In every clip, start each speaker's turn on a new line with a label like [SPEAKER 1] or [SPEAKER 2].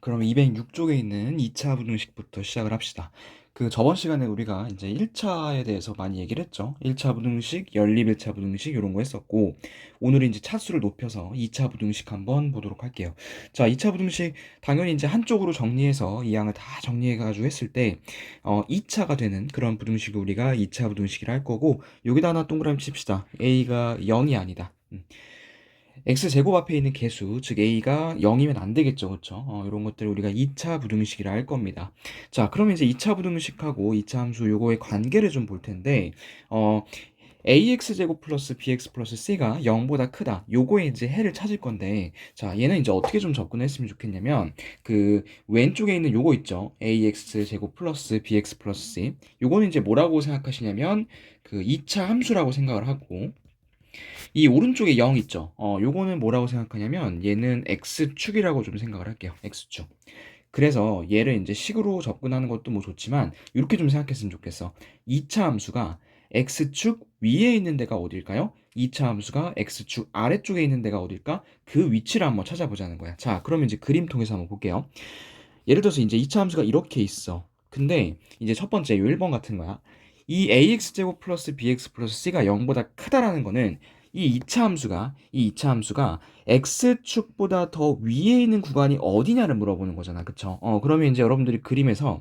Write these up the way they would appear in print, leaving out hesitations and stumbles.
[SPEAKER 1] 그럼 206쪽에 있는 2차 부등식부터 시작을 합시다. 저번 시간에 우리가 이제 1차에 대해서 많이 얘기를 했죠. 1차 부등식, 연립 1차 부등식 이런 거 했었고, 오늘은 이제 차수를 높여서 2차 부등식 한번 보도록 할게요. 자, 2차 부등식 당연히 이제 한쪽으로 정리해서 이 양을 다 정리해가지고 했을 때, 2차가 되는 그런 부등식을 우리가 2차 부등식이라 할 거고, 여기다 하나 동그라미 칩시다. a가 0이 아니다. x제곱 앞에 있는 개수, 즉 a가 0이면 안 되겠죠. 그렇죠? 이런 것들을 우리가 2차 부등식이라 할 겁니다. 자, 그러면 이제 2차 부등식하고 2차 함수 요거의 관계를 좀 볼 텐데 어, ax제곱 플러스 bx 플러스 c가 0보다 크다. 요거에 이제 해를 찾을 건데, 자, 얘는 이제 어떻게 좀 접근했으면 좋겠냐면, 왼쪽에 있는 요거 있죠? ax제곱 플러스 bx 플러스 c. 요거는 이제 뭐라고 생각하시냐면, 2차 함수라고 생각을 하고, 이 오른쪽에 0 있죠? 요거는 뭐라고 생각하냐면 얘는 x축이라고 좀 생각을 할게요. x축. 그래서 얘를 이제 식으로 접근하는 것도 뭐 좋지만 이렇게 좀 생각했으면 좋겠어. 2차 함수가 x축 위에 있는 데가 어딜까요? 2차 함수가 x축 아래쪽에 있는 데가 어딜까? 그 위치를 한번 찾아보자는 거야. 자, 그러면 이제 그림 통해서 한번 볼게요. 예를 들어서 이제 2차 함수가 이렇게 있어. 근데 이제 첫 번째 요 1번 같은 거야. 이 ax제곱 플러스 bx 플러스 c가 0보다 크다라는 거는 이 2차 함수가 x축보다 더 위에 있는 구간이 어디냐를 물어보는 거잖아. 그쵸? 그러면 이제 여러분들이 그림에서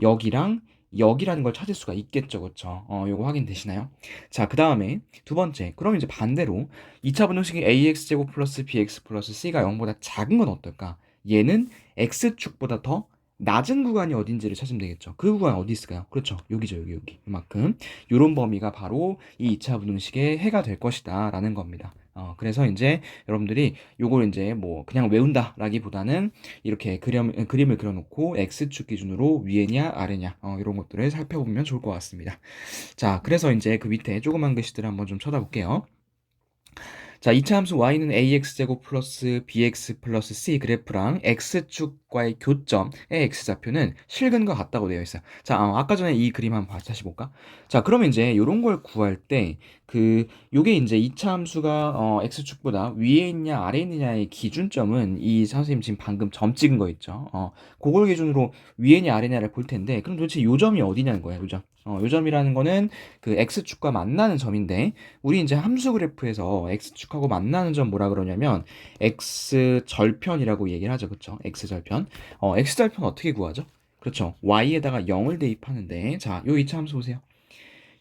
[SPEAKER 1] 여기랑 여기라는 걸 찾을 수가 있겠죠. 그쵸? 요거 확인되시나요? 자, 그 다음에 두 번째. 그럼 이제 반대로 2차 분동식이 ax제곱 플러스 bx 플러스 c가 0보다 작은 건 어떨까? 얘는 x축보다 더 낮은 구간이 어딘지를 찾으면 되겠죠. 그 구간 어디 있을까요? 그렇죠. 여기죠, 여기. 이만큼. 요런 범위가 바로 이 2차 분동식의 해가 될 것이다. 라는 겁니다. 그래서 이제 여러분들이 요걸 이제 뭐 그냥 외운다라기보다는 이렇게 그림을 그려놓고 x축 기준으로 위에냐 아래냐 이런 것들을 살펴보면 좋을 것 같습니다. 자, 그래서 이제 그 밑에 조그만 글씨들을 한번 좀 쳐다볼게요. 자, 2차 함수 y는 ax제곱 플러스 bx 플러스 c 그래프랑 x축과의 교점의 x좌표는 실근과 같다고 되어 있어요. 자, 아까 전에 이 그림 한번 다시 볼까? 자, 그러면 이제 이런 걸 구할 때 요게 이제 2차 함수가 x축보다 위에 있냐 아래에 있느냐의 기준점은 이 선생님 지금 방금 점 찍은 거 있죠? 그걸 기준으로 위에냐 아래냐를 볼 텐데 그럼 도대체 요 점이 어디냐는 거예요, 요점. 요점이라는 거는 x축과 만나는 점인데 우리 이제 함수 그래프에서 x축하고 만나는 점 뭐라 그러냐면 x절편이라고 얘기를 하죠. 그쵸? x절편. x절편 어떻게 구하죠? 그렇죠. y에다가 0을 대입하는데 자, 요 2차 함수 보세요.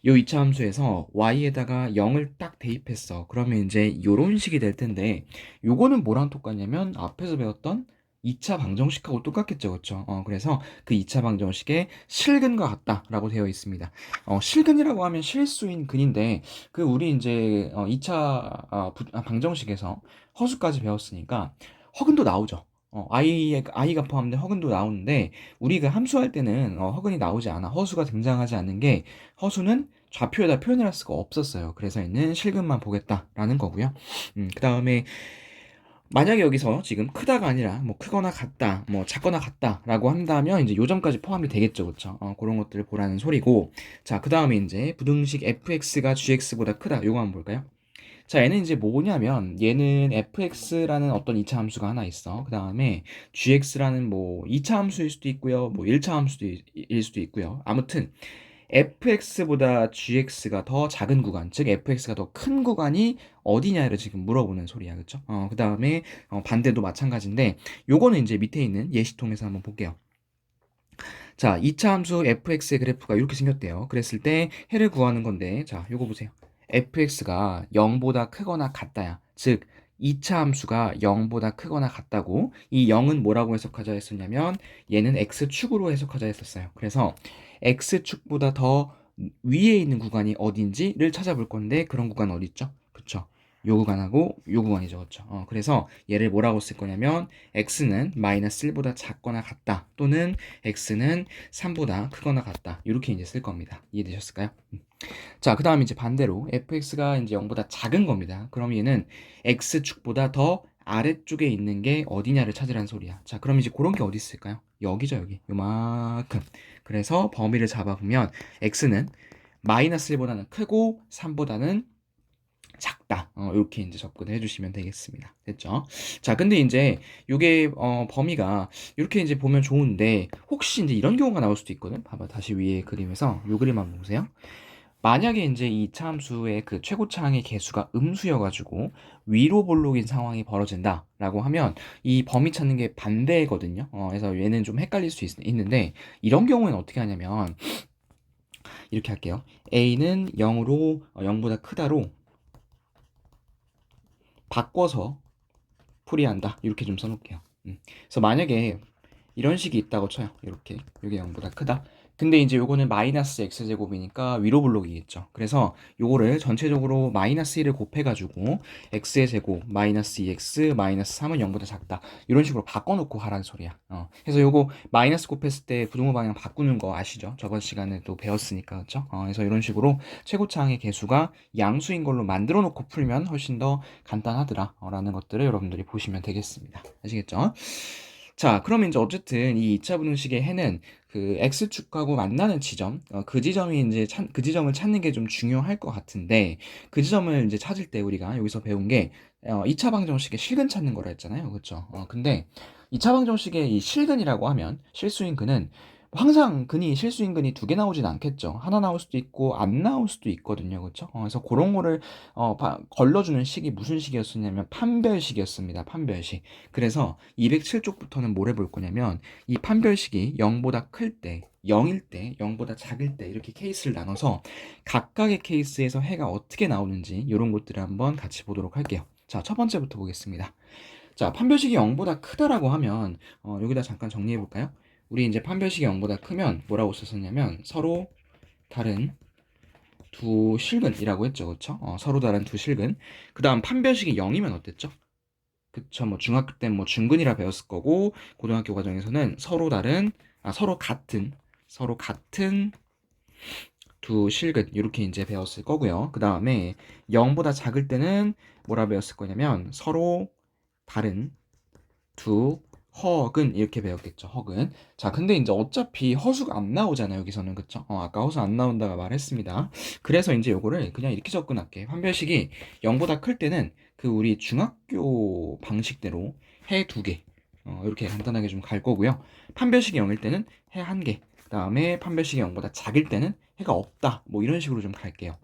[SPEAKER 1] 요 2차 함수에서 y에다가 0을 딱 대입했어. 그러면 이제 요런 식이 될 텐데 요거는 뭐랑 똑같냐면 앞에서 배웠던 2차 방정식하고 똑같겠죠. 그렇죠? 그래서 그 2차 방정식의 실근과 같다라고 되어 있습니다. 실근이라고 하면 실수인 근인데 우리 이제 2차 방정식에서 허수까지 배웠으니까 허근도 나오죠. i가 포함된 허근도 나오는데 우리 그 함수할 때는 허근이 나오지 않아. 허수가 등장하지 않는 게 허수는 좌표에다 표현할 수가 없었어요. 그래서 있는 실근만 보겠다라는 거고요. 그 다음에 만약에 여기서 지금 크다가 아니라 뭐 크거나 같다, 뭐 작거나 같다라고 한다면 이제 요점까지 포함이 되겠죠, 그렇죠? 그런 것들을 보라는 소리고. 자, 그 다음에 이제 부등식 fx가 gx보다 크다. 요거 한번 볼까요? 자, 얘는 이제 뭐냐면 얘는 fx라는 어떤 2차 함수가 하나 있어. 그 다음에 gx라는 뭐 2차 함수일 수도 있고요. 뭐 1차 함수일 수도 있고요. 아무튼 fx보다 gx가 더 작은 구간, 즉 fx가 더 큰 구간이 어디냐를 지금 물어보는 소리야. 그쵸? 그 다음에 반대도 마찬가지인데 요거는 이제 밑에 있는 예시통에서 한번 볼게요. 자, 2차 함수 fx의 그래프가 이렇게 생겼대요. 그랬을 때 해를 구하는 건데 자, 요거 보세요. fx가 0보다 크거나 같다야. 즉 2차 함수가 0보다 크거나 같다고. 이 0은 뭐라고 해석하자 했었냐면 얘는 x축으로 해석하자 했었어요. 그래서 x축보다 더 위에 있는 구간이 어딘지를 찾아볼 건데 그런 구간 어디 있죠? 그쵸? 요 구간하고 요 구간이죠. 그쵸? 그래서 얘를 뭐라고 쓸 거냐면 x는 마이너스 1보다 작거나 같다 또는 x는 3보다 크거나 같다 이렇게 이제 쓸 겁니다. 이해되셨을까요? 자, 그 다음 이제 반대로 fx가 이제 0보다 작은 겁니다. 그럼 얘는 x축보다 더 아래쪽에 있는 게 어디냐를 찾으라는 소리야. 자, 그럼 이제 그런 게 어디 있을까요? 여기죠, 여기. 요만큼. 그래서 범위를 잡아보면 x는 마이너스 1보다는 크고 3보다는 작다. 이렇게 이제 접근을 해주시면 되겠습니다. 됐죠? 자, 근데 이제 요게 범위가 이렇게 이제 보면 좋은데 혹시 이제 이런 경우가 나올 수도 있거든. 봐봐, 다시 위에 그림에서 요 그림 한번 보세요. 만약에 이제 이 차함수의 그 최고차항의 개수가 음수여가지고 위로 볼록인 상황이 벌어진다라고 하면 이 범위 찾는 게 반대거든요. 그래서 얘는 좀 헷갈릴 수 있는데 이런 경우에는 어떻게 하냐면 이렇게 할게요. a는 0으로 0보다 크다로 바꿔서 풀이한다. 이렇게 좀 써놓을게요. 그래서 만약에 이런 식이 있다고 쳐요. 이렇게 이게 0보다 크다. 근데 이제 요거는 마이너스 x제곱이니까 위로 블록이겠죠. 그래서 요거를 전체적으로 마이너스 1을 곱해가지고 x의 제곱 마이너스 2x 마이너스 3은 0보다 작다. 이런 식으로 바꿔놓고 하라는 소리야. 그래서 요거 마이너스 곱했을 때 부등호 방향 바꾸는 거 아시죠? 저번 시간에 또 배웠으니까 그렇죠? 그래서 이런 식으로 최고차항의 개수가 양수인 걸로 만들어 놓고 풀면 훨씬 더 간단하더라 라는 것들을 여러분들이 보시면 되겠습니다. 아시겠죠? 자, 그러면 이제 어쨌든 이 2차 분응식의 해는 그 x축하고 만나는 지점, 그 지점이 이제 그 지점을 찾는 게 좀 중요할 것 같은데 그 지점을 이제 찾을 때 우리가 여기서 배운 게 2차 방정식의 실근 찾는 거라 했잖아요. 그렇죠? 근데 2차 방정식의 이 실근이라고 하면 실수인 근은 항상 근이 실수인 근이 두 개 나오진 않겠죠. 하나 나올 수도 있고 안 나올 수도 있거든요. 그렇죠? 그래서 그런 거를 걸러주는 식이 무슨 식이었었냐면 판별식이었습니다. 판별식. 그래서 207쪽부터는 뭘 해볼 거냐면 이 판별식이 0보다 클 때, 0일 때, 0보다 작을 때 이렇게 케이스를 나눠서 각각의 케이스에서 해가 어떻게 나오는지 이런 것들을 한번 같이 보도록 할게요. 자, 첫 번째부터 보겠습니다. 자, 판별식이 0보다 크다라고 하면 여기다 잠깐 정리해 볼까요? 우리 이제 판별식이 0보다 크면 뭐라고 썼었냐면 서로 다른 두 실근이라고 했죠. 그쵸? 서로 다른 두 실근. 그 다음 판별식이 0이면 어땠죠? 그쵸. 뭐 중학교 때 뭐 중근이라 배웠을 거고 고등학교 과정에서는 서로 같은 두 실근 이렇게 이제 배웠을 거고요. 그 다음에 0보다 작을 때는 뭐라 배웠을 거냐면 서로 다른 두 허근 이렇게 배웠겠죠. 허근. 자, 근데 이제 어차피 허수가 안 나오잖아요. 여기서는 그쵸? 아까 허수 안 나온다가 말했습니다. 그래서 이제 요거를 그냥 이렇게 접근할게. 판별식이 0보다 클 때는 그 우리 중학교 방식대로 해 두 개. 이렇게 간단하게 좀 갈 거고요. 판별식이 0일 때는 해 한 개. 그다음에 판별식이 0보다 작을 때는 해가 없다. 뭐 이런 식으로 좀 갈게요.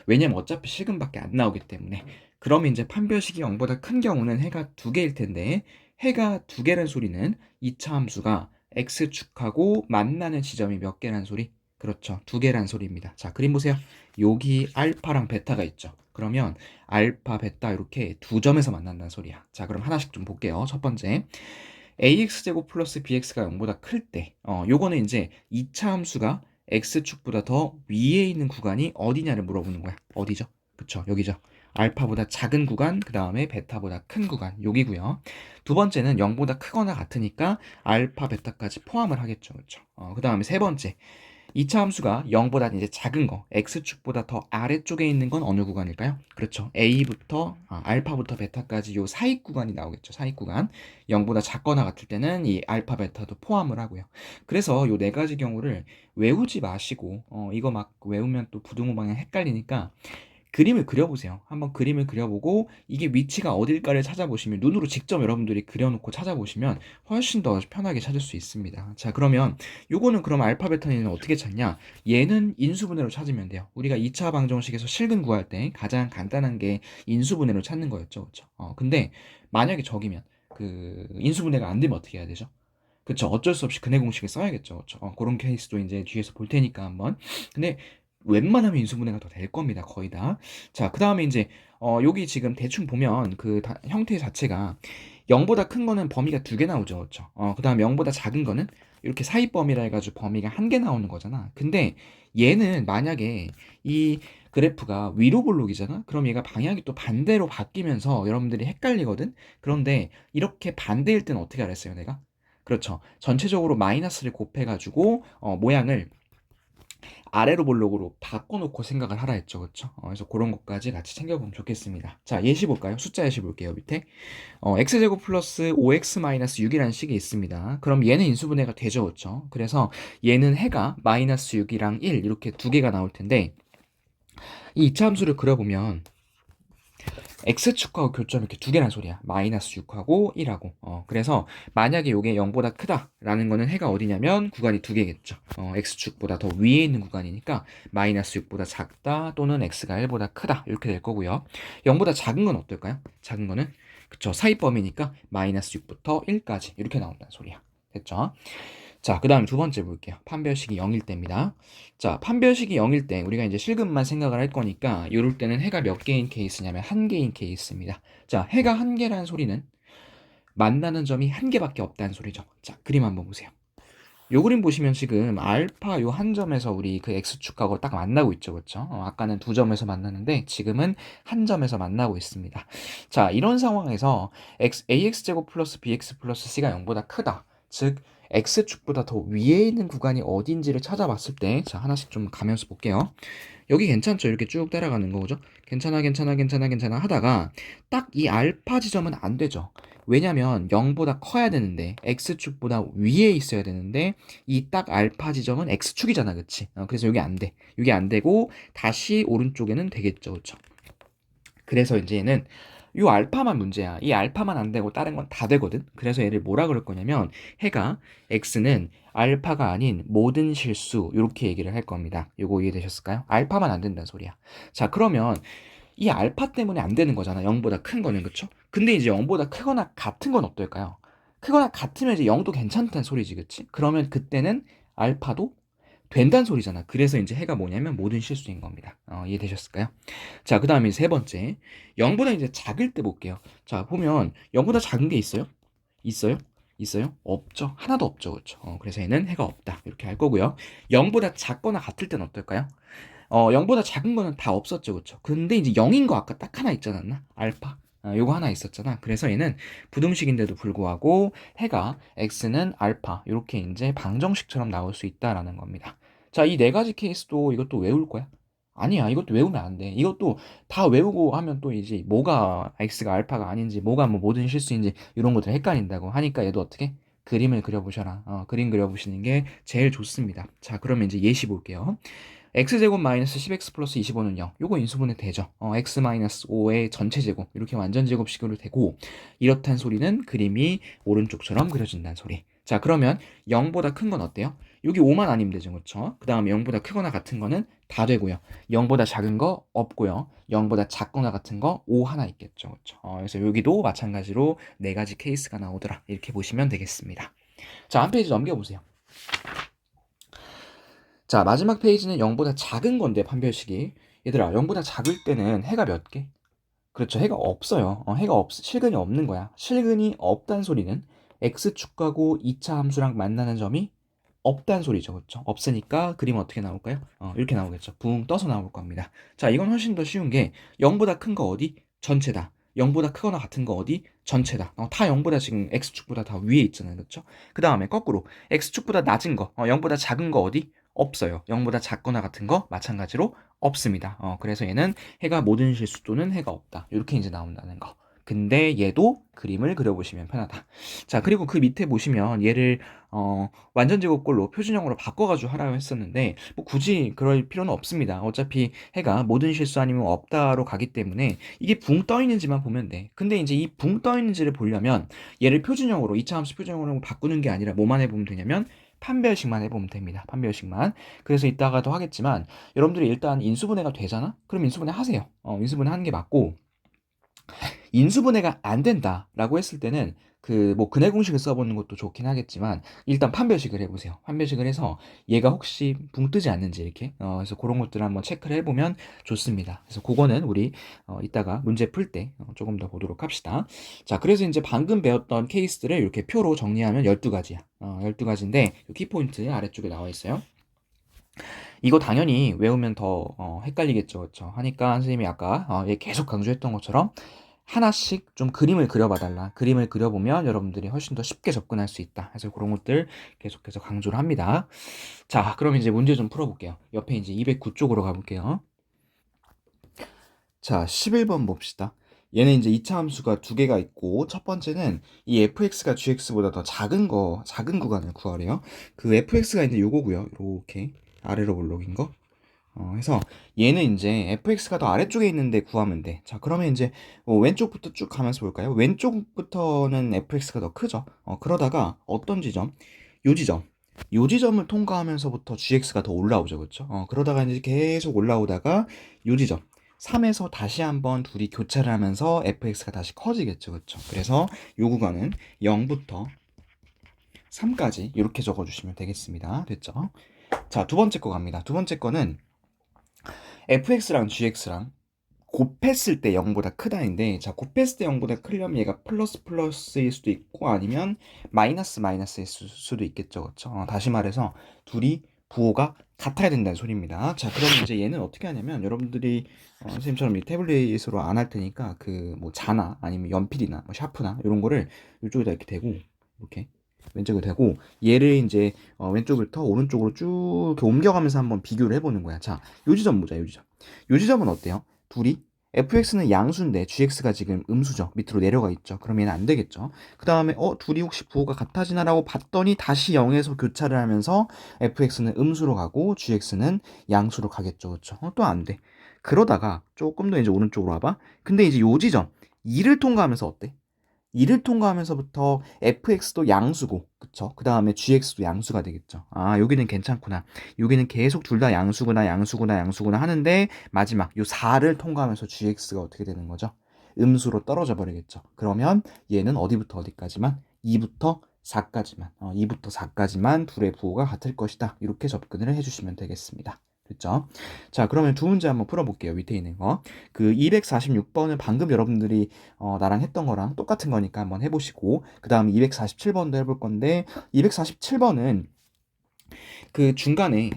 [SPEAKER 1] 왜냐면 어차피 실근밖에 안 나오기 때문에. 그러면 이제 판별식이 0보다 큰 경우는 해가 두 개일 텐데 해가 두 개란 소리는 2차 함수가 x축하고 만나는 지점이 몇 개란 소리? 그렇죠. 두 개란 소리입니다. 자, 그림 보세요. 여기 알파랑 베타가 있죠. 그러면 알파, 베타 이렇게 두 점에서 만난다는 소리야. 자, 그럼 하나씩 좀 볼게요. 첫 번째. ax제곱 플러스 bx가 0보다 클 때, 요거는 이제 2차 함수가 x축보다 더 위에 있는 구간이 어디냐를 물어보는 거야. 어디죠? 그쵸, 여기죠. 알파보다 작은 구간, 그 다음에 베타보다 큰 구간, 여기고요. 두 번째는 0보다 크거나 같으니까 알파, 베타까지 포함을 하겠죠. 그쵸. 그 다음에 세 번째. 2차 함수가 0보다 이제 작은 거, x축보다 더 아래쪽에 있는 건 어느 구간일까요? 그렇죠. 알파부터 베타까지 요 사이 구간이 나오겠죠. 사이 구간. 0보다 작거나 같을 때는 이 알파, 베타도 포함을 하고요. 그래서 요 네 가지 경우를 외우지 마시고, 이거 막 외우면 또 부등호 방향 헷갈리니까 그림을 그려보세요. 한번 그림을 그려보고 이게 위치가 어딜까를 찾아보시면 눈으로 직접 여러분들이 그려놓고 찾아보시면 훨씬 더 편하게 찾을 수 있습니다. 자, 그러면 요거는 그럼 알파 베타는 어떻게 찾냐? 얘는 인수분해로 찾으면 돼요. 우리가 2차 방정식에서 실근 구할 때 가장 간단한 게 인수분해로 찾는 거였죠. 그렇죠? 근데 만약에 적이면 그 인수분해가 안 되면 어떻게 해야 되죠? 그쵸. 어쩔 수 없이 근해 공식을 써야겠죠. 그쵸. 그런 케이스도 이제 뒤에서 볼 테니까 한번. 근데 웬만하면 인수분해가 더 될 겁니다. 거의 다. 자, 그 다음에 이제, 여기 지금 대충 보면 그 형태 자체가 0보다 큰 거는 범위가 두 개 나오죠. 그쵸. 그 다음 0보다 작은 거는 이렇게 사이 범위라 해가지고 범위가 한 개 나오는 거잖아. 근데 얘는 만약에 이 그래프가 위로 볼록이잖아? 그럼 얘가 방향이 또 반대로 바뀌면서 여러분들이 헷갈리거든? 그런데 이렇게 반대일 때는 어떻게 알았어요, 내가? 그렇죠. 전체적으로 마이너스를 곱해가지고 모양을 아래로 볼록으로 바꿔놓고 생각을 하라 했죠. 그렇죠? 그래서 그런 것까지 같이 챙겨보면 좋겠습니다. 자, 예시 볼까요? 숫자 예시 볼게요. 밑에 x제곱 플러스 5x 마이너스 6이라는 식이 있습니다. 그럼 얘는 인수분해가 되죠. 그렇죠? 그래서 얘는 해가 마이너스 6이랑 1 이렇게 두 개가 나올 텐데 이 이차 함수를 그려보면 x축하고 교점 이렇게 두 개란 소리야. 마이너스 6하고 1하고. 그래서 만약에 요게 0보다 크다라는 거는 해가 어디냐면 구간이 두 개겠죠. x축보다 더 위에 있는 구간이니까 마이너스 6보다 작다 또는 x가 1보다 크다 이렇게 될 거고요. 0보다 작은 건 어떨까요? 작은 거는 그쵸, 사이범위니까 마이너스 6부터 1까지 이렇게 나온다는 소리야. 됐죠? 자, 그 다음에 두 번째 볼게요. 판별식이 0일 때입니다. 자, 판별식이 0일 때 우리가 이제 실근만 생각을 할 거니까 이럴 때는 해가 몇 개인 케이스냐면 한 개인 케이스입니다. 자, 해가 한 개라는 소리는 만나는 점이 한 개밖에 없다는 소리죠. 자, 그림 한번 보세요. 요 그림 보시면 지금 알파 요 한 점에서 우리 그 x축하고 딱 만나고 있죠. 그렇죠? 아까는 두 점에서 만났는데 지금은 한 점에서 만나고 있습니다. 자, 이런 상황에서 ax제곱 플러스 bx 플러스 c가 0보다 크다. 즉 x축보다 더 위에 있는 구간이 어딘지를 찾아봤을 때, 자, 하나씩 좀 가면서 볼게요. 여기 괜찮죠? 이렇게 쭉 따라가는 거, 그죠? 괜찮아, 괜찮아, 괜찮아, 괜찮아 하다가 딱 이 알파 지점은 안 되죠. 왜냐면 0보다 커야 되는데 x축보다 위에 있어야 되는데 이 딱 알파 지점은 x축이잖아, 그치? 그래서 여기 안 돼. 여기 안 되고 다시 오른쪽에는 되겠죠, 그쵸? 그래서 이제 얘는 이 알파만 문제야. 이 알파만 안 되고 다른 건 다 되거든. 그래서 얘를 뭐라 그럴 거냐면 해가 x는 알파가 아닌 모든 실수 이렇게 얘기를 할 겁니다. 요거 이해되셨을까요? 알파만 안 된다는 소리야. 자, 그러면 이 알파 때문에 안 되는 거잖아. 0보다 큰 거는, 그쵸? 근데 이제 0보다 크거나 같은 건 어떨까요? 크거나 같으면 이제 0도 괜찮다는 소리지, 그치? 그러면 그때는 알파도 된다는 소리잖아. 그래서 이제 해가 뭐냐면 모든 실수인 겁니다. 이해되셨을까요? 자, 그 다음에 세 번째. 0보다 이제 작을 때 볼게요. 자, 보면 0보다 작은 게 있어요? 있어요? 있어요? 없죠. 하나도 없죠. 그렇죠. 그래서 얘는 해가 없다. 이렇게 할 거고요. 0보다 작거나 같을 때는 어떨까요? 0보다 작은 거는 다 없었죠. 그렇죠. 근데 이제 0인 거 아까 딱 하나 있지 않았나? 알파. 요거 하나 있었잖아. 그래서 얘는 부등식인데도 불구하고 해가 x는 알파 이렇게 이제 방정식처럼 나올 수 있다라는 겁니다. 자, 이 네 가지 케이스도 이것도 외울 거야? 아니야. 이것도 외우면 안 돼. 이것도 다 외우고 하면 또 이제 뭐가 x가 알파가 아닌지 뭐가 뭐 모든 실수인지 이런 것들 헷갈린다고 하니까 얘도 어떻게? 그림을 그려보셔라. 그림 그려보시는 게 제일 좋습니다. 자, 그러면 이제 예시 볼게요. x제곱 마이너스 10x 플러스 25는 0. 요거 인수분해 되죠. x 마이너스 5의 전체 제곱. 이렇게 완전 제곱식으로 되고, 이렇단 소리는 그림이 오른쪽처럼 그려진다는 소리. 자, 그러면 0보다 큰 건 어때요? 여기 5만 아니면 되죠. 그렇죠? 그 다음에 0보다 크거나 같은 거는 다 되고요. 0보다 작은 거 없고요. 0보다 작거나 같은 거 5 하나 있겠죠. 그렇죠? 그래서 여기도 마찬가지로 네 가지 케이스가 나오더라. 이렇게 보시면 되겠습니다. 자, 한 페이지 넘겨보세요. 자, 마지막 페이지는 0보다 작은 건데, 판별식이. 얘들아, 0보다 작을 때는 해가 몇 개? 그렇죠. 해가 없어요. 실근이 없는 거야. 실근이 없단 소리는 x축하고 2차 함수랑 만나는 점이 없단 소리죠. 그렇죠? 없으니까 그림 어떻게 나올까요? 이렇게 나오겠죠. 붕 떠서 나올 겁니다. 자, 이건 훨씬 더 쉬운 게 0보다 큰 거 어디? 전체다. 0보다 크거나 같은 거 어디? 전체다. 다 0보다 지금 x축보다 다 위에 있잖아요. 그렇죠? 그 다음에 거꾸로 x축보다 낮은 거, 0보다 작은 거 어디? 없어요. 0보다 작거나 같은 거 마찬가지로 없습니다. 그래서 얘는 해가 모든 실수 또는 해가 없다. 이렇게 이제 나온다는 거. 근데 얘도 그림을 그려보시면 편하다. 자, 그리고 그 밑에 보시면 얘를 완전 제곱꼴로 표준형으로 바꿔가지고 하라고 했었는데 뭐 굳이 그럴 필요는 없습니다. 어차피 해가 모든 실수 아니면 없다로 가기 때문에 이게 붕 떠 있는지만 보면 돼. 근데 이제 이 붕 떠 있는지를 보려면 얘를 표준형으로 2차 함수 표준형으로 바꾸는 게 아니라 뭐만 해보면 되냐면 판별식만 해보면 됩니다. 판별식만. 그래서 이따가도 하겠지만 여러분들이 일단 인수분해가 되잖아? 그럼 인수분해 하세요. 인수분해 하는 게 맞고 인수분해가 안 된다라고 했을 때는 그 뭐 근해 공식을 써보는 것도 좋긴 하겠지만 일단 판별식을 해보세요. 판별식을 해서 얘가 혹시 붕 뜨지 않는지 이렇게 그래서 그런 것들을 한번 체크를 해보면 좋습니다. 그래서 그거는 우리 이따가 문제 풀 때 조금 더 보도록 합시다. 자, 그래서 이제 방금 배웠던 케이스들을 이렇게 표로 정리하면 12가지야. 12가지인데 키포인트 아래쪽에 나와 있어요. 이거 당연히 외우면 더 헷갈리겠죠. 그렇죠? 하니까 선생님이 아까 얘 계속 강조했던 것처럼 하나씩 좀 그림을 그려봐달라. 그림을 그려보면 여러분들이 훨씬 더 쉽게 접근할 수 있다. 그래서 그런 것들 계속해서 강조를 합니다. 자, 그럼 이제 문제 좀 풀어볼게요. 옆에 이제 209쪽으로 가볼게요. 자, 11번 봅시다. 얘는 이제 2차 함수가 두 개가 있고, 첫 번째는 이 fx가 gx보다 더 작은 구간을 구하래요. 그 fx가 이제 요거고요. 이렇게 아래로 볼록인 거. 해서 얘는 이제 fx가 더 아래쪽에 있는데 구하면 돼. 자, 그러면 이제 왼쪽부터 쭉 가면서 볼까요? 왼쪽부터는 fx가 더 크죠. 그러다가 어떤 지점? 요 지점. 요 지점을 통과하면서부터 gx가 더 올라오죠. 그렇죠? 그러다가 이제 계속 올라오다가 요 지점. 3에서 다시 한번 둘이 교차를 하면서 fx가 다시 커지겠죠. 그렇죠? 그래서 요 구간은 0부터 3까지 이렇게 적어주시면 되겠습니다. 됐죠? 자, 두 번째 거 갑니다. 두 번째 거는 fx랑 gx랑 곱했을 때 0보다 크다인데, 자, 곱했을 때 0보다 크려면 얘가 플러스 플러스일 수도 있고 아니면 마이너스 마이너스일 수도 있겠죠. 그렇죠? 다시 말해서 둘이 부호가 같아야 된다는 소리입니다. 자, 그럼 이제 얘는 어떻게 하냐면 여러분들이 선생님처럼 이 태블릿으로 안 할 테니까 그 뭐 자나 아니면 연필이나 뭐 샤프나 이런 거를 이쪽에다 이렇게 대고 이렇게 왼쪽에 대고 얘를 이제 왼쪽부터 오른쪽으로 쭉 이렇게 옮겨가면서 한번 비교를 해보는 거야. 자, 요 지점 보자. 요 지점. 요 지점은 어때요? 둘이 fx는 양수인데 gx가 지금 음수죠. 밑으로 내려가 있죠. 그럼 얘는 안 되겠죠. 그 다음에 둘이 혹시 부호가 같아지나라고 봤더니 다시 0에서 교차를 하면서 fx는 음수로 가고 gx는 양수로 가겠죠. 그렇죠? 또 안 돼. 그러다가 조금 더 이제 오른쪽으로 와봐. 근데 이제 요 지점 2를 통과하면서 어때? 2를 통과하면서부터 fx도 양수고, 그쵸? 그 다음에 gx도 양수가 되겠죠. 아, 여기는 괜찮구나. 여기는 계속 둘 다 양수구나, 양수구나, 양수구나 하는데, 마지막 요 4를 통과하면서 gx가 어떻게 되는 거죠? 음수로 떨어져 버리겠죠. 그러면 얘는 어디부터 어디까지만? 2부터 4까지만. 2부터 4까지만 둘의 부호가 같을 것이다. 이렇게 접근을 해주시면 되겠습니다. 됐죠? 자, 그러면 두 문제 한번 풀어볼게요. 밑에 있는 거. 그 246번은 방금 여러분들이 나랑 했던 거랑 똑같은 거니까 한번 해보시고, 그 다음 247번도 해볼 건데, 247번은 그 중간에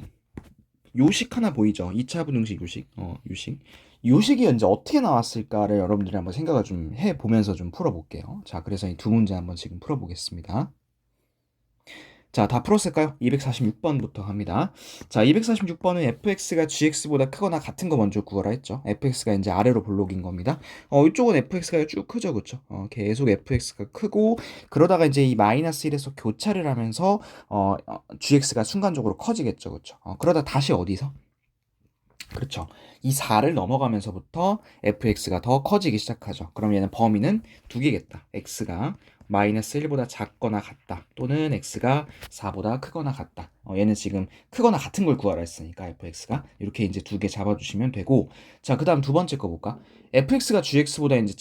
[SPEAKER 1] 요식 하나 보이죠? 2차 분응식 요식. 요식. 요식이 이제 어떻게 나왔을까를 여러분들이 한번 생각을 좀 해보면서 좀 풀어볼게요. 자, 그래서 이 두 문제 한번 지금 풀어보겠습니다. 자, 다 풀었을까요? 246번부터 합니다. 자, 246번은 fx가 gx보다 크거나 같은 거 먼저 구하라 했죠. fx가 이제 아래로 볼록인 겁니다. 이쪽은 fx가 쭉 크죠, 그쵸? 계속 fx가 크고, 그러다가 이제 이 마이너스 1에서 교차를 하면서, gx가 순간적으로 커지겠죠, 그쵸? 그러다 다시 어디서? 그렇죠. 이 4를 넘어가면서부터 fx가 더 커지기 시작하죠. 그럼 얘는 범위는 두 개겠다. x가 마이너스 1보다 작거나 같다. 또는 x가 4보다 크거나 같다. 얘는 지금 크거나 같은 걸 구하라 했으니까 fx가 이렇게 이제 두 개 잡아주시면 되고, 자, 그 다음 두 번째 거 볼까? fx가 gx보다 이제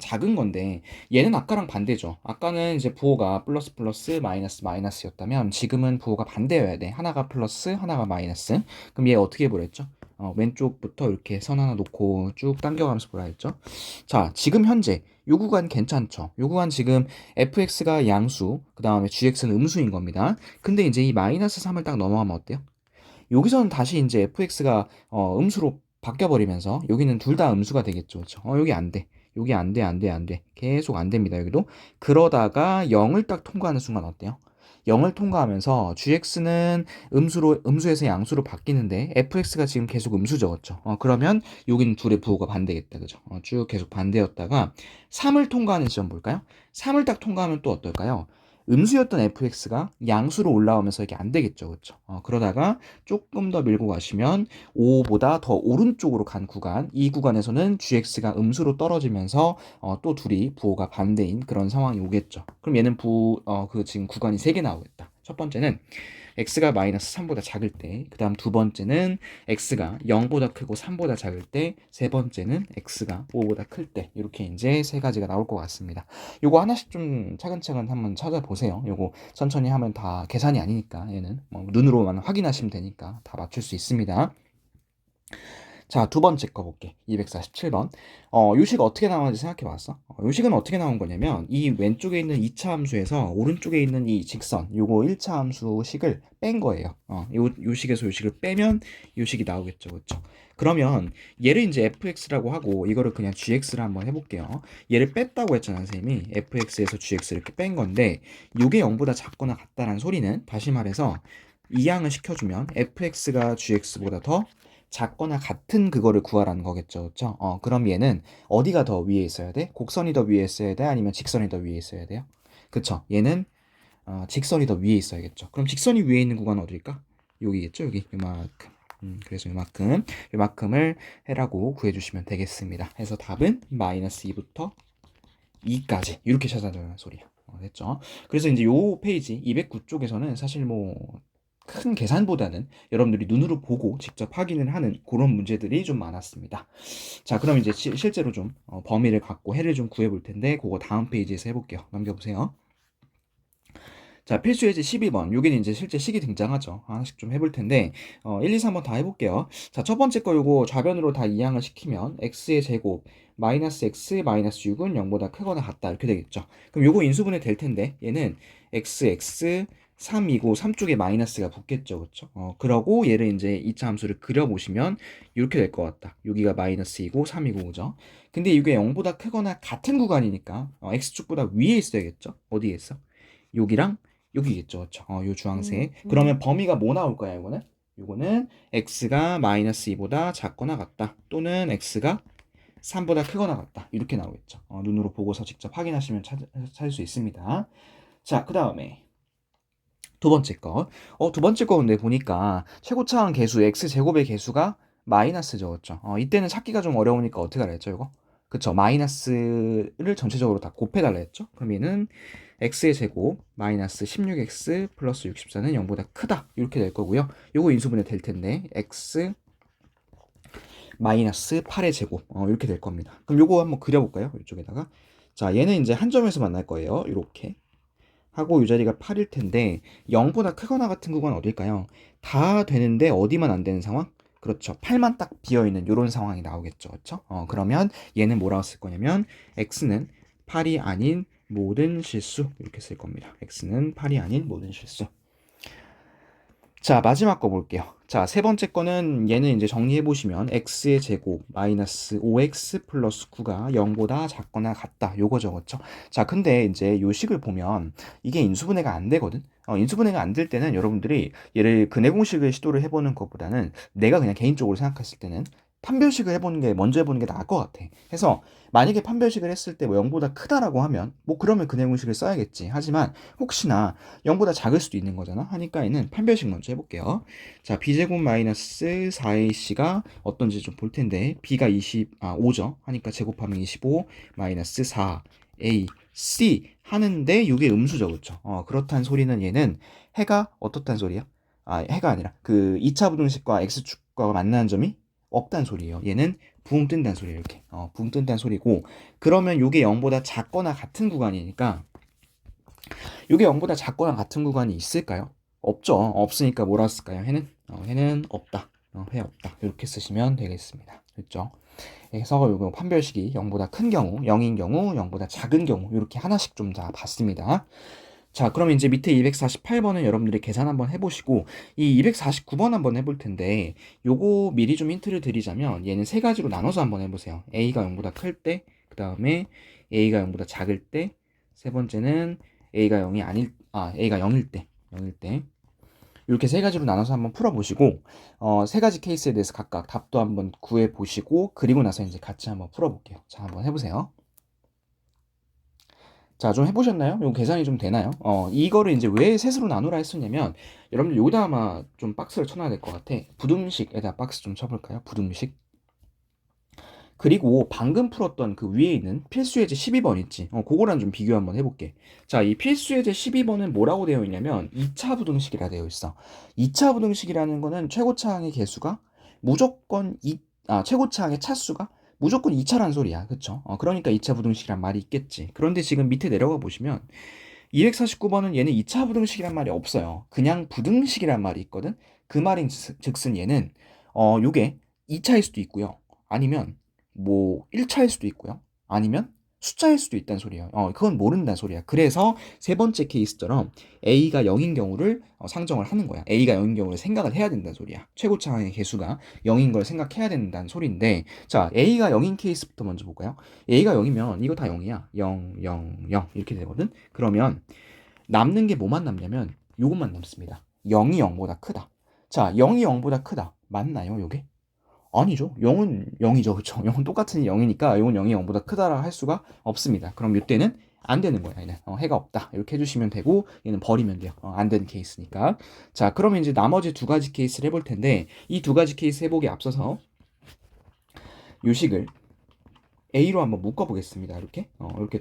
[SPEAKER 1] 작은 건데 얘는 아까랑 반대죠. 아까는 이제 부호가 플러스 플러스 마이너스 마이너스였다면 지금은 부호가 반대여야 돼. 하나가 플러스 하나가 마이너스. 그럼 얘 어떻게 보랬죠? 왼쪽부터 이렇게 선 하나 놓고 쭉 당겨가면서 보라 했죠. 자, 지금 현재 요 구간 괜찮죠? 요 구간 지금 fx가 양수, 그 다음에 gx는 음수인 겁니다. 근데 이제 이 마이너스 3을 딱 넘어가면 어때요? 여기서는 다시 이제 fx가 음수로 바뀌어버리면서 여기는 둘 다 음수가 되겠죠. 그렇죠? 여기 안 돼. 여기 안 돼, 안 돼, 안 돼. 계속 안 됩니다, 여기도. 그러다가 0을 딱 통과하는 순간 어때요? 0을 통과하면서 gx는 음수에서 양수로 바뀌는데 fx가 지금 계속 음수죠, 그렇죠? 그러면 여기는 둘의 부호가 반대겠다, 그죠? 쭉 계속 반대였다가 3을 통과하는 지점 볼까요? 3을 딱 통과하면 또 어떨까요? 음수였던 fx가 양수로 올라오면서 이게 안 되겠죠, 그렇죠? 그러다가 조금 더 밀고 가시면 5보다 더 오른쪽으로 간 구간, 이 구간에서는 gx가 음수로 떨어지면서 또 둘이 부호가 반대인 그런 상황이 오겠죠. 그럼 얘는 그 지금 구간이 3개 나오겠다. 첫 번째는 x가 마이너스 3보다 작을 때, 그 다음 두 번째는 x가 0보다 크고 3보다 작을 때, 세 번째는 x가 5보다 클 때, 이렇게 이제 세 가지가 나올 것 같습니다. 요거 하나씩 좀 차근차근 한번 찾아보세요. 요거 천천히 하면 다 계산이 아니니까 얘는 뭐 눈으로만 확인하시면 되니까 다 맞출 수 있습니다. 자, 두 번째 거 볼게. 247번. 요식 어떻게 나오는지 생각해 봤어? 요식은 어떻게 나온 거냐면, 이 왼쪽에 있는 2차 함수에서 오른쪽에 있는 이 직선, 요거 1차 함수식을 뺀 거예요. 요식에서 요식을 빼면 요식이 나오겠죠. 그렇죠? 그러면 얘를 이제 fx라고 하고, 이거를 그냥 gx를 한번 해볼게요. 얘를 뺐다고 했잖아, 선생님이. fx에서 gx를 이렇게 뺀 건데, 요게 0보다 작거나 같다는 소리는, 다시 말해서, 이항을 시켜주면 fx가 gx보다 더 작거나 같은 그거를 구하라는 거겠죠. 그렇죠? 그럼 얘는 어디가 더 위에 있어야 돼? 곡선이 더 위에 있어야 돼? 아니면 직선이 더 위에 있어야 돼요? 그쵸? 얘는 직선이 더 위에 있어야겠죠. 그럼 직선이 위에 있는 구간은 어딜까? 여기겠죠? 여기 이만큼. 그래서 이만큼을 해라고 구해주시면 되겠습니다. 해서 답은 마이너스 2부터 2까지 이렇게 찾아내는 소리야. 됐죠? 그래서 이제 요 페이지 209 쪽에서는 사실 뭐 큰 계산보다는 여러분들이 눈으로 보고 직접 확인을 하는 그런 문제들이 좀 많았습니다. 자, 그럼 이제 실제로 좀 범위를 갖고 해를 좀 구해볼 텐데 그거 다음 페이지에서 해볼게요. 넘겨보세요. 자, 필수 예제 12번. 여기는 이제 실제 식이 등장하죠. 하나씩 좀 해볼 텐데, 1, 2, 3번 다 해볼게요. 자, 첫 번째 거 요거 좌변으로 다 이항을 시키면, x의 제곱, 마이너스 x, 마이너스 6은 0보다 크거나 같다. 이렇게 되겠죠. 그럼 요거 인수분해 될 텐데, 얘는 x, 3이고, 3 쪽에 마이너스가 붙겠죠. 그쵸? 그러고 얘를 이제 2차 함수를 그려보시면, 이렇게 될 것 같다. 여기가 마이너스이고, 3이고, 그죠? 근데 이게 0보다 크거나 같은 구간이니까, x축보다 위에 있어야겠죠? 어디에 있어? 여기랑 여기겠죠. 그쵸? 요 주황색. 그러면 범위가 뭐 나올 거야, 이거는? 이거는 x가 마이너스 2보다 작거나 같다. 또는 x가 3보다 크거나 같다. 이렇게 나오겠죠. 눈으로 보고서 직접 확인하시면 찾을 수 있습니다. 자, 그 다음에 두 번째 거. 두 번째 거 근데 보니까 최고차항 개수 x제곱의 개수가 마이너스죠. 그쵸? 이때는 찾기가 좀 어려우니까 어떻게 하라 했죠, 이거? 그쵸? 마이너스를 전체적으로 다 곱해달라 했죠? 그럼 얘는 x의 제곱 마이너스 16x 플러스 64는 0보다 크다. 이렇게 될 거고요. 요거 인수분해 될 텐데 x 마이너스 8의 제곱 이렇게 될 겁니다. 그럼 요거 한번 그려볼까요? 이쪽에다가. 자, 얘는 이제 한 점에서 만날 거예요. 이렇게. 하고 이 자리가 8일 텐데 0보다 크거나 같은 구간 어딜까요? 다 되는데 어디만 안 되는 상황? 그렇죠. 8만 딱 비어있는 이런 상황이 나오겠죠. 그렇죠? 그러면 얘는 뭐라고 쓸 거냐면 x는 8이 아닌 모든 실수 이렇게 쓸 겁니다. x는 8이 아닌 모든 실수. 자, 마지막 거 볼게요. 자, 세 번째 거는 얘는 이제 정리해 보시면 x의 제곱 마이너스 5x 플러스 9가 0보다 작거나 같다. 요거죠, 그렇죠? 자, 근데 이제 요 식을 보면 이게 인수분해가 안 되거든. 인수분해가 안 될 때는 여러분들이 얘를 근해 공식을 시도를 해보는 것보다는 내가 그냥 개인적으로 생각했을 때는 판별식을 해보는 게 먼저 해보는 게 나을 것 같아. 해서 만약에 판별식을 했을 때 뭐 0보다 크다라고 하면 뭐 그러면 근해 공식을 써야겠지. 하지만 혹시나 0보다 작을 수도 있는 거잖아. 하니까 얘는 판별식 먼저 해볼게요. 자, b제곱 마이너스 4ac가 어떤지 좀 볼 텐데 b가 5죠. 하니까 제곱하면 25 마이너스 4ac 하는데 이게 음수죠. 그렇죠? 그렇단 소리는 얘는 해가 어떻단 소리야? 해가 아니라 그 2차 부등식과 x축과 만나는 점이 없단 소리예요. 얘는 붕 뜬다는 소리예요. 이렇게 붕 뜬다는 소리고 그러면 이게 0보다 작거나 같은 구간이니까 이게 0보다 작거나 같은 구간이 있을까요? 없죠. 없으니까 뭐라 쓸까요? 해는 없다. 해 없다. 이렇게 쓰시면 되겠습니다. 그렇죠? 그래서 이거 판별식이 0보다 큰 경우, 0인 경우, 0보다 작은 경우 이렇게 하나씩 좀 다 봤습니다. 자, 그럼 이제 밑에 248번은 여러분들이 계산 한번 해보시고 이 249번 한번 해볼 텐데 요거 미리 좀 힌트를 드리자면 얘는 세 가지로 나눠서 한번 해보세요. a가 0보다 클 때, 그 다음에 a가 0보다 작을 때, 세 번째는 a가 0일 때, 이렇게 세 가지로 나눠서 한번 풀어보시고 세 가지 케이스에 대해서 각각 답도 한번 구해보시고 그리고 나서 이제 같이 한번 풀어볼게요. 자, 한번 해보세요. 자, 좀 해보셨나요? 이거 계산이 좀 되나요? 이거를 이제 왜 셋으로 나누라 했었냐면, 여러분들 여기다 아마 좀 박스를 쳐놔야 될 것 같아. 부등식에다 박스 좀 쳐볼까요? 부등식. 그리고 방금 풀었던 그 위에 있는 필수예제 12번 있지? 그거랑 좀 비교 한번 해볼게. 자, 이 필수예제 12번은 뭐라고 되어 있냐면, 2차 부등식이라 되어 있어. 2차 부등식이라는 거는 최고차항의 개수가 무조건 최고차항의 차수가 무조건 2차란 소리야. 그쵸? 그러니까 2차 부등식이란 말이 있겠지. 그런데 지금 밑에 내려가 보시면 249번은 얘는 2차 부등식이란 말이 없어요. 그냥 부등식이란 말이 있거든. 그 말인 즉슨 얘는 요게 2차일 수도 있고요. 아니면 뭐 1차일 수도 있고요. 아니면 숫자일 수도 있다는 소리예요. 그건 모른다는 소리야. 그래서 세 번째 케이스처럼 A가 0인 경우를 상정을 하는 거야. A가 0인 경우를 생각을 해야 된다는 소리야. 최고차항의 개수가 0인 걸 생각해야 된다는 소리인데 자, A가 0인 케이스부터 먼저 볼까요? A가 0이면 이거 다 0이야. 0, 0, 0 이렇게 되거든. 그러면 남는 게 뭐만 남냐면 요것만 남습니다. 0이 0보다 크다. 자, 0이 0보다 크다. 맞나요, 요게? 아니죠. 0은 0이죠. 그쵸? 0은 똑같은 0이니까 0은 0이 0보다 크다라 할 수가 없습니다. 그럼 이때는 안 되는 거야. 얘는 해가 없다. 이렇게 해주시면 되고 얘는 버리면 돼요. 안 되는 케이스니까. 자, 그러면 이제 나머지 두 가지 케이스를 해볼 텐데 이 두 가지 케이스 해보기 앞서서 요식을 A로 한번 묶어보겠습니다. 이렇게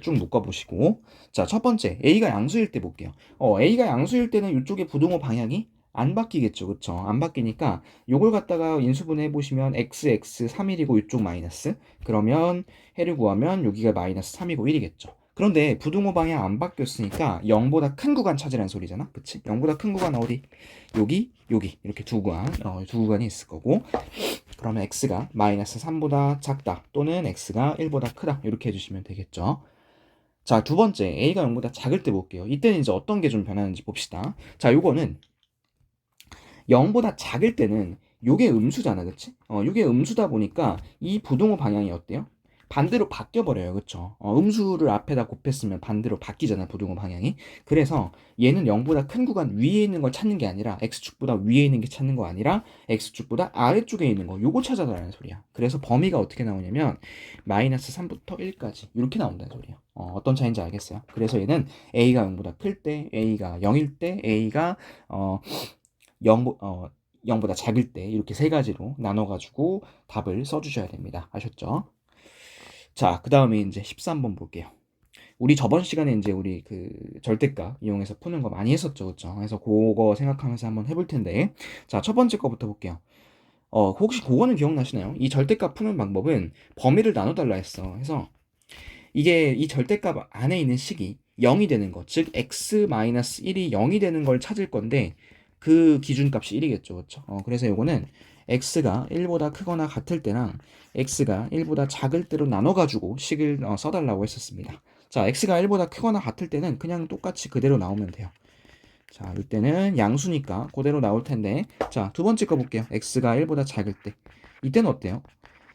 [SPEAKER 1] 쭉 묶어보시고 자, 첫 번째 A가 양수일 때 볼게요. A가 양수일 때는 이쪽에 부등호 방향이 안 바뀌겠죠. 그쵸? 안 바뀌니까 요걸 갖다가 인수분해 해보시면 x 3일이고 이쪽 마이너스 그러면 해를 구하면 여기가 마이너스 3이고 1이겠죠. 그런데 부등호 방향 안 바뀌었으니까 0보다 큰 구간 찾으라는 소리잖아. 그치? 0보다 큰 구간 어디? 여기 이렇게 두 구간이 있을 거고 그러면 x가 마이너스 3보다 작다 또는 x가 1보다 크다 이렇게 해주시면 되겠죠. 자, 두 번째 a가 0보다 작을 때 볼게요. 이때는 이제 어떤 게 좀 변하는지 봅시다. 자, 요거는 0보다 작을 때는 요게 음수잖아, 그치? 요게 음수다 보니까 이 부등호 방향이 어때요? 반대로 바뀌어버려요, 그쵸? 음수를 앞에다 곱했으면 반대로 바뀌잖아, 부등호 방향이. 그래서 얘는 0보다 큰 구간 위에 있는 걸 찾는 게 아니라 x축보다 위에 있는 게 찾는 거 아니라 x축보다 아래쪽에 있는 거 요거 찾아달라는 소리야. 그래서 범위가 어떻게 나오냐면 마이너스 3부터 1까지 이렇게 나온다는 소리야. 어떤 차이인지 알겠어요? 그래서 얘는 a가 0보다 클 때, a가 0일 때, a가 0보다 작을 때 이렇게 세 가지로 나눠가지고 답을 써주셔야 됩니다. 아셨죠? 자, 그 다음에 이제 13번 볼게요. 우리 저번 시간에 이제 우리 그 절대값 이용해서 푸는 거 많이 했었죠. 그쵸? 그래서 그거 생각하면서 한번 해볼 텐데. 자, 첫 번째 거부터 볼게요. 혹시 그거는 기억나시나요? 이 절대값 푸는 방법은 범위를 나눠달라 했어. 그래서 이게 이 절대값 안에 있는 식이 0이 되는 것, 즉 x-1이 0이 되는 걸 찾을 건데 그 기준값이 1이겠죠. 그렇죠? 그래서 이거는 x가 1보다 크거나 같을 때랑 x가 1보다 작을 때로 나눠가지고 식을 써달라고 했었습니다. 자, x가 1보다 크거나 같을 때는 그냥 똑같이 그대로 나오면 돼요. 자, 이때는 양수니까 그대로 나올 텐데 자, 두 번째 거 볼게요. x가 1보다 작을 때 이때는 어때요?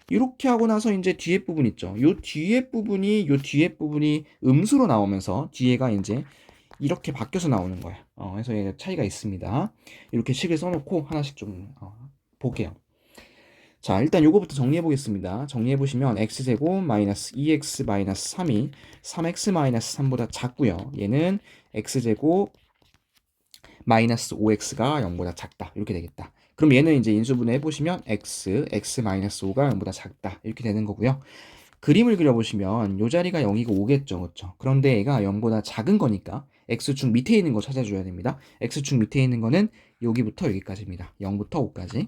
[SPEAKER 1] 이렇게 하고 나서 이제 뒤에 부분 있죠. 요 뒤에 부분이 음수로 나오면서 뒤에가 이제 이렇게 바뀌어서 나오는 거야. 그래서 얘 차이가 있습니다. 이렇게 식을 써놓고 하나씩 좀 볼게요. 자, 일단 요거부터 정리해 보겠습니다. 정리해 보시면 x제곱 마이너스 2x 마이너스 3이 3x 마이너스 3보다 작고요. 얘는 x제곱 마이너스 5x가 0보다 작다. 이렇게 되겠다. 그럼 얘는 이제 인수분해 해보시면 x 마이너스 5가 0보다 작다. 이렇게 되는 거고요. 그림을 그려보시면 요 자리가 0이고 5겠죠. 그렇죠? 그런데 얘가 0보다 작은 거니까 x축 밑에 있는 거 찾아줘야 됩니다. x축 밑에 있는 거는 여기부터 여기까지입니다. 0부터 5까지.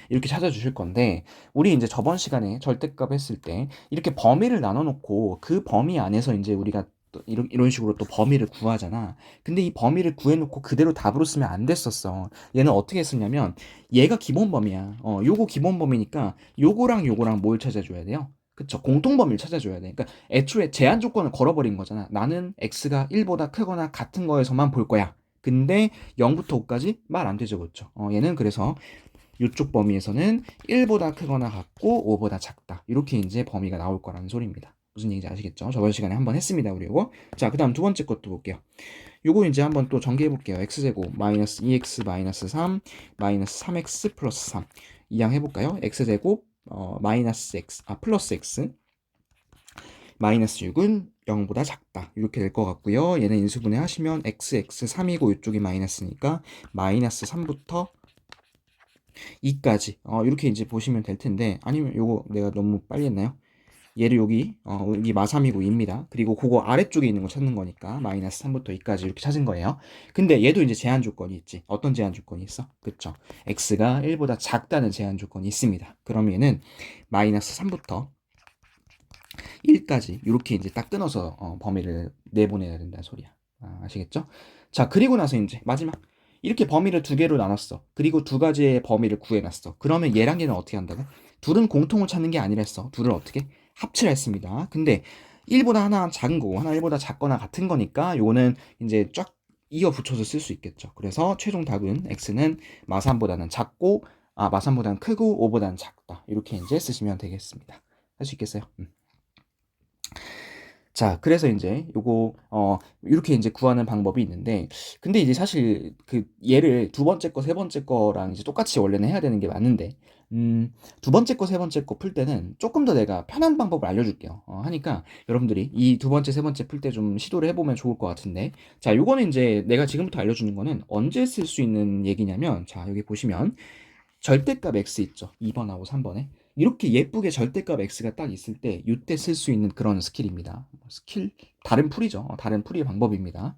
[SPEAKER 1] 이렇게 찾아주실 건데 우리 이제 저번 시간에 절대값 했을 때 이렇게 범위를 나눠놓고 그 범위 안에서 이제 우리가 또 이런 식으로 또 범위를 구하잖아. 근데 이 범위를 구해놓고 그대로 답으로 쓰면 안 됐었어. 얘는 어떻게 했었냐면 얘가 기본 범위야. 요거 기본 범위니까 요거랑 뭘 찾아줘야 돼요? 그쵸. 공통범위를 찾아줘야 돼. 그러니까 애초에 제한 조건을 걸어버린 거잖아. 나는 x가 1보다 크거나 같은 거에서만 볼 거야. 근데 0부터 5까지 말 안 되죠. 그렇죠. 얘는 그래서 이쪽 범위에서는 1보다 크거나 같고 5보다 작다. 이렇게 이제 범위가 나올 거라는 소리입니다. 무슨 얘기인지 아시겠죠? 저번 시간에 한번 했습니다. 우리 이거. 자, 그 다음 두 번째 것도 볼게요. 요거 이제 한번 또 전개해 볼게요. x제곱 마이너스 2x 마이너스 3 마이너스 3x 플러스 3 이항 해볼까요? x제곱 마이너스 x 플러스 x 마이너스 6은 0보다 작다. 이렇게 될 것 같고요. 얘는 인수분해 하시면 x 3이고 이쪽이 마이너스니까 마이너스 3부터 2까지 이렇게 이제 보시면 될 텐데 아니면 요거 내가 너무 빨리 했나요? 얘를 여기 마3이고 2입니다. 그리고 그거 아래쪽에 있는 거 찾는 거니까 마이너스 3부터 2까지 이렇게 찾은 거예요. 근데 얘도 이제 제한 조건이 있지. 어떤 제한 조건이 있어? 그쵸? x가 1보다 작다는 제한 조건이 있습니다. 그럼 얘는 마이너스 3부터 1까지 이렇게 이제 딱 끊어서 범위를 내보내야 된다는 소리야. 아시겠죠? 자, 그리고 나서 이제 마지막 이렇게 범위를 두 개로 나눴어. 그리고 두 가지의 범위를 구해놨어. 그러면 얘랑 얘는 어떻게 한다고? 둘은 공통을 찾는 게 아니랬어. 둘을 어떻게? 합치라 했습니다. 근데 1보다 하나 작은 거고 하나 1보다 작거나 같은 거니까 요거는 이제 쫙 이어 붙여서 쓸 수 있겠죠. 그래서 최종 답은 x는 마3보다는 작고 마3보다는 크고 5보다는 작다. 이렇게 이제 쓰시면 되겠습니다. 할 수 있겠어요? 자, 그래서 이제 요거 이렇게 이제 구하는 방법이 있는데 근데 이제 사실 그 얘를 두 번째 거, 세 번째 거랑 이제 똑같이 원래는 해야 되는 게 맞는데 두 번째 거, 세 번째 거 풀 때는 조금 더 내가 편한 방법을 알려줄게요. 하니까 여러분들이 이 두 번째, 세 번째 풀 때 좀 시도를 해보면 좋을 것 같은데, 자, 요거는 이제 내가 지금부터 알려주는 거는 언제 쓸 수 있는 얘기냐면, 자, 여기 보시면 절대값 x 있죠. 2번하고 3번에. 이렇게 예쁘게 절대값 x가 딱 있을 때 이때 쓸 수 있는 그런 스킬입니다. 스킬? 다른 풀이죠. 다른 풀이의 방법입니다.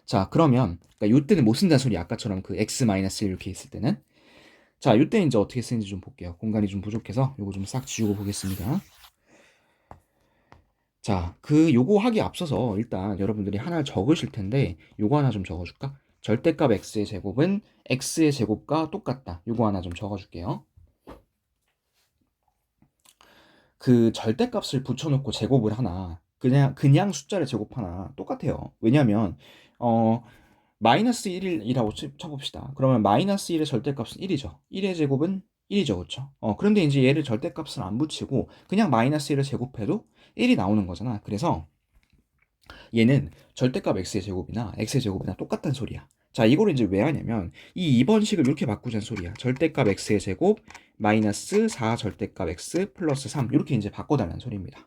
[SPEAKER 1] 자, 그러면 그러니까 이때는 못 쓴다는 소리 아까처럼 그 x-1 이렇게 있을 때는. 자, 이때 이제 어떻게 쓰는지 좀 볼게요. 공간이 좀 부족해서 요거 좀 싹 지우고 보겠습니다. 자, 요거 하기 앞서서 일단 여러분들이 하나를 적으실 텐데 요거 하나 좀 적어줄까? 절대값 x의 제곱은 x의 제곱과 똑같다. 요거 하나 좀 적어줄게요. 그 절대값을 붙여놓고 제곱을 하나 그냥 숫자를 제곱하나 똑같아요. 왜냐면 마이너스 1이라고 쳐봅시다. 그러면 마이너스 1의 절대값은 1이죠. 1의 제곱은 1이죠. 그렇죠? 그런데 이제 얘를 절대값을 안 붙이고 그냥 마이너스 1을 제곱해도 1이 나오는 거잖아. 그래서 얘는 절대값 x의 제곱이나 x의 제곱이나 똑같다는 소리야. 자, 이거를 이제 왜 하냐면 이 2번식을 이렇게 바꾸자는 소리야. 절대값 x의 제곱 마이너스 4 절대값 x 플러스 3 이렇게 이제 바꿔달라는 소리입니다.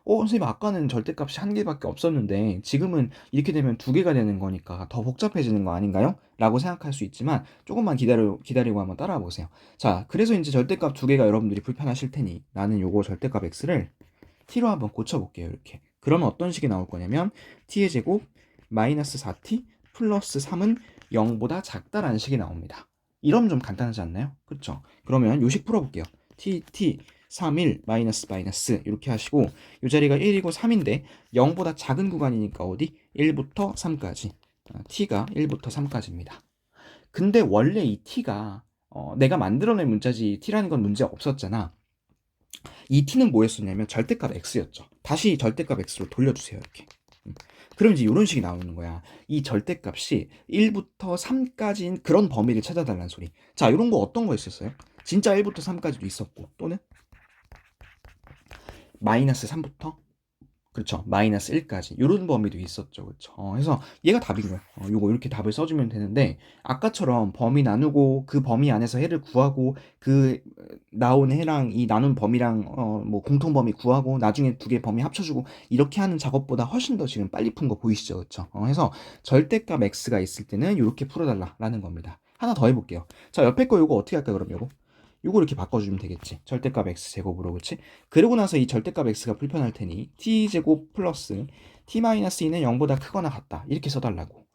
[SPEAKER 1] 선생님 아까는 절대값이 한 개밖에 없었는데 지금은 이렇게 되면 두 개가 되는 거니까 더 복잡해지는 거 아닌가요? 라고 생각할 수 있지만 조금만 기다리고 한번 따라와 보세요. 자, 그래서 이제 절대값 두 개가 여러분들이 불편하실 테니 나는 요거 절대값 x를 t로 한번 고쳐볼게요. 이렇게. 그러면 어떤 식이 나올 거냐면 t의 제곱 마이너스 4t 플러스 3은 0보다 작다라는 식이 나옵니다. 이러면 좀 간단하지 않나요? 그렇죠? 그러면 요식 풀어볼게요. t 3, 1, 마이너스 마이너스 이렇게 하시고 이 자리가 1이고 3인데 0보다 작은 구간이니까 어디? 1부터 3까지 t가 1부터 3까지입니다. 근데 원래 이 t가 내가 만들어낸 문자지 t라는 건 문제 없었잖아. 이 t는 뭐였었냐면 절대값 x였죠. 다시 절대값 x로 돌려주세요. 이렇게. 그럼 이제 이런 식이 나오는 거야. 이 절대값이 1부터 3까지인 그런 범위를 찾아달라는 소리. 자, 이런 거 어떤 거 있었어요? 진짜 1부터 3까지도 있었고 또는 마이너스 3부터 그렇죠. 마이너스 1까지 이런 범위도 있었죠. 그렇죠. 그래서 얘가 답인 거예요. 요거 이렇게 답을 써주면 되는데 아까처럼 범위 나누고 그 범위 안에서 해를 구하고 그 나온 해랑 이 나눈 범위랑 뭐 공통 범위 구하고 나중에 두 개 범위 합쳐주고 이렇게 하는 작업보다 훨씬 더 지금 빨리 푼 거 보이시죠? 그렇죠. 그래서 절대값 x가 있을 때는 이렇게 풀어달라라는 겁니다. 하나 더 해볼게요. 자, 옆에 거 요거 어떻게 할까 그럼 요거 이렇게 바꿔주면 되겠지. 절대값 x제곱으로, 그치? 그러고 나서 이 절대값 x가 불편할 테니 t제곱 플러스 t-2는 0보다 크거나 같다. 이렇게 써달라고.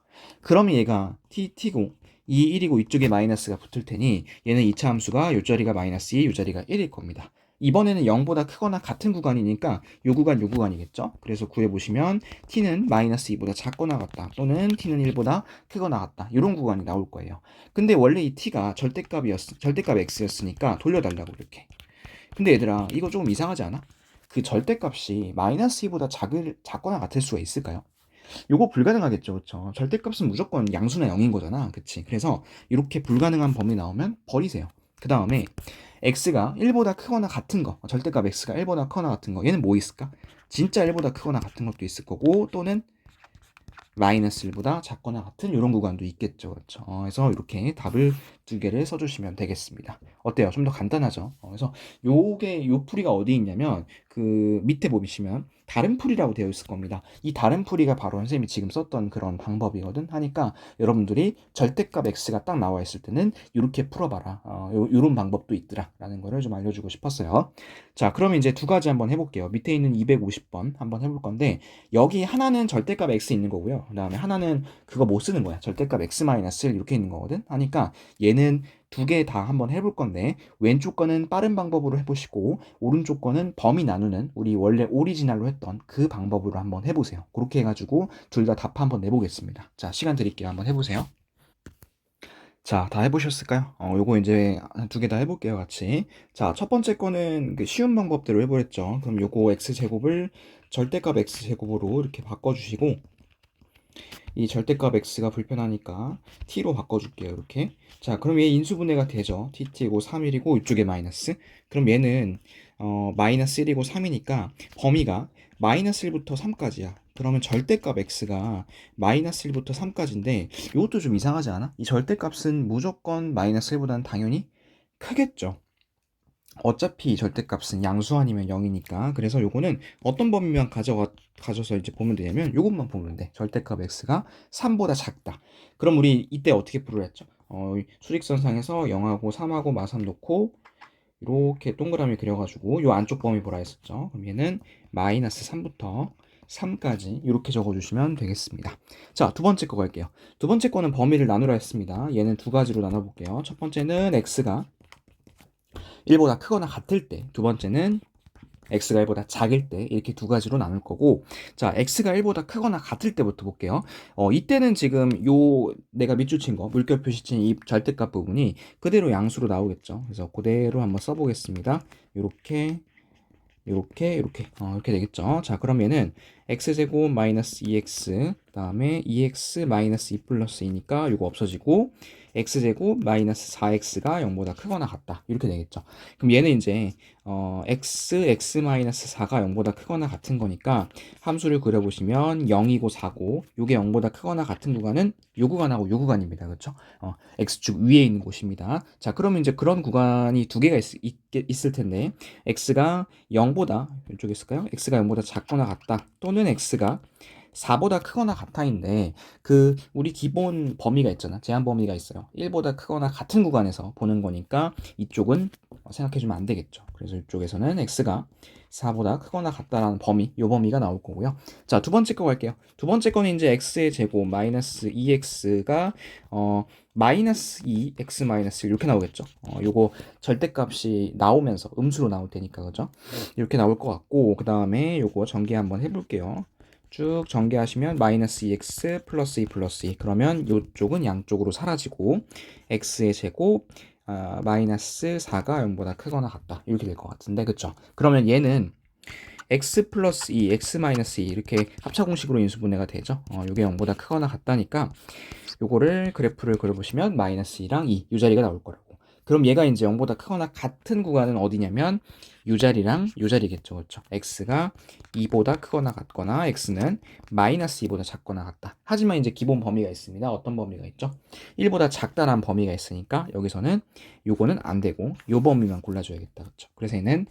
[SPEAKER 1] 그러면 얘가 t고 이 1이고 이쪽에 마이너스가 붙을 테니 얘는 2차 함수가 요 자리가 마이너스 2, 요 자리가 1일 겁니다. 이번에는 0보다 크거나 같은 구간이니까 요 구간이겠죠? 그래서 구해보시면 t는 마이너스 2보다 작거나 같다. 또는 t는 1보다 크거나 같다. 이런 구간이 나올 거예요. 근데 원래 이 t가 절대값 x였으니까 돌려달라고 이렇게. 근데 얘들아 이거 조금 이상하지 않아? 그 절대값이 마이너스 2보다 작거나 같을 수가 있을까요? 요거 불가능하겠죠. 그쵸? 절대값은 무조건 양수나 0인 거잖아. 그치? 그래서 이렇게 불가능한 범위 나오면 버리세요. 그 다음에 x가 1보다 크거나 같은 거, 절대값 x가 1보다 크거나 같은 거, 얘는 뭐 있을까? 진짜 1보다 크거나 같은 것도 있을 거고 또는 마이너스 1보다 작거나 같은 이런 구간도 있겠죠. 그렇죠? 그래서 이렇게 답을 두 개를 써주시면 되겠습니다. 어때요? 좀 더 간단하죠? 그래서 요 풀이가 어디 있냐면 그 밑에 보시면 다른 풀이라고 되어 있을 겁니다. 이 다른 풀이가 바로 선생님이 지금 썼던 그런 방법이거든 하니까 여러분들이 절대값 x가 딱 나와 있을 때는 이렇게 풀어봐라. 요런 방법도 있더라 라는 거를 좀 알려주고 싶었어요. 자, 그러면 이제 두 가지 한번 해볼게요. 밑에 있는 250번 한번 해볼 건데 여기 하나는 절대값 x 있는 거고요. 그 다음에 하나는 그거 못 쓰는 거야. 절대값 x-1 이렇게 있는 거거든. 하니까 얘는 두 개 다 한번 해볼 건데 왼쪽 거는 빠른 방법으로 해보시고 오른쪽 거는 범위 나누는 우리 원래 오리지널로 했던 그 방법으로 한번 해보세요. 그렇게 해가지고 둘 다 답 한번 내보겠습니다. 자, 시간 드릴게요. 한번 해보세요. 자, 다 해보셨을까요? 요거 이제 두 개 다 해볼게요, 같이. 자, 첫 번째 거는 그 쉬운 방법대로 해보랬죠. 그럼 요거 x제곱을 절대값 x제곱으로 이렇게 바꿔주시고 이 절대값 x가 불편하니까 t로 바꿔줄게요. 이렇게. 자, 그럼 얘 인수분해가 되죠. tt고 3일이고 이쪽에 마이너스. 그럼 얘는 마이너스 1이고 3이니까 범위가 마이너스 1부터 3까지야. 그러면 절대값 x가 마이너스 1부터 3까지인데 이것도 좀 이상하지 않아? 이 절대값은 무조건 마이너스 1보다는 당연히 크겠죠. 어차피 절대값은 양수 아니면 0이니까 그래서 요거는 어떤 범위만 가져서 이제 보면 되냐면 요것만 보면 돼. 절대값 x가 3보다 작다. 그럼 우리 이때 어떻게 풀으려 했죠? 수직선상에서 0하고 3하고 마삼 놓고 이렇게 동그라미 그려가지고 요 안쪽 범위 보라 했었죠. 그럼 얘는 마이너스 3부터 3까지 이렇게 적어주시면 되겠습니다. 자, 두 번째 거 갈게요. 두 번째 거는 범위를 나누라 했습니다. 얘는 두 가지로 나눠볼게요. 첫 번째는 x가 1보다 크거나 같을 때, 두 번째는 x가 1보다 작을 때 이렇게 두 가지로 나눌 거고 자 x가 1보다 크거나 같을 때부터 볼게요. 이때는 지금 요 내가 밑줄 친 거 물결 표시 친 이 절대값 부분이 그대로 양수로 나오겠죠. 그래서 그대로 한번 써보겠습니다. 요렇게 이렇게 되겠죠. 자 그러면은 x제곱 마이너스 2x 그다음에 2x 마이너스 2 플러스 2니까 이거 없어지고 x제곱 마이너스 4x가 0보다 크거나 같다 이렇게 되겠죠. 그럼 얘는 이제 x 마이너스 4가 0보다 크거나 같은 거니까 함수를 그려보시면 0이고 4고 요게 0보다 크거나 같은 구간은 요 구간하고 요 구간입니다. 그렇죠? x축 위에 있는 곳입니다. 자 그러면 이제 그런 구간이 두 개가 있을 텐데 x가 0보다 이쪽에 있을까요? x가 0보다 작거나 같다 또는 x가 4보다 크거나 같아인데 그 우리 기본 범위가 있잖아. 제한 범위가 있어요. 1보다 크거나 같은 구간에서 보는 거니까 이쪽은 생각해주면 안 되겠죠. 그래서 이쪽에서는 x가 4보다 크거나 같다라는 범위, 요 범위가 나올 거고요. 자, 두 번째 거 갈게요. 두 번째 거는 이제 x의 제곱 마이너스 2x가 마이너스 2x 마이너스 이렇게 나오겠죠. 요거 절대값이 나오면서 음수로 나올 테니까 그죠? 이렇게 나올 것 같고 그 다음에 요거 전개 한번 해볼게요. 쭉 전개하시면 마이너스 2x 플러스 2 플러스 2 그러면 이쪽은 양쪽으로 사라지고 x의 제곱 마이너스 4가 0보다 크거나 같다 이렇게 될 것 같은데 그쵸? 그러면 얘는 x 플러스 2, x 마이너스 2 이렇게 합차공식으로 인수분해가 되죠. 이게 0보다 크거나 같다니까 요거를 그래프를 그려보시면 마이너스 2랑 2 이 자리가 나올 거라고. 그럼 얘가 이제 0보다 크거나 같은 구간은 어디냐면 이 자리랑 이 자리겠죠. 그렇죠? x가 2보다 크거나 같거나 x는 마이너스 2보다 작거나 같다. 하지만 이제 기본 범위가 있습니다. 어떤 범위가 있죠? 1보다 작다라는 범위가 있으니까 여기서는 요거는 안 되고 요 범위만 골라줘야겠다. 그렇죠? 그래서 얘는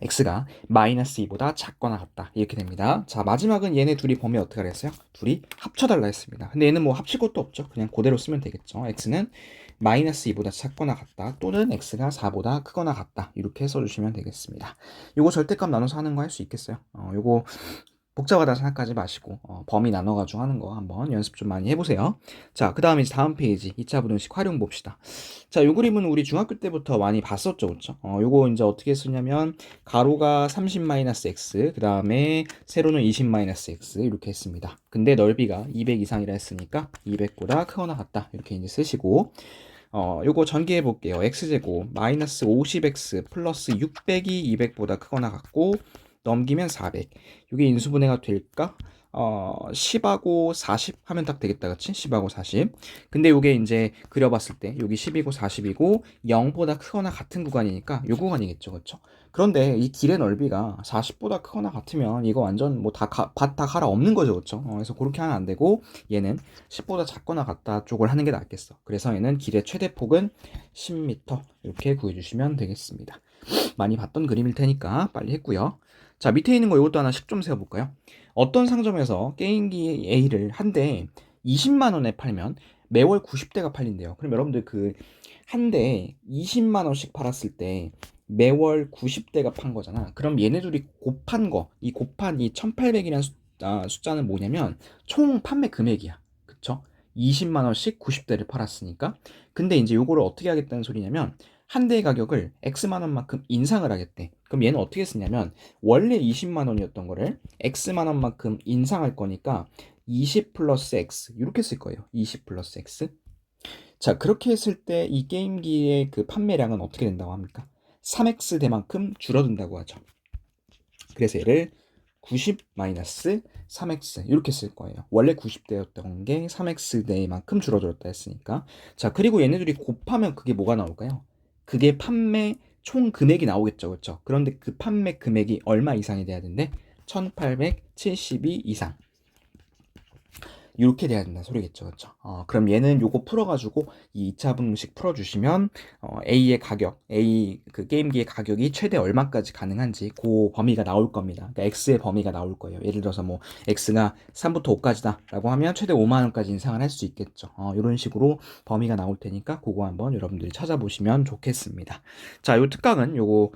[SPEAKER 1] x가 마이너스 2보다 작거나 같다 이렇게 됩니다. 자 마지막은 얘네 둘이 범위 어떻게 하라 했어요? 둘이 합쳐달라 했습니다. 근데 얘는 뭐 합칠 것도 없죠. 그냥 그대로 쓰면 되겠죠. x는 마이너스 2보다 작거나 같다 또는 x가 4보다 크거나 같다 이렇게 써주시면 되겠습니다. 요거 절대값 나눠서 하는 거 할 수 있겠어요? 요거 복잡하다 생각하지 마시고 범위 나눠가지고 하는 거 한번 연습 좀 많이 해보세요. 자, 그 다음에 이제 다음 페이지 2차 부등식 활용 봅시다. 자, 요 그림은 우리 중학교 때부터 많이 봤었죠, 그렇죠? 요거 이제 어떻게 쓰냐면 가로가 30-x, 그 다음에 세로는 20-x 이렇게 했습니다. 근데 넓이가 200 이상이라 했으니까 200보다 크거나 같다 이렇게 이제 쓰시고 요거 전개해 볼게요. x제곱 마이너스 50x 플러스 600이 200보다 크거나 같고 넘기면 400. 이게 인수분해가 될까? 10하고 40 하면 딱 되겠다. 그치? 10하고 40. 근데 요게 이제 그려봤을 때 여기 10이고 40이고 0보다 크거나 같은 구간이니까 요 구간이겠죠. 그렇죠? 그런데 이 길의 넓이가 40보다 크거나 같으면 이거 완전 뭐 다 갈아 없는 거죠. 그렇죠? 그래서 그렇게 하면 안 되고 얘는 10보다 작거나 같다 쪽을 하는 게 낫겠어. 그래서 얘는 길의 최대폭은 10m 이렇게 구해주시면 되겠습니다. 많이 봤던 그림일 테니까 빨리 했고요. 자, 밑에 있는 거 이것도 하나씩 좀 세워볼까요? 어떤 상점에서 게임기 A를 한 대 20만 원에 팔면 매월 90대가 팔린대요. 그럼 여러분들 그 한 대 20만 원씩 팔았을 때 매월 90대가 판 거잖아. 그럼 얘네들이 곱한 거, 이 곱한 이 1800이라는 숫자는 뭐냐면 총 판매 금액이야. 그쵸? 20만 원씩 90대를 팔았으니까. 근데 이제 요거를 어떻게 하겠다는 소리냐면 한 대의 가격을 X만 원만큼 인상을 하겠대. 그럼 얘는 어떻게 쓰냐면 원래 20만 원이었던 거를 X만 원만큼 인상할 거니까 20 플러스 X 이렇게 쓸 거예요. 20 플러스 X. 자, 그렇게 했을 때 이 게임기의 그 판매량은 어떻게 된다고 합니까? 3X 대만큼 줄어든다고 하죠. 그래서 얘를 90 마이너스 3x 이렇게 쓸 거예요. 원래 90대였던 게 3x 대만큼 줄어들었다 했으니까. 자, 그리고 얘네들이 곱하면 그게 뭐가 나올까요? 그게 판매 총 금액이 나오겠죠. 그렇죠? 그런데 그 판매 금액이 얼마 이상이 돼야 된대? 1872 이상. 이렇게 돼야 된다는 소리겠죠. 그렇죠? 그럼 얘는 요거 풀어가지고 이 2차 분식 풀어주시면 A의 가격, A 그 게임기의 가격이 최대 얼마까지 가능한지 그 범위가 나올 겁니다. 그러니까 X의 범위가 나올 거예요. 예를 들어서 뭐 X가 3부터 5까지다 라고 하면 최대 5만 원까지 인상을 할 수 있겠죠. 이런 식으로 범위가 나올 테니까 그거 한번 여러분들이 찾아보시면 좋겠습니다. 자, 요 특강은 요거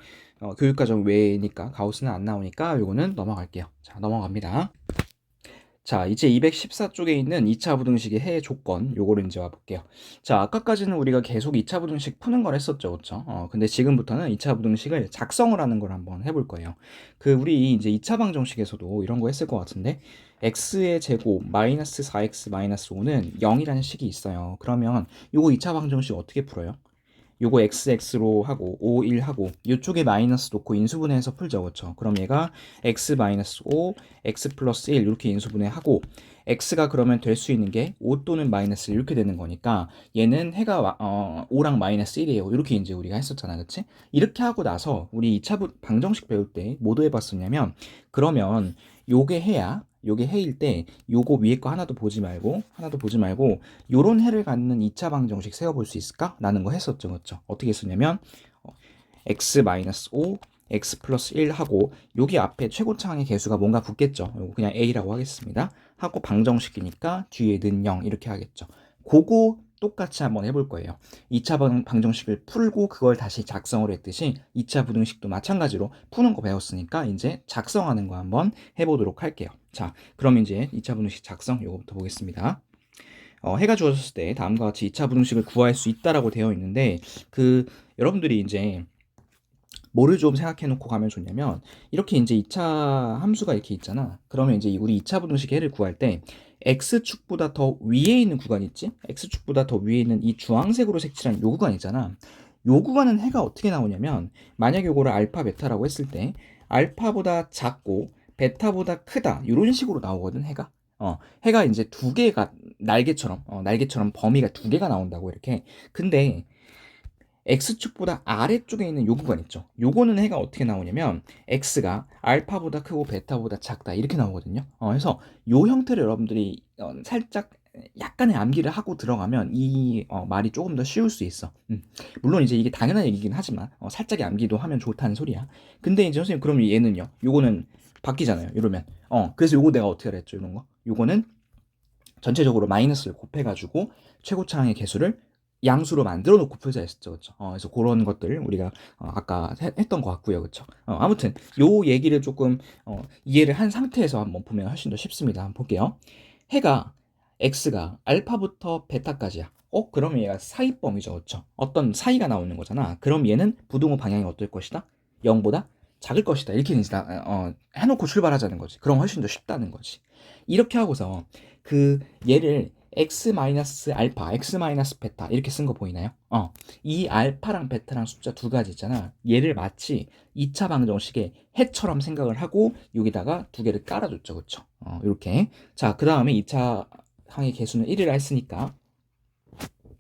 [SPEAKER 1] 교육과정 외니까 가우스는 안 나오니까 요거는 넘어갈게요. 자, 넘어갑니다. 자, 이제 214쪽에 있는 2차 부등식의 해의 조건, 요거를 이제 와볼게요. 자, 아까까지는 우리가 계속 2차 부등식 푸는 걸 했었죠, 그쵸? 근데 지금부터는 2차 부등식을 작성을 하는 걸 한번 해볼 거예요. 우리 이제 2차 방정식에서도 이런 거 했을 것 같은데, x의 제곱 마이너스 4x 마이너스 5는 0이라는 식이 있어요. 그러면 요거 2차 방정식 어떻게 풀어요? 요거 xx로 하고 5, 1 하고 이쪽에 마이너스 놓고 인수분해해서 풀죠. 그렇죠? 그럼 얘가 x 마이너스 5, x 플러스 1 이렇게 인수분해하고 x가 그러면 될 수 있는 게 5 또는 마이너스 이렇게 되는 거니까 얘는 해가 5랑 마이너스 1이에요. 이렇게 이제 우리가 했었잖아. 그치? 이렇게 하고 나서 우리 2차 방정식 배울 때 뭐도 해봤었냐면 그러면 요게 해일 때 요거 위에 거 하나도 보지 말고 요런 해를 갖는 2차 방정식 세워볼 수 있을까? 라는 거 했었죠. 그렇죠? 어떻게 했었냐면 x-5 x 플러스 1 하고 여기 앞에 최고차항의 개수가 뭔가 붙겠죠. 요거 그냥 a라고 하겠습니다. 하고 방정식이니까 뒤에는 0 이렇게 하겠죠. 그거 똑같이 한번 해볼 거예요. 2차 방정식을 풀고 그걸 다시 작성을 했듯이 2차 부등식도 마찬가지로 푸는 거 배웠으니까 이제 작성하는 거 한번 해보도록 할게요. 자, 그럼 이제 2차 부등식 작성 요거부터 보겠습니다. 해가 주어졌을 때 다음과 같이 2차 부등식을 구할 수 있다라고 되어 있는데 여러분들이 이제 뭐를 좀 생각해 놓고 가면 좋냐면 이렇게 이제 2차 함수가 이렇게 있잖아. 그러면 이제 우리 2차 부등식 해를 구할 때 x축보다 더 위에 있는 구간 있지? x축보다 더 위에 있는 이 주황색으로 색칠한 요 구간 있잖아. 요 구간은 해가 어떻게 나오냐면 만약에 요거를 알파 베타라고 했을 때 알파보다 작고 베타보다 크다 이런 식으로 나오거든 해가. 해가 이제 두 개가 날개처럼 범위가 두 개가 나온다고 이렇게. 근데 x축보다 아래쪽에 있는 요 구간 있죠. 요거는 해가 어떻게 나오냐면 x가 알파보다 크고 베타보다 작다 이렇게 나오거든요. 그래서 요 형태를 여러분들이 살짝 약간의 암기를 하고 들어가면 이 말이 조금 더 쉬울 수 있어. 물론 이제 이게 당연한 얘기긴 하지만 살짝의 암기도 하면 좋다는 소리야. 근데 이제 선생님 그럼 얘는요? 요거는 바뀌잖아요. 이러면 그래서 요거 내가 어떻게 했죠? 이런 거. 요거는 전체적으로 마이너스를 곱해가지고 최고차항의 개수를 양수로 만들어 놓고 풀자 했었죠. 그렇죠? 그래서 그런 것들 우리가 아까 했던 것 같고요. 그렇죠? 아무튼 요 얘기를 조금 이해를 한 상태에서 한번 보면 훨씬 더 쉽습니다. 한번 볼게요. 해가 x가 알파부터 베타까지야. 그러면 얘가 사이범위죠. 그렇죠? 어떤 사이가 나오는 거잖아. 그럼 얘는 부등호 방향이 어떨 것이다? 0보다 작을 것이다. 이렇게 이제 해놓고 출발하자는 거지. 그럼 훨씬 더 쉽다는 거지. 이렇게 하고서 얘를 x-알파, x-베타 이렇게 쓴 거 보이나요? 이 알파랑 베타랑 숫자 두 가지 있잖아. 얘를 마치 2차 방정식의 해처럼 생각을 하고 여기다가 두 개를 깔아줬죠. 그쵸? 이렇게. 자, 그 다음에 2차 항의 개수는 1이라 했으니까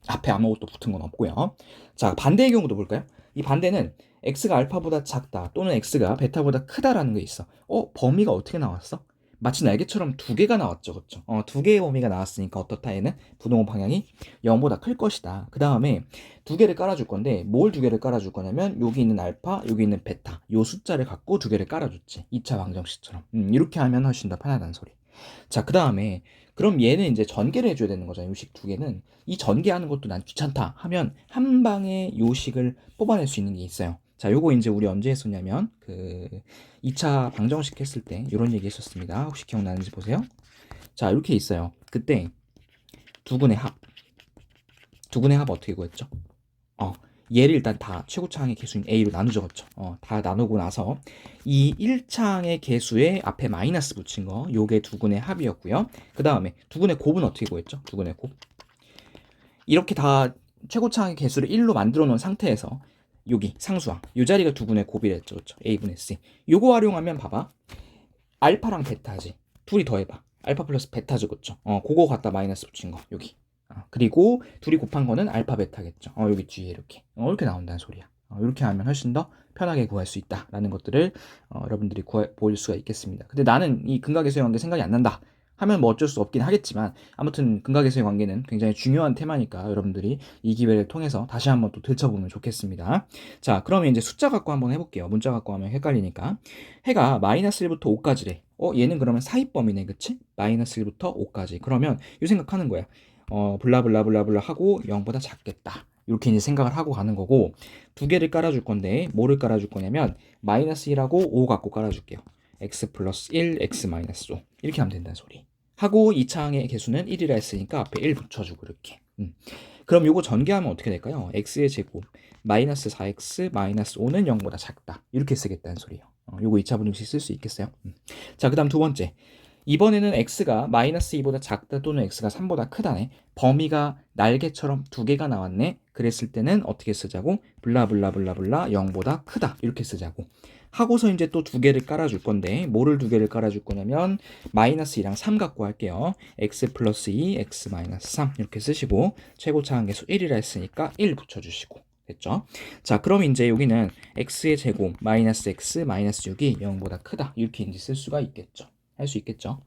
[SPEAKER 1] 앞에 아무것도 붙은 건 없고요. 자, 반대의 경우도 볼까요? 이 반대는 x가 알파보다 작다 또는 x가 베타보다 크다라는 게 있어. 범위가 어떻게 나왔어? 마치 날개처럼 두 개가 나왔죠, 그렇죠? 두 개의 범위가 나왔으니까 어떻다 얘는 부동호 방향이 0보다 클 것이다. 그 다음에 두 개를 깔아줄 건데 뭘 두 개를 깔아줄 거냐면 여기 있는 알파, 여기 있는 베타 요 숫자를 갖고 두 개를 깔아줬지. 2차 방정식처럼. 이렇게 하면 훨씬 더 편하다는 소리. 자, 그 다음에 그럼 얘는 이제 전개를 해줘야 되는 거잖아요. 요식 두 개는. 이 전개하는 것도 난 귀찮다 하면 한 방에 요식을 뽑아낼 수 있는 게 있어요. 자, 요거 이제 우리 언제 했었냐면 2차 방정식 했을 때 이런 얘기 했었습니다. 혹시 기억나는지 보세요. 자, 이렇게 있어요. 그때 두근의 합. 두근의 합 어떻게 구했죠? 얘를 일단 다 최고차항의 개수인 A로 나누 적었죠. 다 나누고 나서 이 1차항의 개수에 앞에 마이너스 붙인 거 요게 두근의 합이었고요. 그 다음에 두근의 곱은 어떻게 구했죠? 두근의 곱. 이렇게 다 최고차항의 개수를 1로 만들어 놓은 상태에서 여기 상수항 요 자리가 두근의 곱이랬죠. 그렇죠? A분의 C. 요거 활용하면 봐봐. 알파랑 베타지. 둘이 더해봐. 알파 플러스 베타죠. 그렇죠? 그거 갖다 마이너스 붙인 거 여기. 그리고 둘이 곱한 거는 알파 베타겠죠. 여기 뒤에 이렇게 이렇게 나온다는 소리야. 이렇게 하면 훨씬 더 편하게 구할 수 있다라는 것들을 여러분들이 볼 수가 있겠습니다. 근데 나는 이 근각에서 영인데 생각이 안 난다 하면 뭐 어쩔 수 없긴 하겠지만 아무튼 근각에서의 관계는 굉장히 중요한 테마니까 여러분들이 이 기회를 통해서 다시 한번 또 들춰보면 좋겠습니다. 자, 그러면 이제 숫자 갖고 한번 해볼게요. 문자 갖고 하면 헷갈리니까. 해가 마이너스 1부터 5까지래. 얘는 그러면 사입범위네, 그치? 마이너스 1부터 5까지. 그러면 이 생각하는 거야. 블라블라블라블라 하고 0보다 작겠다. 이렇게 이제 생각을 하고 가는 거고, 두 개를 깔아줄 건데 뭐를 깔아줄 거냐면 마이너스 1하고 5 갖고 깔아줄게요. x 플러스 1, x 마이너스 5 이렇게 하면 된다는 소리 하고, 2차항의 개수는 1이라 했으니까 앞에 1 붙여주고 이렇게. 그럼 요거 전개하면 어떻게 될까요? x의 제곱 마이너스 4x 마이너스 5는 0보다 작다 이렇게 쓰겠다는 소리예요. 요거 2차 분식식 쓸 수 있겠어요? 자, 그 다음 두 번째, 이번에는 x가 마이너스 2보다 작다 또는 x가 3보다 크다네. 범위가 날개처럼 두 개가 나왔네. 그랬을 때는 어떻게 쓰자고? 블라블라블라블라 0보다 크다 이렇게 쓰자고 하고서 이제 또 두 개를 깔아줄 건데 뭐를 두 개를 깔아줄 거냐면 마이너스 2랑 3 갖고 할게요. x 플러스 2, x 마이너스 3 이렇게 쓰시고 최고차항계수 1이라 했으니까 1 붙여주시고 됐죠? 자, 그럼 이제 여기는 x의 제곱 마이너스 x 마이너스 6이 0보다 크다 이렇게 이제 쓸 수가 있겠죠. 할 수 있겠죠.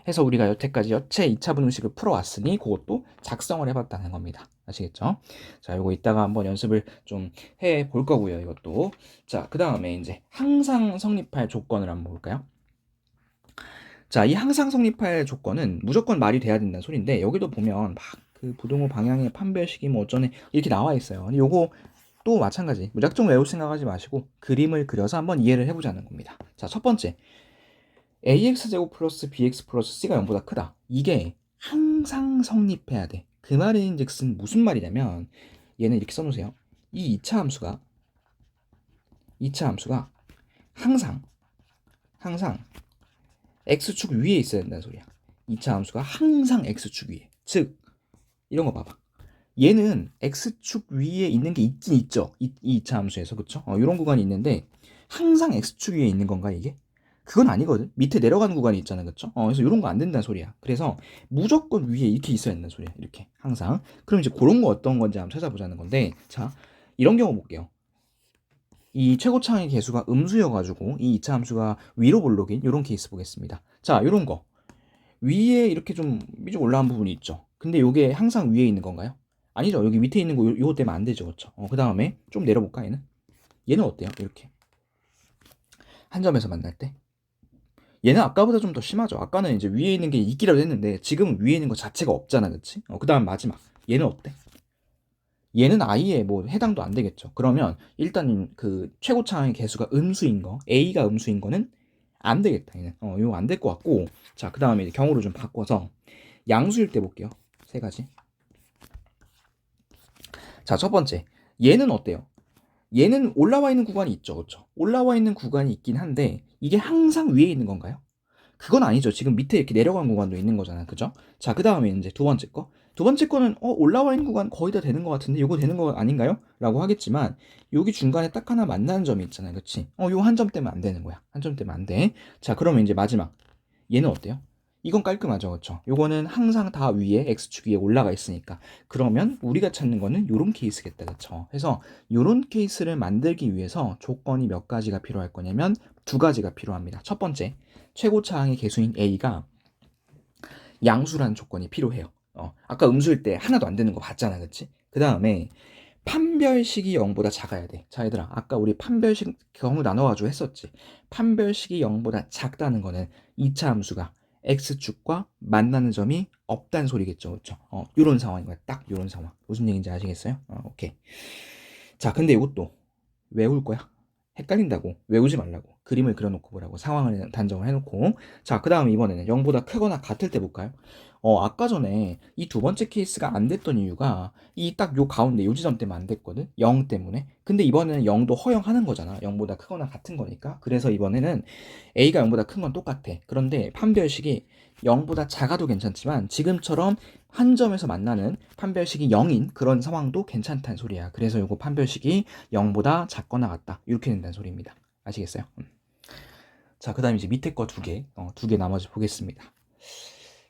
[SPEAKER 1] 해서 우리가 여태까지 여체 2차 분식을 풀어왔으니 그것도 작성을 해봤다는 겁니다. 아시겠죠? 자, 요거 이따가 한번 연습을 좀 해 볼 거고요. 이것도. 자, 그 다음에 이제 항상 성립할 조건을 한번 볼까요? 자, 이 항상 성립할 조건은 무조건 말이 돼야 된다는 소리인데, 여기도 보면 막 그 부등호 방향의 판별식이 뭐 어쩌네 이렇게 나와 있어요. 근데 요거 또 마찬가지 무작정 외울 생각하지 마시고 그림을 그려서 한번 이해를 해보자는 겁니다. 자, 첫 번째, ax제곱 플러스 bx 플러스 c가 0보다 크다. 이게 항상 성립해야 돼. 그 말인즉슨 무슨 말이냐면 얘는 이렇게 써놓으세요. 이 2차 함수가 항상 x축 위에 있어야 된다는 소리야. 2차 함수가 항상 x축 위에. 즉 이런 거 봐봐. 얘는 x축 위에 있는 게 있긴 있죠. 이 2차 함수에서. 그쵸? 이런 구간이 있는데 항상 x축 위에 있는 건가 이게? 그건 아니거든. 밑에 내려가는 구간이 있잖아. 그쵸? 그래서 이런 거 안 된다는 소리야. 그래서 무조건 위에 이렇게 있어야 된다는 소리야. 이렇게 항상. 그럼 이제 그런 거 어떤 건지 한번 찾아보자는 건데, 자, 이런 경우 볼게요. 이 최고차항의 개수가 음수여가지고 이 2차 함수가 위로 볼록인 이런 케이스 보겠습니다. 자, 이런 거 위에 이렇게 좀 삐죽 올라간 부분이 있죠. 근데 이게 항상 위에 있는 건가요? 아니죠. 여기 밑에 있는 거 요거 때문에 안 되죠. 그쵸? 그 다음에 좀 내려볼까 얘는 어때요? 이렇게 한 점에서 만날 때 얘는 아까보다 좀 더 심하죠. 아까는 이제 위에 있는 게 있기라도 했는데 지금은 위에 있는 거 자체가 없잖아, 그치? 그 다음 마지막 얘는 어때? 얘는 아예 뭐 해당도 안 되겠죠. 그러면 일단 그 최고차항의 개수가 음수인 거, a가 음수인 거는 안 되겠다. 얘는 이거 안 될 것 같고, 자, 그 다음에 경우를 좀 바꿔서 양수일 때 볼게요. 세 가지. 자, 첫 번째, 얘는 어때요? 얘는 올라와 있는 구간이 있죠, 그렇죠? 올라와 있는 구간이 있긴 한데 이게 항상 위에 있는 건가요? 그건 아니죠. 지금 밑에 이렇게 내려간 구간도 있는 거잖아, 그죠? 자, 그 다음에 이제 두 번째 거. 두 번째 거는 올라와 있는 구간 거의 다 되는 것 같은데 이거 되는 거 아닌가요? 라고 하겠지만 여기 중간에 딱 하나 만나는 점이 있잖아요, 그렇지? 요 한 점 때문에 안 되는 거야. 한 점 때문에 안 돼. 자, 그러면 이제 마지막 얘는 어때요? 이건 깔끔하죠, 그렇죠? 요거는 항상 다 위에 x축 위에 올라가 있으니까. 그러면 우리가 찾는 거는 요런 케이스겠다, 그렇죠? 그래서 요런 케이스를 만들기 위해서 조건이 몇 가지가 필요할 거냐면 두 가지가 필요합니다. 첫 번째, 최고차항의 개수인 a가 양수라는 조건이 필요해요. 아까 음수일 때 하나도 안 되는 거 봤잖아, 그치? 그 다음에 판별식이 0보다 작아야 돼. 자, 얘들아, 아까 우리 판별식 경우 나눠가지고 했었지. 판별식이 0보다 작다는 거는 2차 함수가 x축과 만나는 점이 없다는 소리겠죠, 그렇죠? 요런 상황인 거야. 딱 요런 상황. 무슨 얘기인지 아시겠어요? 오케이. 자, 근데 이것도 외울 거야? 헷갈린다고 외우지 말라고 그림을 그려놓고 보라고 상황을 단정을 해놓고. 자, 그 다음 이번에는 0보다 크거나 같을 때 볼까요? 아까 전에 이 두 번째 케이스가 안 됐던 이유가 이 딱 요 가운데 요 지점 때문에 안 됐거든, 0 때문에. 근데 이번에는 0도 허용하는 거잖아, 0보다 크거나 같은 거니까. 그래서 이번에는 a가 0보다 큰 건 똑같아. 그런데 판별식이 0보다 작아도 괜찮지만 지금처럼 한 점에서 만나는 판별식이 0인 그런 상황도 괜찮다는 소리야. 그래서 요거 판별식이 0보다 작거나 같다 이렇게 된다는 소리입니다. 아시겠어요? 자, 그 다음에 이제 밑에 거 두 개 나머지 보겠습니다.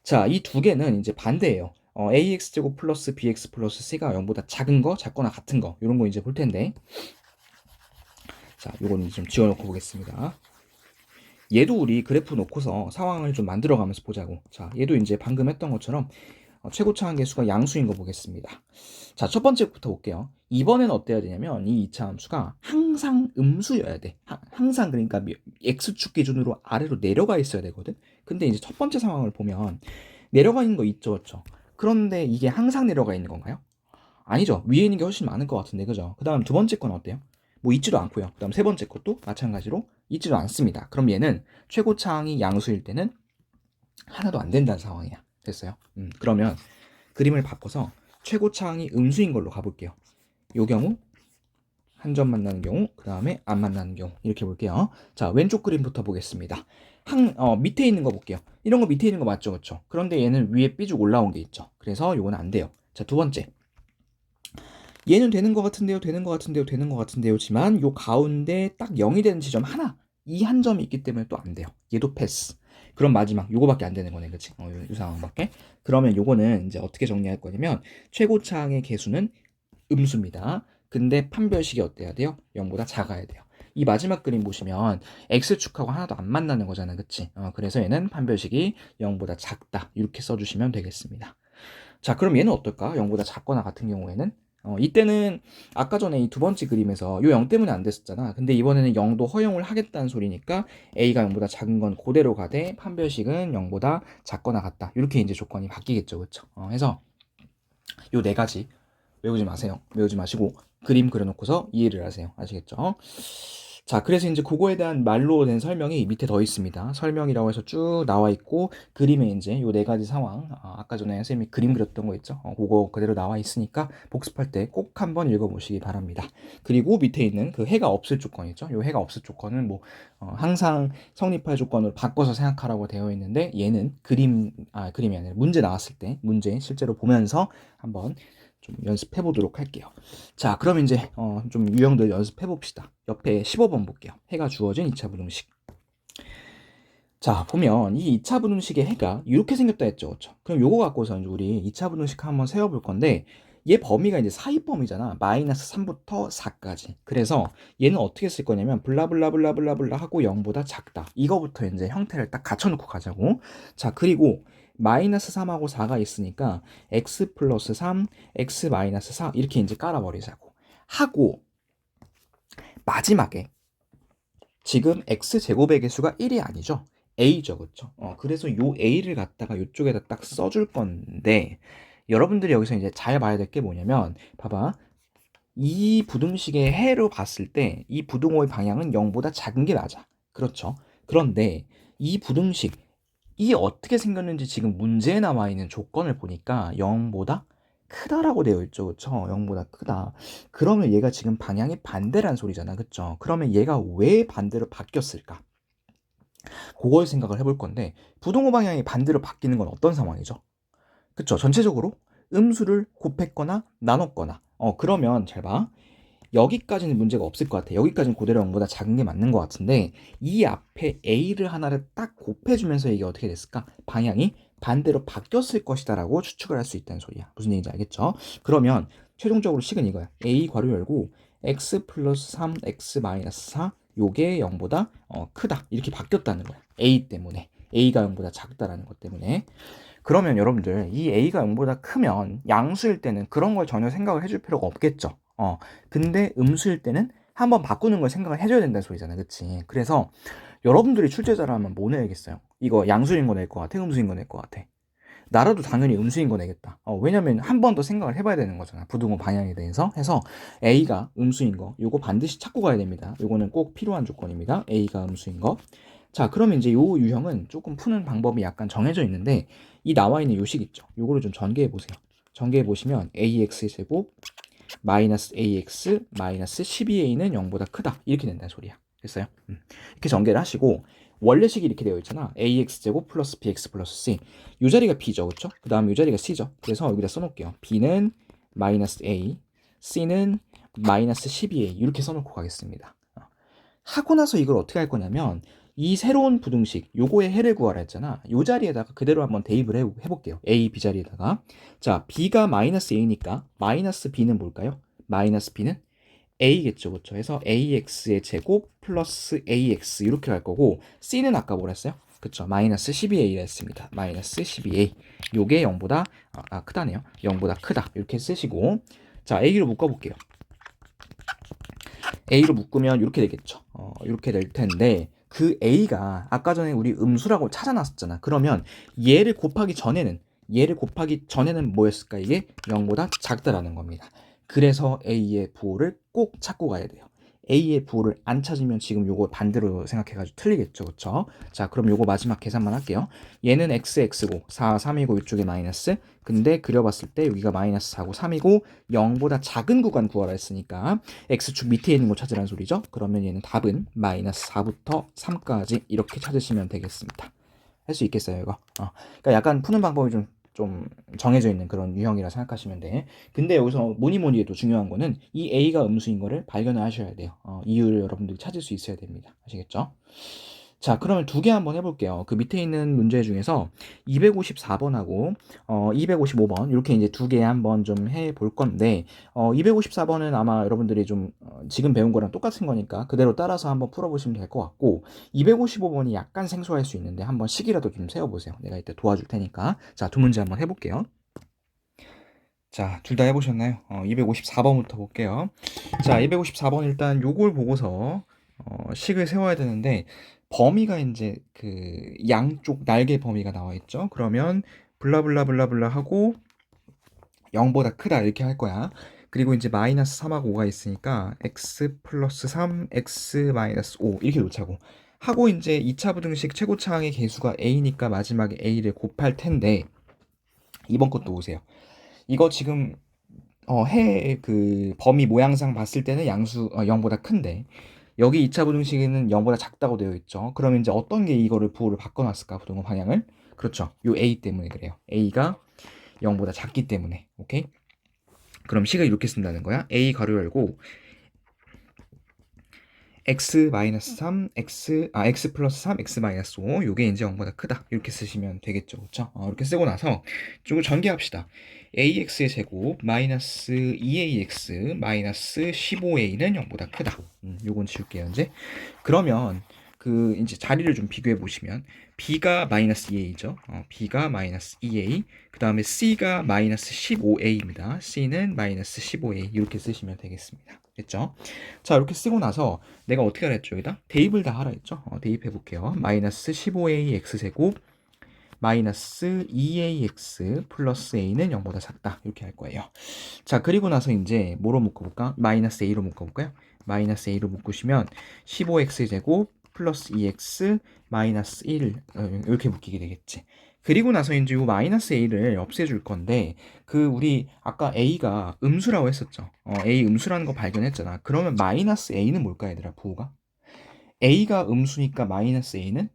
[SPEAKER 1] 자, 이 두 개는 이제 반대예요. ax제곱 플러스 bx 플러스 c가 0보다 작은 거, 작거나 같은 거 이런 거 이제 볼 텐데, 자, 요거는 좀 지워놓고 보겠습니다. 얘도 우리 그래프 놓고서 상황을 좀 만들어가면서 보자고. 자, 얘도 이제 방금 했던 것처럼 최고차항 계수가 양수인 거 보겠습니다. 자, 첫 번째부터 볼게요. 이번에는 어때야 되냐면 이 2차 함수가 항상 음수여야 돼. 항상 그러니까 x축 기준으로 아래로 내려가 있어야 되거든. 근데 이제 첫 번째 상황을 보면 내려가 있는 거 있죠, 그렇죠? 그런데 이게 항상 내려가 있는 건가요? 아니죠. 위에 있는 게 훨씬 많을 것 같은데, 그죠? 그 다음 두 번째 건 어때요? 뭐 있지도 않고요. 그 다음 세 번째 것도 마찬가지로 있지도 않습니다. 그럼 얘는 최고차항이 양수일 때는 하나도 안 된다는 상황이야. 됐어요? 그러면 그림을 바꿔서 최고차항이 음수인 걸로 가볼게요. 요 경우 한 점 만나는 경우, 그 다음에 안 만나는 경우 이렇게 볼게요. 자, 왼쪽 그림부터 보겠습니다. 밑에 있는 거 볼게요. 이런 거 밑에 있는 거 맞죠, 그렇죠? 그런데 얘는 위에 삐죽 올라온 게 있죠. 그래서 요건 안 돼요. 자, 두 번째. 얘는 되는 것 같은데요, 되는 것 같은데요, 되는 것 같은데요지만 요 가운데 딱 0이 되는 지점 하나, 이 한 점이 있기 때문에 또 안 돼요. 얘도 패스. 그럼 마지막 요거밖에 안 되는 거네, 그치? 요 상황밖에. 그러면 요거는 이제 어떻게 정리할 거냐면 최고차항의 개수는 음수입니다. 근데 판별식이 어때야 돼요? 0보다 작아야 돼요. 이 마지막 그림 보시면 x축하고 하나도 안 만나는 거잖아, 그치? 그래서 얘는 판별식이 0보다 작다 이렇게 써주시면 되겠습니다. 자, 그럼 얘는 어떨까? 0보다 작거나 같은 경우에는 이때는 아까 전에 이 두 번째 그림에서 요 0 때문에 안 됐었잖아. 근데 이번에는 0도 허용을 하겠다는 소리니까 a가 0보다 작은 건 그대로 가되 판별식은 0보다 작거나 같다. 이렇게 이제 조건이 바뀌겠죠, 그렇죠? 해서 요 네 가지 외우지 마세요. 외우지 마시고 그림 그려놓고서 이해를 하세요. 아시겠죠? 자, 그래서 이제 그거에 대한 말로 된 설명이 밑에 더 있습니다. 설명이라고 해서 쭉 나와 있고 그림에 이제 요 네 가지 상황, 아까 전에 선생님이 그림 그렸던 거 있죠? 그거 그대로 나와 있으니까 복습할 때 꼭 한번 읽어보시기 바랍니다. 그리고 밑에 있는 그 해가 없을 조건 있죠? 요 해가 없을 조건은 뭐 항상 성립할 조건으로 바꿔서 생각하라고 되어 있는데 얘는 그림이 아니라 문제 나왔을 때 문제 실제로 보면서 한번 좀 연습해 보도록 할게요. 자, 그럼 이제 좀 유형들 연습해 봅시다. 옆에 15번 볼게요. 해가 주어진 2차 부등식. 자, 보면 이 2차 부등식의 해가 이렇게 생겼다 했죠, 그렇죠? 그럼 요거 갖고서 이제 우리 2차 부등식 한번 세워볼 건데 얘 범위가 이제 사이범위잖아. 마이너스 3부터 4까지. 그래서 얘는 어떻게 쓸 거냐면 블라블라블라블라블라 하고 0보다 작다. 이거부터 이제 형태를 딱 갖춰놓고 가자고. 자, 그리고 마이너스 3하고 4가 있으니까 x 플러스 3, x 마이너스 4 이렇게 이제 깔아버리자고. 하고 마지막에 지금 x제곱의 개수가 1이 아니죠. a죠, 그렇죠? 그래서 요 a를 갖다가 이쪽에다 딱 써줄 건데 여러분들이 여기서 이제 잘 봐야 될 게 뭐냐면 봐봐. 이 부등식의 해로 봤을 때 이 부등호의 방향은 0보다 작은 게 맞아. 그렇죠? 그런데 이 부등식이 어떻게 생겼는지 지금 문제에 나와 있는 조건을 보니까 0보다 크다라고 되어 있죠. 그렇죠? 0보다 크다. 그러면 얘가 지금 방향이 반대란 소리잖아. 그렇죠? 그러면 얘가 왜 반대로 바뀌었을까? 그걸 생각을 해볼 건데 부등호 방향이 반대로 바뀌는 건 어떤 상황이죠? 그쵸? 전체적으로 음수를 곱했거나 나눴거나 그러면 잘 봐. 여기까지는 문제가 없을 것 같아. 여기까지는 그대로 0보다 작은 게 맞는 것 같은데 이 앞에 a를 하나를 딱 곱해주면서 이게 어떻게 됐을까? 방향이 반대로 바뀌었을 것이다 라고 추측을 할 수 있다는 소리야. 무슨 얘기인지 알겠죠? 그러면 최종적으로 식은 이거야. a 괄호 열고 x 플러스 3 x 마이너스 4 요게 0보다 크다 이렇게 바뀌었다는 거야. a 때문에 a가 0보다 작다라는 것 때문에. 그러면 여러분들 이 a가 0보다 크면 양수일 때는 그런 걸 전혀 생각을 해줄 필요가 없겠죠. 근데 음수일 때는 한번 바꾸는 걸 생각을 해줘야 된다는 소리잖아, 그치? 그래서 여러분들이 출제자라면 뭐 내야겠어요? 이거 양수인 거 낼 것 같아, 음수인 거 낼 것 같아? 나라도 당연히 음수인 거 내겠다. 왜냐면 한 번 더 생각을 해봐야 되는 거잖아. 부등호 방향에 대해서. 해서 A가 음수인 거, 요거 반드시 찾고 가야 됩니다. 요거는 꼭 필요한 조건입니다. A가 음수인 거. 자, 그러면 이제 요 유형은 조금 푸는 방법이 약간 정해져 있는데 이 나와 있는 요식 있죠. 요거를 좀 전개해 보세요. 전개해 보시면 AX 제곱 마이너스 AX 마이너스 12A는 0보다 크다. 이렇게 된다는 소리야. 됐어요? 이렇게 전개를 하시고 원래식이 이렇게 되어 있잖아. AX제곱 플러스 BX 플러스 C. 이 자리가 B죠. 그쵸? 그 다음 이 자리가 C죠. 그래서 여기다 써놓을게요. B는 마이너스 A, C는 마이너스 12A 이렇게 써놓고 가겠습니다. 하고 나서 이걸 어떻게 할 거냐면 이 새로운 부등식 요거의 해를 구하라 했잖아. 요 자리에다가 그대로 한번 대입을 해볼게요. A, B 자리에다가. 자, B가 마이너스 A니까 마이너스 B는 뭘까요? 마이너스 B는 a겠죠, 그렇죠? 해서 ax의 제곱 플러스 ax 이렇게 갈 거고 c는 아까 뭐라 했어요? 그쵸? 마이너스 12a라 했습니다. 마이너스 12a. 요게 0보다 크다네요. 0보다 크다. 이렇게 쓰시고 자, a로 묶어볼게요. a로 묶으면 이렇게 되겠죠. 이렇게 될 텐데 그 a가 아까 전에 우리 음수라고 찾아놨었잖아. 그러면 얘를 곱하기 전에는 뭐였을까? 이게 0보다 작다라는 겁니다. 그래서 a의 부호를 꼭 찾고 가야 돼요. a의 부호를 안 찾으면 지금 요거 반대로 생각해가지고 틀리겠죠, 그쵸? 자, 그럼 요거 마지막 계산만 할게요. 얘는 x고 4, 3이고 이쪽에 마이너스. 근데 그려봤을 때 여기가 마이너스 4고 3이고 0보다 작은 구간 구하라 했으니까 x축 밑에 있는 거 찾으라는 소리죠. 그러면 얘는 답은 마이너스 4부터 3까지 이렇게 찾으시면 되겠습니다. 할 수 있겠어요, 이거? 그러니까 약간 푸는 방법이 좀 정해져 있는 그런 유형이라 생각하시면 돼. 근데 여기서 뭐니 해도 중요한 거는 이 a가 음수인 거를 발견을 하셔야 돼요. 이유를 여러분들이 찾을 수 있어야 됩니다. 아시겠죠? 자, 그러면 두 개 한번 해볼게요. 그 밑에 있는 문제 중에서 254번하고 255번 이렇게 이제 두 개 한번 좀 해볼 건데 254번은 아마 여러분들이 좀 지금 배운 거랑 똑같은 거니까 그대로 따라서 한번 풀어보시면 될 것 같고 255번이 약간 생소할 수 있는데 한번 식이라도 좀 세워보세요. 내가 이때 도와줄 테니까. 자, 두 문제 한번 해볼게요. 자, 둘 다 해보셨나요? 254번부터 볼게요. 자, 254번 일단 요걸 보고서 식을 세워야 되는데 범위가 이제 그 양쪽 날개 범위가 나와 있죠. 그러면 블라블라블라블라 하고 0보다 크다 이렇게 할 거야. 그리고 이제 마이너스 3하고 5가 있으니까 x 플러스 3, x 마이너스 5 이렇게 놓자고. 하고 이제 2차 부등식 최고차항의 개수가 a니까 마지막에 a를 곱할 텐데 이번 것도 보세요. 이거 지금 해 그 범위 모양상 봤을 때는 양수 0보다 큰데 여기 2차 부등식에는 0보다 작다고 되어 있죠. 그러면 이제 어떤 게 이거를 부호를 바꿔놨을까? 부등호 방향을? 그렇죠. 요 a 때문에 그래요. a가 0보다 작기 때문에. 오케이? 그럼 식을 이렇게 쓴다는 거야. a 가로 열고 x-3, x 플러스 3, x 마이너스 5 요게 이제 0보다 크다 이렇게 쓰시면 되겠죠, 그렇죠? 이렇게 쓰고 나서 이거 전개합시다. ax의 제곱 마이너스 2ax 마이너스 15a는 0보다 크다. 요건 지울게요 이제. 그러면 그 이제 자리를 좀 비교해 보시면 b가 마이너스 2a죠. b가 마이너스 2a 그 다음에 c가 마이너스 15a입니다. c는 마이너스 15a 이렇게 쓰시면 되겠습니다. 됐죠? 자, 이렇게 쓰고 나서 내가 어떻게 하라 했죠? 여기다 대입을 다 하라 했죠? 대입해 볼게요. 마이너스 15a x제곱 마이너스 2ax 플러스 a는 0보다 작다 이렇게 할 거예요. 자, 그리고 나서 이제 뭐로 묶어볼까? 마이너스 a로 묶어볼까요? 마이너스 a로 묶으시면 15x제곱 플러스 2x 마이너스 1 이렇게 묶이게 되겠지. 그리고 나서 이제 이 마이너스 a를 없애줄 건데 그 우리 아까 a가 음수라고 했었죠. a 음수라는 거 발견했잖아. 그러면 마이너스 a는 뭘까 얘들아 부호가? a가 음수니까 마이너스 a는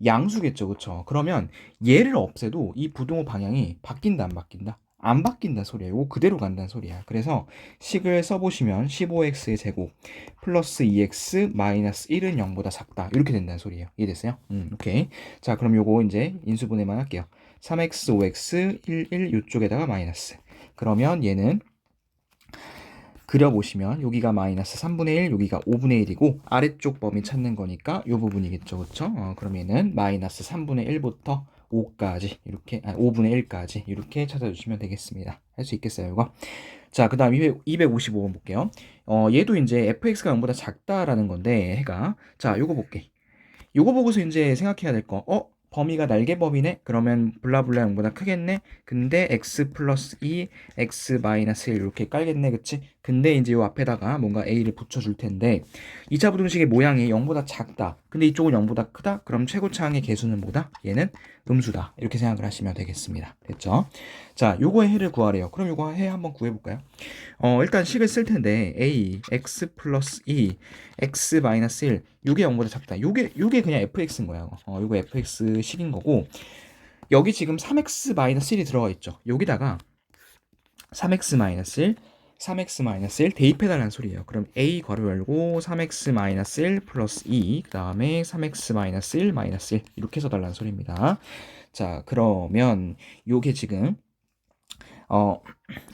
[SPEAKER 1] 양수겠죠, 그쵸? 그러면 얘를 없애도 이 부등호 방향이 바뀐다, 안 바뀐다? 안 바뀐다 소리야. 이거 그대로 간다는 소리야. 그래서 식을 써보시면 15x의 제곱 플러스 2x 마이너스 1은 0보다 작다. 이렇게 된다는 소리예요. 이해됐어요? 오케이. 자, 그럼 요거 이제 인수분해만 할게요. 3x, 5x, 1, 1 요쪽에다가 마이너스. 그러면 얘는 그려보시면 여기가 마이너스 3분의 1, 여기가 5분의 1이고 아래쪽 범위 찾는 거니까 이 부분이겠죠, 그렇죠? 그럼 얘는 마이너스 3분의 1부터 5까지 이렇게 5분의 1까지 이렇게 찾아주시면 되겠습니다. 할 수 있겠어요, 이거? 자, 그 다음 255번 볼게요. 얘도 이제 fx가 0보다 작다라는 건데 해가 자, 요거 볼게. 요거 보고서 이제 생각해야 될 거. 범위가 날개 범위네? 그러면 블라블라 0보다 크겠네? 근데 x 플러스 2, x 마이너스 1 이렇게 깔겠네, 그치? 근데 이제 요 앞에다가 뭔가 a를 붙여줄 텐데 2차 부등식의 모양이 0보다 작다. 근데 이쪽은 0보다 크다? 그럼 최고차항의 개수는 뭐다? 얘는 음수다. 이렇게 생각을 하시면 되겠습니다. 됐죠? 자, 요거의 해를 구하래요. 그럼 요거 해 한번 구해볼까요? 일단 식을 쓸 텐데 a, x 플러스 2, x 마이너스 1 요게 0보다 작다. 요게 그냥 fx인 거야. 요거 fx 식인 거고 여기 지금 3x 마이너스 1이 들어가 있죠. 여기다가 3x 마이너스 1 3x 마이너스 1 대입해달라는 소리예요. 그럼 a 괄호 열고 3x 마이너스 1 플러스 2 그 다음에 3x 마이너스 1 마이너스 1 이렇게 써달라는 소리입니다. 자, 그러면 요게 지금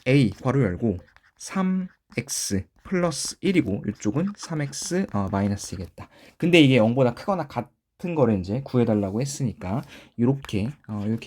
[SPEAKER 1] a 괄호 열고 3x 플러스 1이고 이쪽은 3x 마이너스 2겠다. 근데 이게 0보다 크거나 같은 거를 이제 구해달라고 했으니까 이렇게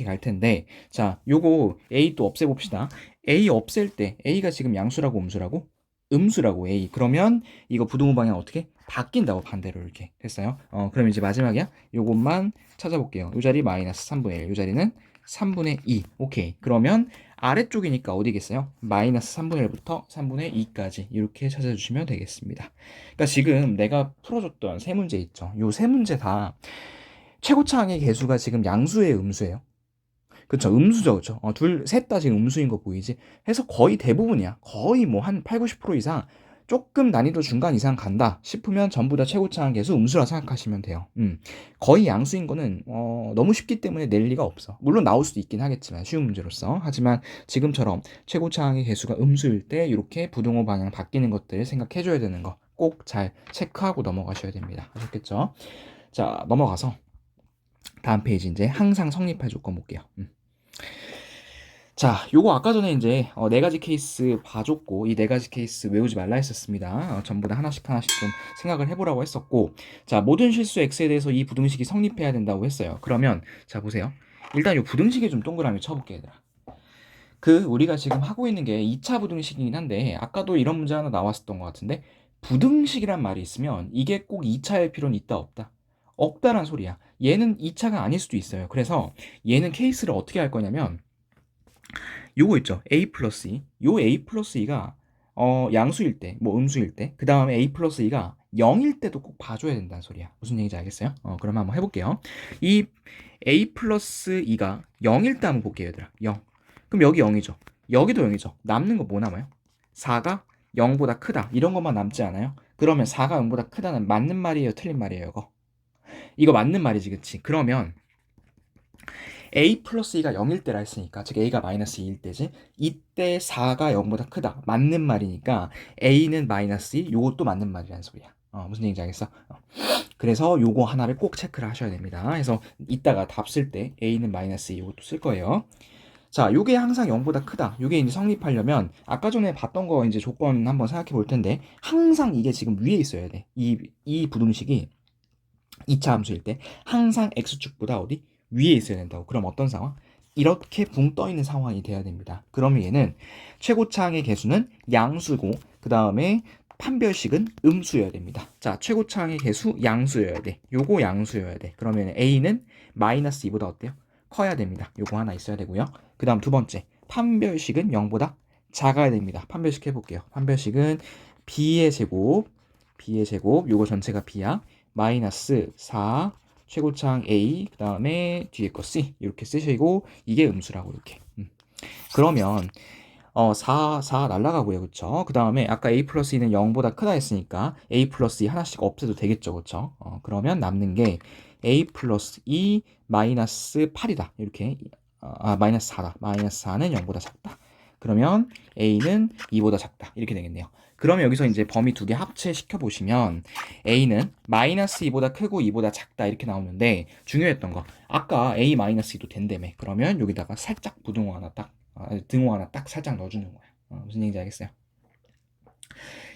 [SPEAKER 1] 갈 텐데, 자, 요거 a 또 없애봅시다. a 없앨 때 a가 지금 양수라고 음수라고? 음수라고 a. 그러면 이거 부등호 방향 어떻게? 바뀐다고 반대로 이렇게 됐어요. 그럼 이제 마지막이야. 요것만 찾아볼게요. 요 자리 마이너스 3분의 1, 요 자리는 3분의 2. 오케이. 그러면 아래쪽이니까 어디겠어요? 마이너스 3분의 1부터 3분의 2까지 이렇게 찾아주시면 되겠습니다. 그러니까 지금 내가 풀어줬던 세 문제 있죠. 요 세 문제 다 최고차항의 개수가 지금 양수예요, 음수예요? 그쵸, 음수죠, 그쵸. 셋 다 지금 음수인 거 보이지? 해서 거의 대부분이야. 거의 뭐 한 8, 90% 이상 조금 난이도 중간 이상 간다 싶으면 전부 다 최고차항 계수 음수라 생각하시면 돼요. 거의 양수인 거는 너무 쉽기 때문에 낼 리가 없어. 물론 나올 수도 있긴 하겠지만 쉬운 문제로서. 하지만 지금처럼 최고차항의 개수가 음수일 때 이렇게 부등호 방향 바뀌는 것들 생각해줘야 되는 거 꼭 잘 체크하고 넘어가셔야 됩니다. 아셨겠죠? 자, 넘어가서 다음 페이지 이제 항상 성립할 조건 볼게요. 자, 요거 아까 전에 이제 네 가지 케이스 봐줬고 이 네 가지 케이스 외우지 말라 했었습니다. 전부 다 하나씩 좀 생각을 해보라고 했었고, 자, 모든 실수 x에 대해서 이 부등식이 성립해야 된다고 했어요. 그러면 자 보세요. 일단 요 부등식에 좀 동그라미 쳐볼게 얘들아. 우리가 지금 하고 있는 게 2차 부등식이긴 한데 아까도 이런 문제 하나 나왔었던 것 같은데, 부등식이란 말이 있으면 이게 꼭 2차일 필요는 있다 없다? 없다란 소리야. 얘는 2차가 아닐 수도 있어요. 그래서 얘는 케이스를 어떻게 할 거냐면 요거 있죠. a 플러스 2. 요 a 플러스 2가 양수일 때, 뭐 음수일 때, 그 다음에 a 플러스 2가 0일 때도 꼭 봐줘야 된다는 소리야. 무슨 얘기인지 알겠어요? 그럼 한번 해볼게요. 이 a 플러스 2가 0일 때 한번 볼게요, 얘들아. 0. 그럼 여기 0이죠. 여기도 0이죠. 남는 거 뭐 남아요? 4가 0보다 크다. 이런 것만 남지 않아요? 그러면 4가 0보다 크다는 맞는 말이에요? 틀린 말이에요, 이거? 이거 맞는 말이지, 그치? 그러면 a 플러스 2가 0일 때라 했으니까, 즉 a가 마이너스 2일 때지, 이때 4가 0보다 크다 맞는 말이니까 a는 마이너스 2, 요것도 맞는 말이라는 소리야. 무슨 얘기인지 알겠어? 그래서 요거 하나를 꼭 체크를 하셔야 됩니다. 그래서 이따가 답 쓸 때 a는 마이너스 2 요것도 쓸 거예요. 자, 요게 항상 0보다 크다. 요게 이제 성립하려면 아까 전에 봤던 거 이제 조건 한번 생각해 볼 텐데, 항상 이게 지금 위에 있어야 돼. 이 부등식이 2차 함수일 때 항상 x축보다 어디? 위에 있어야 된다고. 그럼 어떤 상황? 이렇게 붕 떠 있는 상황이 돼야 됩니다. 그러면 얘는 최고차항의 개수는 양수고 그 다음에 판별식은 음수여야 됩니다. 자, 최고차항의 개수 양수여야 돼. 요거 양수여야 돼. 그러면 a는 마이너스 2보다 어때요? 커야 됩니다. 요거 하나 있어야 되고요. 그 다음 두 번째, 판별식은 0보다 작아야 됩니다. 판별식 해볼게요. 판별식은 b의 제곱, 요거 전체가 b야. 마이너스 4 최고차항 a 그 다음에 뒤에 거 c 이렇게 쓰시고 이게 음수라고 이렇게. 그러면 4 날라가고요, 그쵸? 그 다음에 아까 a 플러스 2는 0보다 크다 했으니까 a 플러스 2 하나씩 없애도 되겠죠, 그쵸? 그러면 남는 게 a 플러스 2 마이너스 8이다 이렇게. 마이너스 4다. 마이너스 4는 0보다 작다. 그러면 a는 2보다 작다 이렇게 되겠네요. 그러면 여기서 이제 범위 두 개 합체시켜 보시면 a는 마이너스 2보다 크고 2보다 작다 이렇게 나오는데, 중요했던 거 아까 a 마이너스 2도 된다며. 그러면 여기다가 살짝 부등호 하나 딱 등호 하나 딱 살짝 넣어주는 거야. 무슨 얘기인지 알겠어요?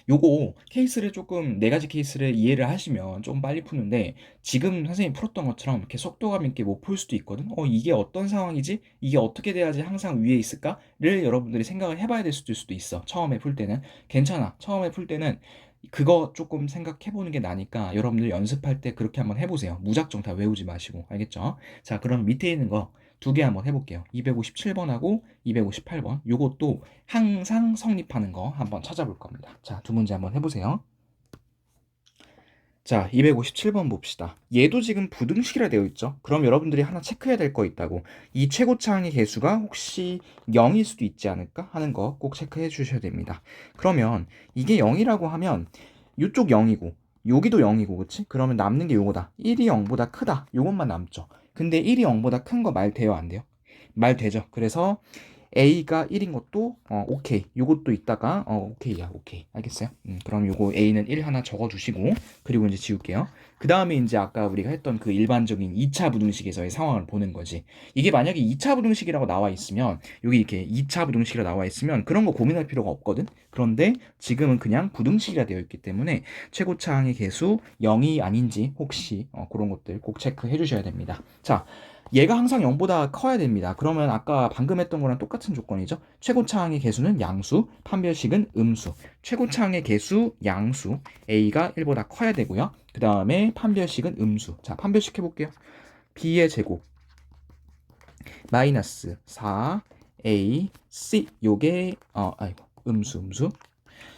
[SPEAKER 1] 요거 케이스를 조금 네 가지 케이스를 이해를 하시면 조금 빨리 푸는데, 지금 선생님이 풀었던 것처럼 이렇게 속도감 있게 못 풀 수도 있거든. 이게 어떤 상황이지? 이게 어떻게 돼야지 항상 위에 있을까?를 여러분들이 생각을 해봐야 될 수도 있어. 처음에 풀 때는 괜찮아. 처음에 풀 때는 그거 조금 생각해보는 게 나니까 여러분들 연습할 때 그렇게 한번 해보세요. 무작정 다 외우지 마시고. 알겠죠? 자, 그럼 밑에 있는 거 두 개 한번 해볼게요. 257번하고 258번. 요것도 항상 성립하는 거 한번 찾아볼 겁니다. 자, 두 문제 한번 해보세요. 자, 257번 봅시다. 얘도 지금 부등식이라 되어 있죠? 그럼 여러분들이 하나 체크해야 될 거 있다고. 이 최고차항의 개수가 혹시 0일 수도 있지 않을까 하는 거 꼭 체크해 주셔야 됩니다. 그러면 이게 0이라고 하면 이쪽 0이고 여기도 0이고, 그치? 그러면 남는 게 요거다. 1이 0보다 크다. 요것만 남죠. 근데 1이 0보다 큰 거 말 돼요, 안 돼요? 말 되죠. 그래서 a가 1인 것도 오케이. 요것도 있다가 오케이야. 오케이. 알겠어요? 그럼 요거 a는 1 하나 적어 주시고 그리고 이제 지울게요. 그다음에 이제 아까 우리가 했던 그 일반적인 2차 부등식에서의 상황을 보는 거지. 이게 만약에 2차 부등식이라고 나와 있으면 여기 이렇게 2차 부등식이라고 나와 있으면 그런 거 고민할 필요가 없거든. 그런데 지금은 그냥 부등식이라 되어 있기 때문에 최고차항의 개수 0이 아닌지 혹시 그런 것들 꼭 체크해 주셔야 됩니다. 자, 얘가 항상 0보다 커야 됩니다. 그러면 아까 방금 했던 거랑 똑같은 조건이죠. 최고차항의 개수는 양수, 판별식은 음수. 최고차항의 개수 양수, a가 1보다 커야 되고요. 그 다음에 판별식은 음수. 자, 판별식 해볼게요. b의 제곱 마이너스 4a c 요게 음수.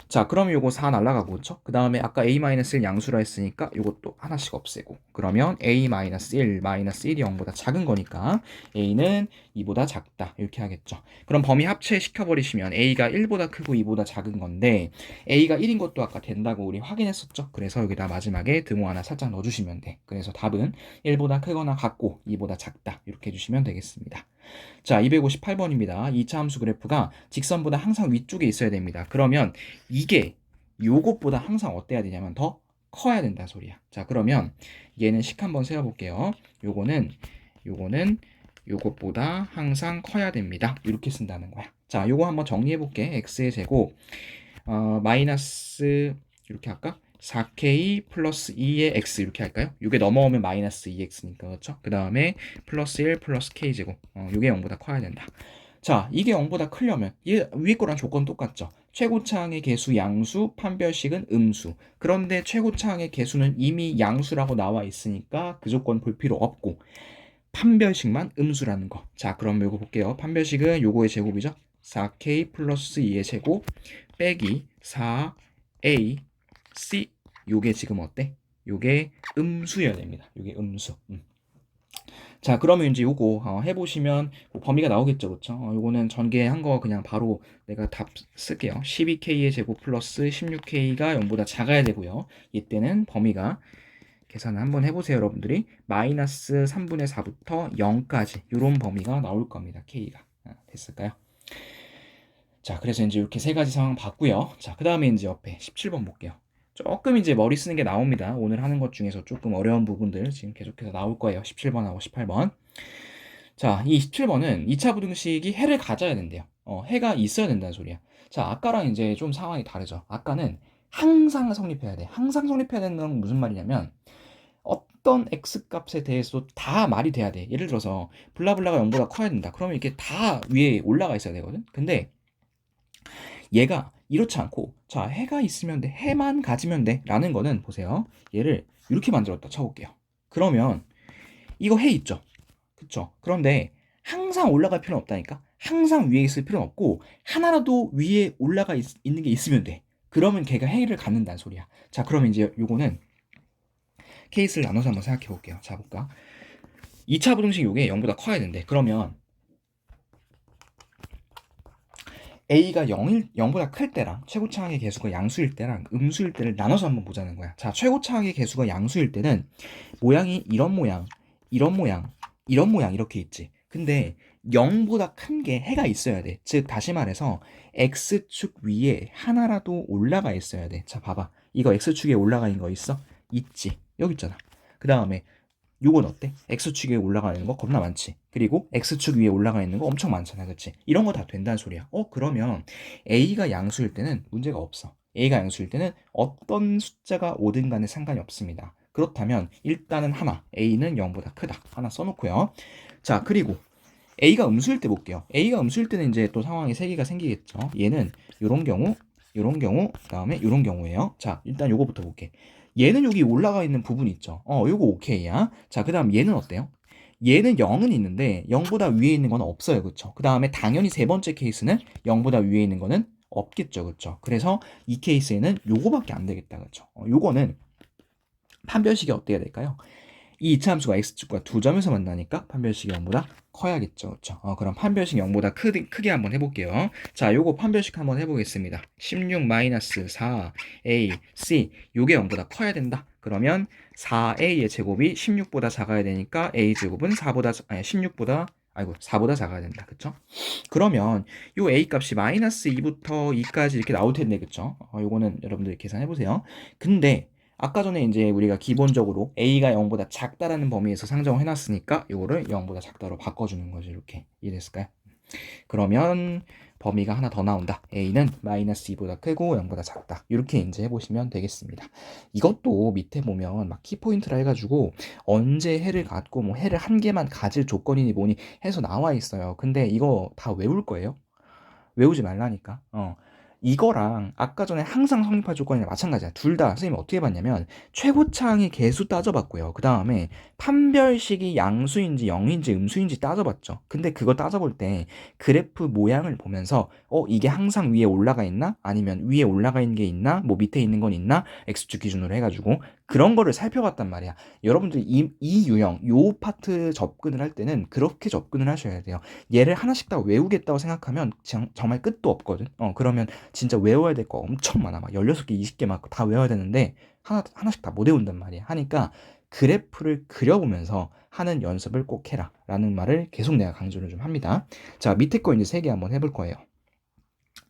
[SPEAKER 1] 자, 그러면 요거 4 날라가고, 그쵸? 그 다음에 아까 a-1 양수라 했으니까 요것도 하나씩 없애고. 그러면 a-1, -1이 0보다 작은 거니까 a는 2보다 작다. 이렇게 하겠죠. 그럼 범위 합체시켜버리시면 a가 1보다 크고 2보다 작은 건데 a가 1인 것도 아까 된다고 우리 확인했었죠? 그래서 여기다 마지막에 등호 하나 살짝 넣어주시면 돼. 그래서 답은 1보다 크거나 같고 2보다 작다. 이렇게 해주시면 되겠습니다. 자, 258번입니다. 2차 함수 그래프가 직선보다 항상 위쪽에 있어야 됩니다. 그러면 이게 요것보다 항상 어때야 되냐면 더 커야 된다 소리야. 자, 그러면 얘는 식 한번 세워볼게요. 요거는 요것보다 항상 커야 됩니다. 이렇게 쓴다는 거야. 자, 요거 한번 정리해볼게. x의 제곱 마이너스 이렇게 할까? 4k 플러스 2의 x 이렇게 할까요? 이게 넘어오면 마이너스 2x니까 그렇죠? 그 다음에 플러스 1 플러스 k 제곱 이게 0보다 커야 된다. 자, 이게 0보다 크려면 얘 위에 거랑 조건 똑같죠? 최고차항의 개수 양수, 판별식은 음수. 그런데 최고차항의 개수는 이미 양수라고 나와 있으니까 그 조건 볼 필요 없고 판별식만 음수라는 거. 자, 그럼 이거 볼게요. 판별식은 요거의 제곱이죠? 4k 플러스 2의 제곱 빼기 4a c 요게 지금 어때? 요게 음수여야 됩니다. 요게 음수. 자, 그러면 이제 요거 해보시면 뭐 범위가 나오겠죠, 그렇죠? 요거는 전개한 거 그냥 바로 내가 답 쓸게요. 12k의 제곱 플러스 16k가 0보다 작아야 되고요. 이때는 범위가 계산을 한번 해보세요, 여러분들이. 마이너스 3분의 4부터 0까지 이런 범위가 나올 겁니다, k가. 됐을까요? 자, 그래서 이제 이렇게 세 가지 상황 봤고요. 자, 그 다음에 이제 옆에 17번 볼게요. 조금 이제 머리 쓰는 게 나옵니다. 오늘 하는 것 중에서 조금 어려운 부분들 지금 계속해서 나올 거예요. 17번하고 18번. 자, 이 17번은 2차 부등식이 해를 가져야 된대요. 해가 있어야 된다는 소리야. 자, 아까랑 이제 좀 상황이 다르죠. 아까는 항상 성립해야 돼. 항상 성립해야 되는 건 무슨 말이냐면 어떤 x 값에 대해서도 다 말이 돼야 돼. 예를 들어서 블라블라가 0보다 커야 된다. 그러면 이렇게 다 위에 올라가 있어야 되거든. 근데 얘가 이렇지 않고 자, 해가 있으면 돼. 해만 가지면 돼. 라는 거는 보세요. 얘를 이렇게 만들었다 쳐볼게요. 그러면 이거 해 있죠. 그쵸? 그런데 항상 올라갈 필요는 없다니까. 항상 위에 있을 필요는 없고 하나라도 위에 올라가 있는 게 있으면 돼. 그러면 걔가 해를 갖는다는 소리야. 자, 그러면 이제 요거는 케이스를 나눠서 한번 생각해 볼게요. 자, 볼까? 2차 부등식 요게 0보다 커야 된대. 그러면 a가 0보다 클 때랑 최고차항의 개수가 양수일 때랑 음수일 때를 나눠서 한번 보자는 거야. 자, 최고차항의 개수가 양수일 때는 모양이 이런 모양, 이런 모양, 이런 모양 이렇게 있지. 근데 0보다 큰 게 해가 있어야 돼. 즉 다시 말해서 x축 위에 하나라도 올라가 있어야 돼. 자, 봐봐. 이거 x축에 올라가 있는 거 있어? 있지. 여기 있잖아. 그 다음에 요건 어때? X축 위에 올라가 있는 거 겁나 많지. 그리고 X축 위에 올라가 있는 거 엄청 많잖아. 그치? 이런 거 다 된다는 소리야. 그러면 A가 양수일 때는 문제가 없어. A가 양수일 때는 어떤 숫자가 오든 간에 상관이 없습니다. 그렇다면 일단은 하나, A는 0보다 크다. 하나 써놓고요. 자, 그리고 A가 음수일 때 볼게요. A가 음수일 때는 이제 또 상황이 세 개가 생기겠죠. 얘는 요런 경우, 그 다음에 요런 경우예요. 자, 일단 요거부터 볼게. 얘는 여기 올라가 있는 부분 있죠. 요거 오케이야. 자, 그 다음 얘는 어때요? 얘는 0은 있는데 0보다 위에 있는 건 없어요. 그쵸? 그 다음에 당연히 세 번째 케이스는 0보다 위에 있는 거는 없겠죠. 그쵸? 그래서 이 케이스에는 요거밖에 안 되겠다. 그쵸? 요거는 판별식이 어때야 될까요? 이 이차함수가 x축과 두 점에서 만나니까 판별식이 0보다 커야겠죠. 그렇죠? 그럼 판별식 0보다 크게 한번 해볼게요. 자, 요거 판별식 한번 해보겠습니다. 16-4a c 요게 0보다 커야 된다. 그러면 4a의 제곱이 16보다 작아야 되니까 a 제곱은 16보다 아이고 4보다 작아야 된다. 그쵸? 그러면 요 a 값이 마이너스 2부터 2까지 이렇게 나올 텐데 그쵸? 요거는 여러분들 계산해 보세요. 근데 아까 전에 이제 우리가 기본적으로 a가 0보다 작다라는 범위에서 상정을 해놨으니까 요거를 0보다 작다로 바꿔주는 거죠. 이렇게 이해됐을까요? 그러면 범위가 하나 더 나온다. a는 마이너스 2보다 크고 0보다 작다. 이렇게 이제 해보시면 되겠습니다. 이것도 밑에 보면 막 키포인트라 해가지고 언제 해를 갖고 뭐 해를 한 개만 가질 조건이니 뭐니 해서 나와 있어요. 근데 이거 다 외울 거예요. 외우지 말라니까. 이거랑 아까 전에 항상 성립할 조건이랑 마찬가지야. 둘 다 선생님이 어떻게 봤냐면 최고차항의 개수 따져봤고요. 그 다음에 판별식이 양수인지 영인지 음수인지 따져봤죠. 근데 그거 따져볼 때 그래프 모양을 보면서 이게 항상 위에 올라가 있나? 아니면 위에 올라가 있는 게 있나? 뭐 밑에 있는 건 있나? x축 기준으로 해가지고 그런 거를 살펴봤단 말이야. 여러분들 이 유형, 요 파트 접근을 할 때는 그렇게 접근을 하셔야 돼요. 얘를 하나씩 다 외우겠다고 생각하면 정말 끝도 없거든. 그러면 진짜 외워야 될 거 엄청 많아. 막 16개, 20개 막 다 외워야 되는데 하나씩 다 못 외운단 말이야. 하니까 그래프를 그려보면서 하는 연습을 꼭 해라 라는 말을 계속 내가 강조를 좀 합니다. 자, 밑에 거 이제 3개 한번 해볼 거예요.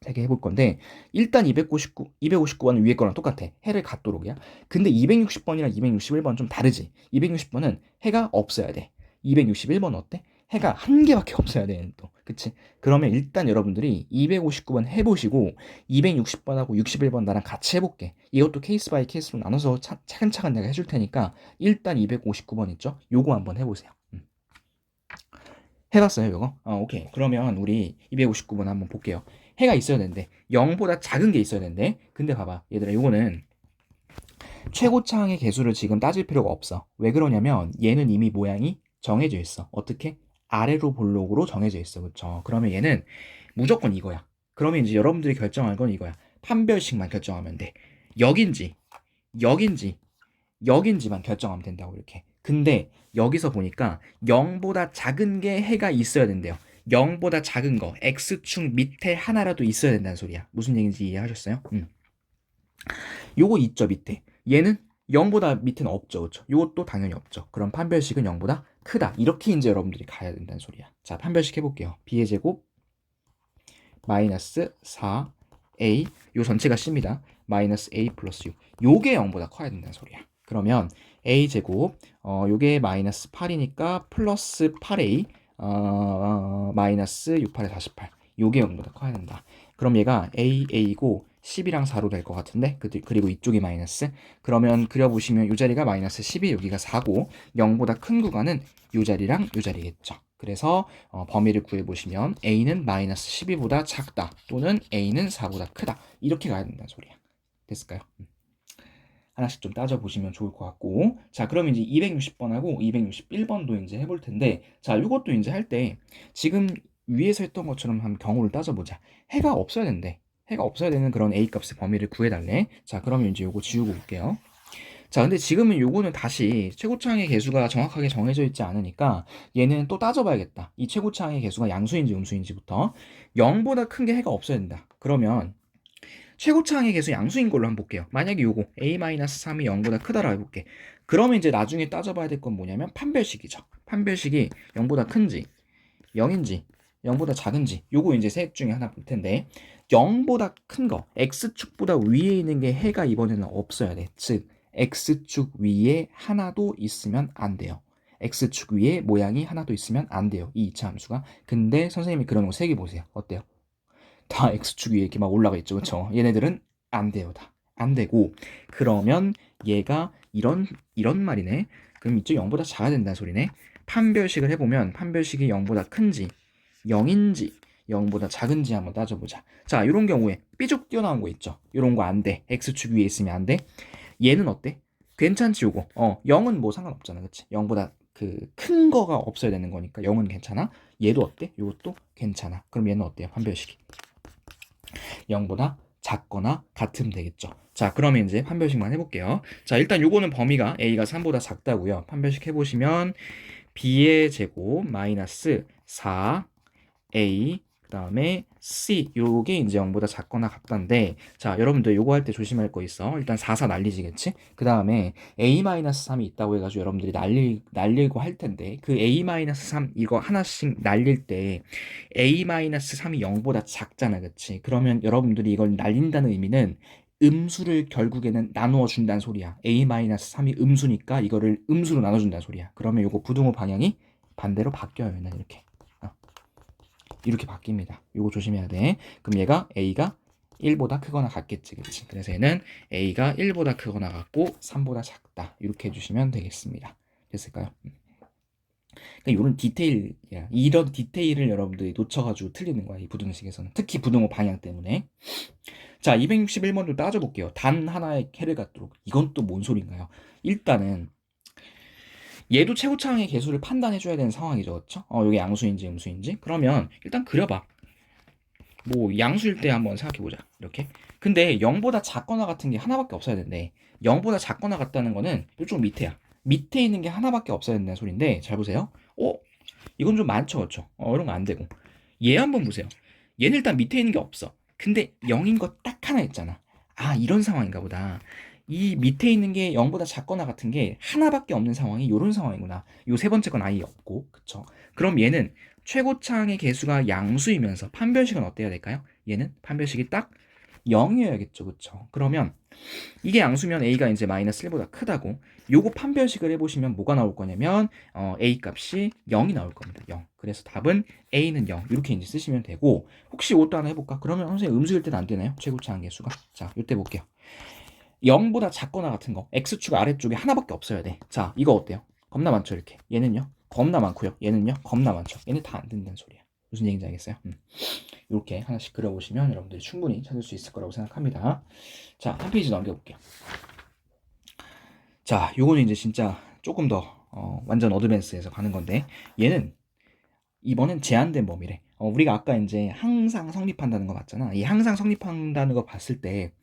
[SPEAKER 1] 3개 해볼 건데 일단 259번은 위에 거랑 똑같아. 해를 갖도록이야. 근데 260번이랑 261번은 좀 다르지. 260번은 해가 없어야 돼. 261번 어때? 해가 한 개밖에 없어야 돼. 또. 그치? 그러면 일단 여러분들이 259번 해보시고 260번하고 61번 나랑 같이 해볼게. 이것도 케이스 바이 케이스로 나눠서 차근차근 내가 해줄 테니까 일단 259번 있죠? 요거 한번 해보세요. 해봤어요, 요거? 오케이. 그러면 우리 259번 한번 볼게요. 해가 있어야 되는데 0보다 작은 게 있어야 되는데 근데 봐봐 얘들아 요거는 최고차항의 개수를 지금 따질 필요가 없어. 왜 그러냐면 얘는 이미 모양이 정해져 있어. 어떻게? 아래로 볼록으로 정해져 있어. 그쵸? 그러면 얘는 무조건 이거야. 그러면 이제 여러분들이 결정할 건 이거야. 판별식만 결정하면 돼. 역인지 역인지 역인지만 결정하면 된다고 이렇게. 근데 여기서 보니까 0보다 작은 게 해가 있어야 된대요. 0보다 작은 거 x축 밑에 하나라도 있어야 된다는 소리야. 무슨 얘기인지 이해하셨어요? 요거 있죠 밑에. 얘는 0보다 밑에는 없죠. 그렇죠? 요것도 당연히 없죠. 그럼 판별식은 0보다 크다. 이렇게 이제 여러분들이 가야 된다는 소리야. 자, 판별식 해볼게요. b의 제곱 마이너스 4a 요 전체가 c입니다. 마이너스 a 플러스 6. 요게 0보다 커야 된다는 소리야. 그러면 a 제곱 요게 마이너스 8이니까 플러스 8a 마이너스 6, 8에 48. 요게 0보다 커야 된다. 그럼 얘가 a고 10이랑 4로 될 것 같은데 그리고 이쪽이 마이너스. 그러면 그려보시면 요 자리가 마이너스 10이 여기가 4고 0보다 큰 구간은 요 자리랑 요 자리겠죠. 그래서 범위를 구해보시면 a는 마이너스 12보다 작다 또는 a는 4보다 크다 이렇게 가야 된다는 소리야. 됐을까요? 하나씩 좀 따져보시면 좋을 것 같고 자 그럼 이제 260번하고 261번도 이제 해볼 텐데 자 이것도 이제 할 때 지금 위에서 했던 것처럼 한번 경우를 따져보자. 해가 없어야 된대. 해가 없어야 되는 그런 a 값의 범위를 구해달래. 자 그러면 이제 요거 지우고 올게요. 자 근데 지금은 요거는 다시 최고차항의 개수가 정확하게 정해져 있지 않으니까 얘는 또 따져봐야겠다. 이 최고차항의 개수가 양수인지 음수인지부터 0보다 큰 게 해가 없어야 된다. 그러면 최고차항의 개수 양수인 걸로 한번 볼게요. 만약에 요거 a-3이 0보다 크다라고 해볼게. 그러면 이제 나중에 따져봐야 될 건 뭐냐면 판별식이죠. 판별식이 0보다 큰지 0인지 0보다 작은지 요거 이제 셋 중에 하나 볼 텐데 0보다 큰 거 x축보다 위에 있는 게 해가 이번에는 없어야 돼. 즉 x축 위에 하나도 있으면 안 돼요. x축 위에 모양이 하나도 있으면 안 돼요. 이 이차 함수가. 근데 선생님이 그려놓은 거 3개 보세요. 어때요? 다 x축 위에 이렇게 막 올라가 있죠. 그쵸? 얘네들은 안 돼요. 다. 안 되고 그러면 얘가 이런 말이네. 그럼 이쪽 0보다 작아야 된다는 소리네. 판별식을 해보면 판별식이 0보다 큰지 0인지 0보다 작은지 한번 따져보자. 자, 이런 경우에 삐죽 튀어나온 거 있죠. 이런 거 안 돼. x축 위에 있으면 안 돼. 얘는 어때? 괜찮지 요거. 0은 뭐 상관없잖아. 그치? 0보다 그 큰 거가 없어야 되는 거니까 0은 괜찮아. 얘도 어때? 요것도 괜찮아. 그럼 얘는 어때요? 판별식이 0보다 작거나 같으면 되겠죠. 자, 그러면 이제 판별식만 해볼게요. 자, 일단 요거는 범위가 a가 3보다 작다고요. 판별식 해보시면 b의 제곱 마이너스 4a 그 다음에 C 요게 이제 0보다 작거나 같다인데 자 여러분들 요거 할 때 조심할 거 있어. 일단 4, 4 날리지겠지? 그 다음에 A-3이 있다고 해가지고 여러분들이 날리고 할 텐데 그 A-3 이거 하나씩 날릴 때 A-3이 0보다 작잖아 그치? 그러면 여러분들이 이걸 날린다는 의미는 음수를 결국에는 나누어 준다는 소리야. A-3이 음수니까 이거를 음수로 나눠준다는 소리야. 그러면 요거 부등호 방향이 반대로 바뀌어요. 얘는 이렇게. 이렇게 바뀝니다. 요거 조심해야 돼. 그럼 얘가 A가 1보다 크거나 같겠지. 그치? 그래서 얘는 A가 1보다 크거나 같고 3보다 작다. 이렇게 해주시면 되겠습니다. 됐을까요? 그러니까 이런 디테일이야. 이런 디테일을 여러분들이 놓쳐가지고 틀리는 거야. 이 부등식에서는. 특히 부등호 방향 때문에. 자, 261번도 따져볼게요. 단 하나의 캐를 갖도록. 이건 또 뭔 소린가요? 일단은 얘도 최고차항의 개수를 판단해줘야 되는 상황이죠. 그렇죠? 이게 양수인지 음수인지. 그러면 일단 그려봐. 뭐 양수일 때 한번 생각해보자. 이렇게. 근데 0보다 작거나 같은 게 하나밖에 없어야 되는데 0보다 작거나 같다는 거는 이쪽 밑에야. 밑에 있는 게 하나밖에 없어야 된다는 소린데 잘 보세요. 이건 좀 많죠. 그렇죠? 이런 거 안 되고. 얘 한번 보세요. 얘는 일단 밑에 있는 게 없어. 근데 0인 거 딱 하나 있잖아. 아, 이런 상황인가 보다. 이 밑에 있는 게 0보다 작거나 같은 게 하나밖에 없는 상황이 이런 상황이구나. 요 세 번째 건 아예 없고. 그쵸? 그럼 얘는 최고차항의 개수가 양수이면서 판별식은 어때야 될까요? 얘는 판별식이 딱 0이어야겠죠. 그쵸? 그러면 이게 양수면 A가 이제 마이너스 1보다 크다고 요거 판별식을 해보시면 뭐가 나올 거냐면 A 값이 0이 나올 겁니다. 0. 그래서 답은 A는 0 이렇게 이제 쓰시면 되고 혹시 이것도 하나 해볼까? 그러면 선생님 음수일 때는 안 되나요? 최고차항 개수가. 자 이때 볼게요. 0보다 작거나 같은 거 X축 아래쪽에 하나밖에 없어야 돼. 자 이거 어때요? 겁나 많죠 이렇게. 얘는요? 겁나 많고요. 얘는요? 겁나 많죠. 얘는 다 안 된다는 소리야. 무슨 얘기인지 알겠어요? 이렇게 하나씩 그려보시면 여러분들이 충분히 찾을 수 있을 거라고 생각합니다. 자, 한 페이지 넘겨볼게요. 자, 요거는 이제 진짜 조금 더 완전 어드밴스에서 가는 건데 얘는 이번엔 제한된 범위래. 우리가 아까 이제 항상 성립한다는 거 봤잖아. 이 항상 성립한다는 거 봤을 때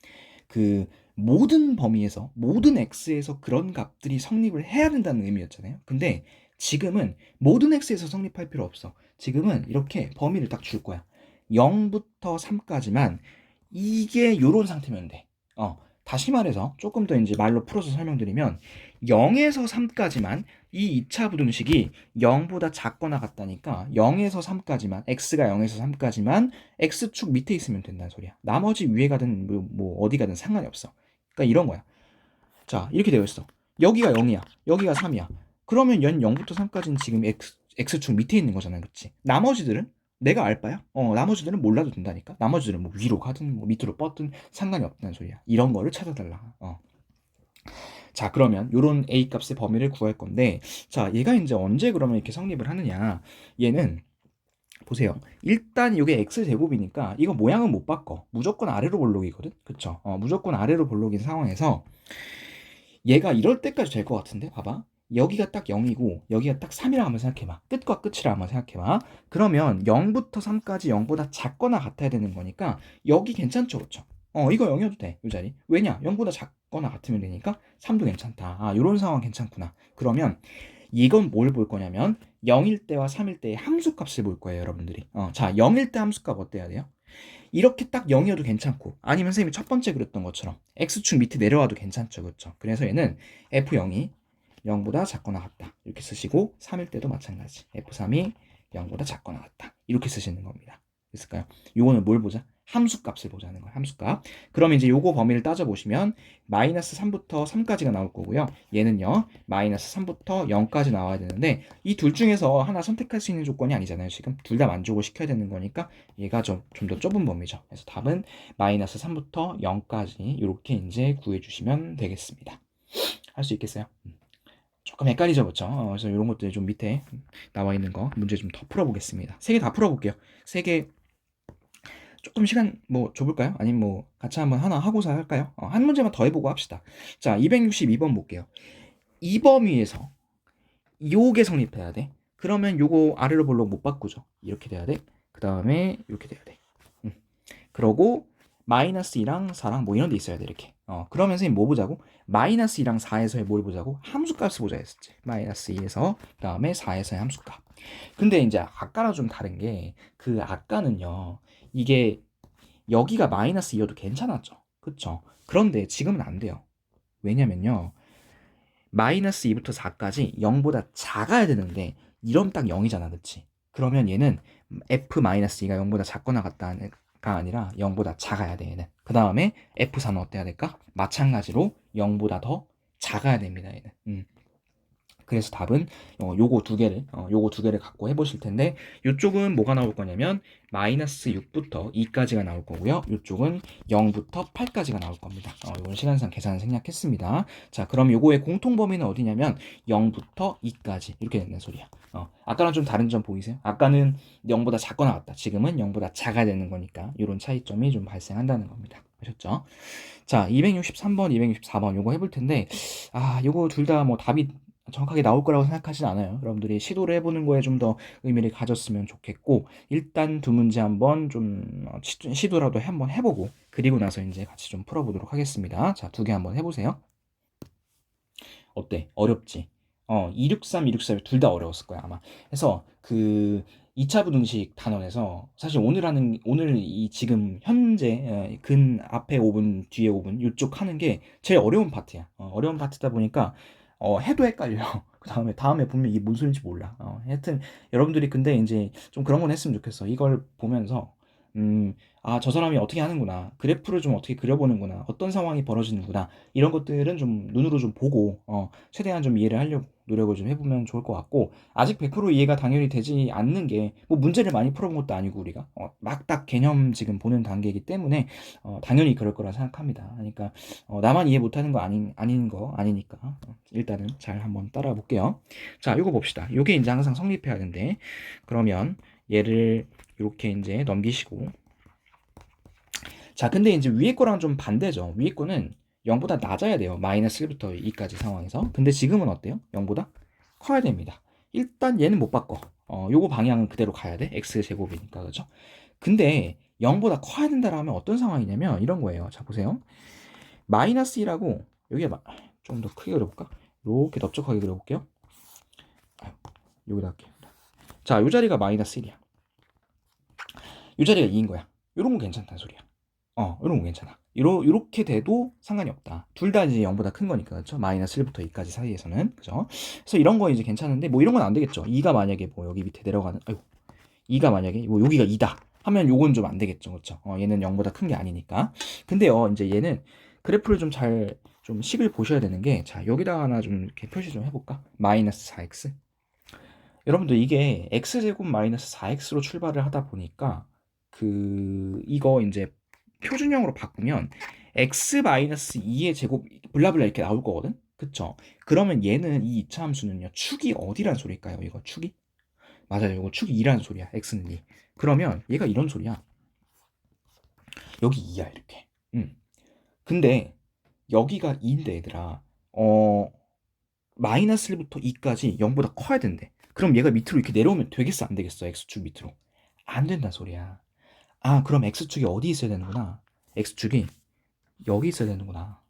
[SPEAKER 1] 그 모든 범위에서 모든 x에서 그런 값들이 성립을 해야 된다는 의미였잖아요. 근데 지금은 모든 x에서 성립할 필요 없어. 지금은 이렇게 범위를 딱 줄 거야. 0부터 3까지만 이게 요런 상태면 돼. 다시 말해서 조금 더 이제 말로 풀어서 설명드리면 0에서 3까지만 이 2차 부등식이 0보다 작거나 같다니까 0에서 3까지만 x가 0에서 3까지만 x축 밑에 있으면 된다는 소리야. 나머지 위에 가든 뭐 어디 가든 상관이 없어. 그러니까 이런 거야. 자 이렇게 되어 있어. 여기가 0이야. 여기가 3이야. 그러면 연 0부터 3까지는 지금 x축 밑에 있는 거잖아. 그치? 나머지들은 내가 알 바야? 나머지들은 몰라도 된다니까? 나머지들은 뭐 위로 가든 뭐 밑으로 뻗든 상관이 없다는 소리야. 이런 거를 찾아달라. 자, 그러면 요런 A 값의 범위를 구할 건데, 자, 얘가 이제 언제 그러면 이렇게 성립을 하느냐? 얘는 보세요. 일단 이게 x제곱이니까 이거 모양은 못 바꿔. 무조건 아래로 볼록이거든. 그쵸? 무조건 아래로 볼록인 상황에서 얘가 이럴 때까지 될 것 같은데 봐봐. 여기가 딱 0이고 여기가 딱 3이라 한번 생각해봐. 끝과 끝이라 한번 생각해봐. 그러면 0부터 3까지 0보다 작거나 같아야 되는 거니까 여기 괜찮죠, 그렇죠? 이거 0이어도 돼, 이 자리. 왜냐? 0보다 작거나 같으면 되니까 3도 괜찮다. 아, 요런 상황 괜찮구나. 그러면 이건 뭘 볼 거냐면 0일 때와 3일 때의 함수값을 볼 거예요, 여러분들이. 자, 0일 때 함수값 어때야 돼요? 이렇게 딱 0이어도 괜찮고 아니면 선생님이 첫 번째 그렸던 것처럼 x축 밑에 내려와도 괜찮죠. 그렇죠? 그래서 얘는 f0이 0보다 작거나 같다. 이렇게 쓰시고 3일 때도 마찬가지. f3이 0보다 작거나 같다. 이렇게 쓰시는 겁니다. 됐을까요? 요거는 뭘 보자? 함수값을 보자는 거예요. 함수값. 그럼 이제 요거 범위를 따져보시면 마이너스 3부터 3까지가 나올 거고요. 얘는요. 마이너스 3부터 0까지 나와야 되는데 이 둘 중에서 하나 선택할 수 있는 조건이 아니잖아요. 지금 둘 다 만족을 시켜야 되는 거니까 얘가 좀 더 좁은 범위죠. 그래서 답은 마이너스 3부터 0까지 이렇게 이제 구해주시면 되겠습니다. 할 수 있겠어요? 조금 헷갈리죠, 그렇죠? 그래서 이런 것들 좀 밑에 나와 있는 거 문제 좀 더 풀어보겠습니다. 세 개 다 풀어볼게요. 세 개 조금 시간 뭐 좁을까요? 아니면 뭐 같이 한번 하나 하고서 할까요? 한 문제만 더 해보고 합시다. 자, 262번 볼게요. 이 범위에서 요게 성립해야 돼. 그러면 요거 아래로 볼록 못 바꾸죠. 이렇게 돼야 돼. 그 다음에 이렇게 돼야 돼. 그러고 마이너스 2랑 4랑 뭐 이런 데 있어야 돼 이렇게. 그러면 선생님 뭐 보자고? 마이너스 2랑 4에서의 뭘 보자고? 함수값을 보자 했었지. 마이너스 2에서 그다음에 4에서의 함수값. 근데 이제 아까랑 좀 다른 게 그 아까는요. 이게 여기가 마이너스 2여도 괜찮았죠. 그쵸? 그런데 지금은 안 돼요. 왜냐면요. 마이너스 2부터 4까지 0보다 작아야 되는데 이러면 딱 0이잖아. 그치? 그러면 얘는 f-2가 0보다 작거나 같다가 아니라 0보다 작아야 돼. 얘는. 그 다음에 f4는 어때야 될까? 마찬가지로 0보다 더 작아야 됩니다. 얘는. 그래서 답은 요거 두 개를 갖고 해보실 텐데 이쪽은 뭐가 나올 거냐면 마이너스 6부터 2까지가 나올 거고요. 이쪽은 0부터 8까지가 나올 겁니다. 이건 시간상 계산 생략했습니다. 자, 그럼 요거의 공통 범위는 어디냐면 0부터 2까지 이렇게 된다는 소리야. 아까랑 좀 다른 점 보이세요? 아까는 0보다 작거나 같다. 지금은 0보다 작아야 되는 거니까 이런 차이점이 좀 발생한다는 겁니다. 아셨죠? 자, 263번, 264번 요거 해볼 텐데 요거 둘 다 뭐 답이 정확하게 나올 거라고 생각하진 않아요. 여러분들이 시도를 해보는 거에 좀 더 의미를 가졌으면 좋겠고 일단 두 문제 한번 좀 시도라도 한번 해보고 그리고 나서 이제 같이 좀 풀어보도록 하겠습니다. 자, 두 개 한번 해보세요. 어때? 어렵지? 263, 264 둘 다 어려웠을 거야 아마. 그래서 그 2차 부등식 단원에서 사실 오늘 이 지금 현재 근 앞에 5분 뒤에 5분 이쪽 하는 게 제일 어려운 파트야. 어려운 파트다 보니까 해도 헷갈려. 그 다음에 보면 이게 뭔 소리인지 몰라. 하여튼 여러분들이 근데 이제 좀 그런 건 했으면 좋겠어. 이걸 보면서 저 사람이 어떻게 하는구나. 그래프를 좀 어떻게 그려보는구나. 어떤 상황이 벌어지는구나. 이런 것들은 좀 눈으로 좀 보고 최대한 좀 이해를 하려고 노력을 좀 해보면 좋을 것 같고 아직 100% 이해가 당연히 되지 않는 게 뭐 문제를 많이 풀어본 것도 아니고 우리가 막 딱 개념 지금 보는 단계이기 때문에 당연히 그럴 거라 생각합니다. 그러니까 나만 이해 못하는 거 아니니까 일단은 잘 한번 따라가 볼게요. 자, 요거 봅시다. 요게 이제 항상 성립해야 되는데 그러면 얘를 이렇게 이제 넘기시고 자, 근데 이제 위에 거랑 좀 반대죠. 위에 거는 0보다 낮아야 돼요. 마이너스 1부터 2까지 상황에서. 근데 지금은 어때요? 0보다 커야 됩니다. 일단 얘는 못 바꿔. 요거 방향은 그대로 가야 돼. x제곱이니까, 그죠? 근데 0보다 커야 된다라면 어떤 상황이냐면 이런 거예요. 자, 보세요. 마이너스 1하고 여기에 좀 더 크게 그려볼까? 이렇게 넓적하게 그려볼게요. 여기다 할게요. 자, 요 자리가 마이너스 1이야. 요 자리가 2인 거야. 요런 건 괜찮다는 소리야. 이런 거 괜찮아. 요렇게 돼도 상관이 없다. 둘 다 이제 0보다 큰 거니까, 그렇죠? 마이너스 1부터 2까지 사이에서는, 그죠? 그래서 이런 거 이제 괜찮은데, 뭐 이런 건 안 되겠죠. 2가 만약에 뭐 여기 밑에 내려가는, 2가 만약에 뭐 여기가 2다 하면 요건 좀 안 되겠죠, 그렇죠? 얘는 0보다 큰 게 아니니까. 근데요, 이제 얘는 그래프를 좀 식을 보셔야 되는 게, 자, 여기다 하나 좀 이렇게 표시 좀 해볼까? 마이너스 4x. 여러분들 이게 x제곱 마이너스 4x로 출발을 하다 보니까 이거 이제 표준형으로 바꾸면 x 마이너스 2의 제곱 블라블라 이렇게 나올 거거든. 그쵸? 그러면 얘는 이 이차 함수는요. 축이 어디란 소리일까요? 이거 축이? 맞아요. 이거 축이 2라는 소리야. x는 2. 그러면 얘가 이런 소리야. 여기 2야 이렇게. 근데 여기가 2인데 얘들아. 마이너스 1부터 2까지 0보다 커야 된대. 그럼 얘가 밑으로 이렇게 내려오면 되겠어? 안 되겠어? x축 밑으로. 안 된다 소리야. 그럼 x축이 어디 있어야 되는구나. x축이 여기 있어야 되는구나.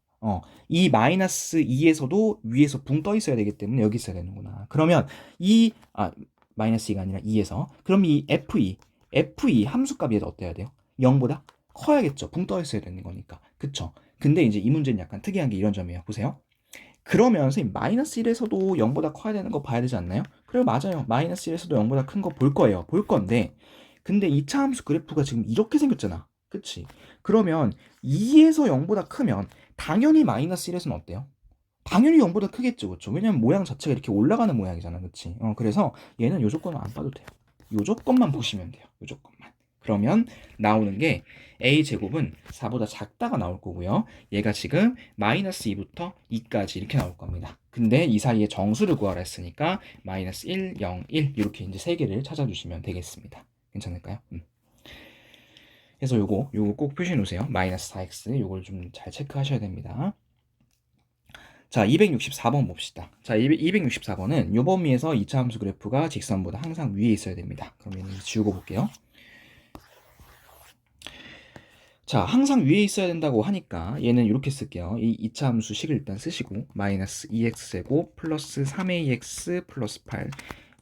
[SPEAKER 1] 이 마이너스 2에서도 위에서 붕 떠 있어야 되기 때문에 여기 있어야 되는구나. 그러면 마이너스 2가 아니라 2에서 그럼 이 f2 함수값이 어때야 돼요? 0보다 커야겠죠. 붕 떠 있어야 되는 거니까. 그쵸? 근데 이제 이 문제는 약간 특이한 게 이런 점이에요. 보세요. 그러면 선생님 마이너스 1에서도 0보다 커야 되는 거 봐야 되지 않나요? 그래요, 맞아요. 마이너스 1에서도 0보다 큰 거 볼 거예요. 볼 건데 근데 2차 함수 그래프가 지금 이렇게 생겼잖아. 그치? 그러면 2에서 0보다 크면 당연히 마이너스 1에서는 어때요? 당연히 0보다 크겠죠. 그쵸? 왜냐면 모양 자체가 이렇게 올라가는 모양이잖아. 그치? 그래서 얘는 요 조건은 안 봐도 돼요. 요 조건만 보시면 돼요. 요 조건만. 그러면 나오는 게 a제곱은 4보다 작다가 나올 거고요. 얘가 지금 마이너스 2부터 2까지 이렇게 나올 겁니다. 근데 이 사이에 정수를 구하라 했으니까 마이너스 1, 0, 1 이렇게 이제 세 개를 찾아주시면 되겠습니다. 괜찮을까요? 그래서 요거 꼭 표시해 놓으세요. 마이너스 4x 요걸 좀 잘 체크하셔야 됩니다. 자, 264번 봅시다. 자, 264번은 요 범위에서 2차 함수 그래프가 직선보다 항상 위에 있어야 됩니다. 그럼 얘는 지우고 볼게요. 자, 항상 위에 있어야 된다고 하니까 얘는 이렇게 쓸게요. 이 2차 함수 식을 일단 쓰시고 마이너스 2x제곱 플러스 3ax 플러스 8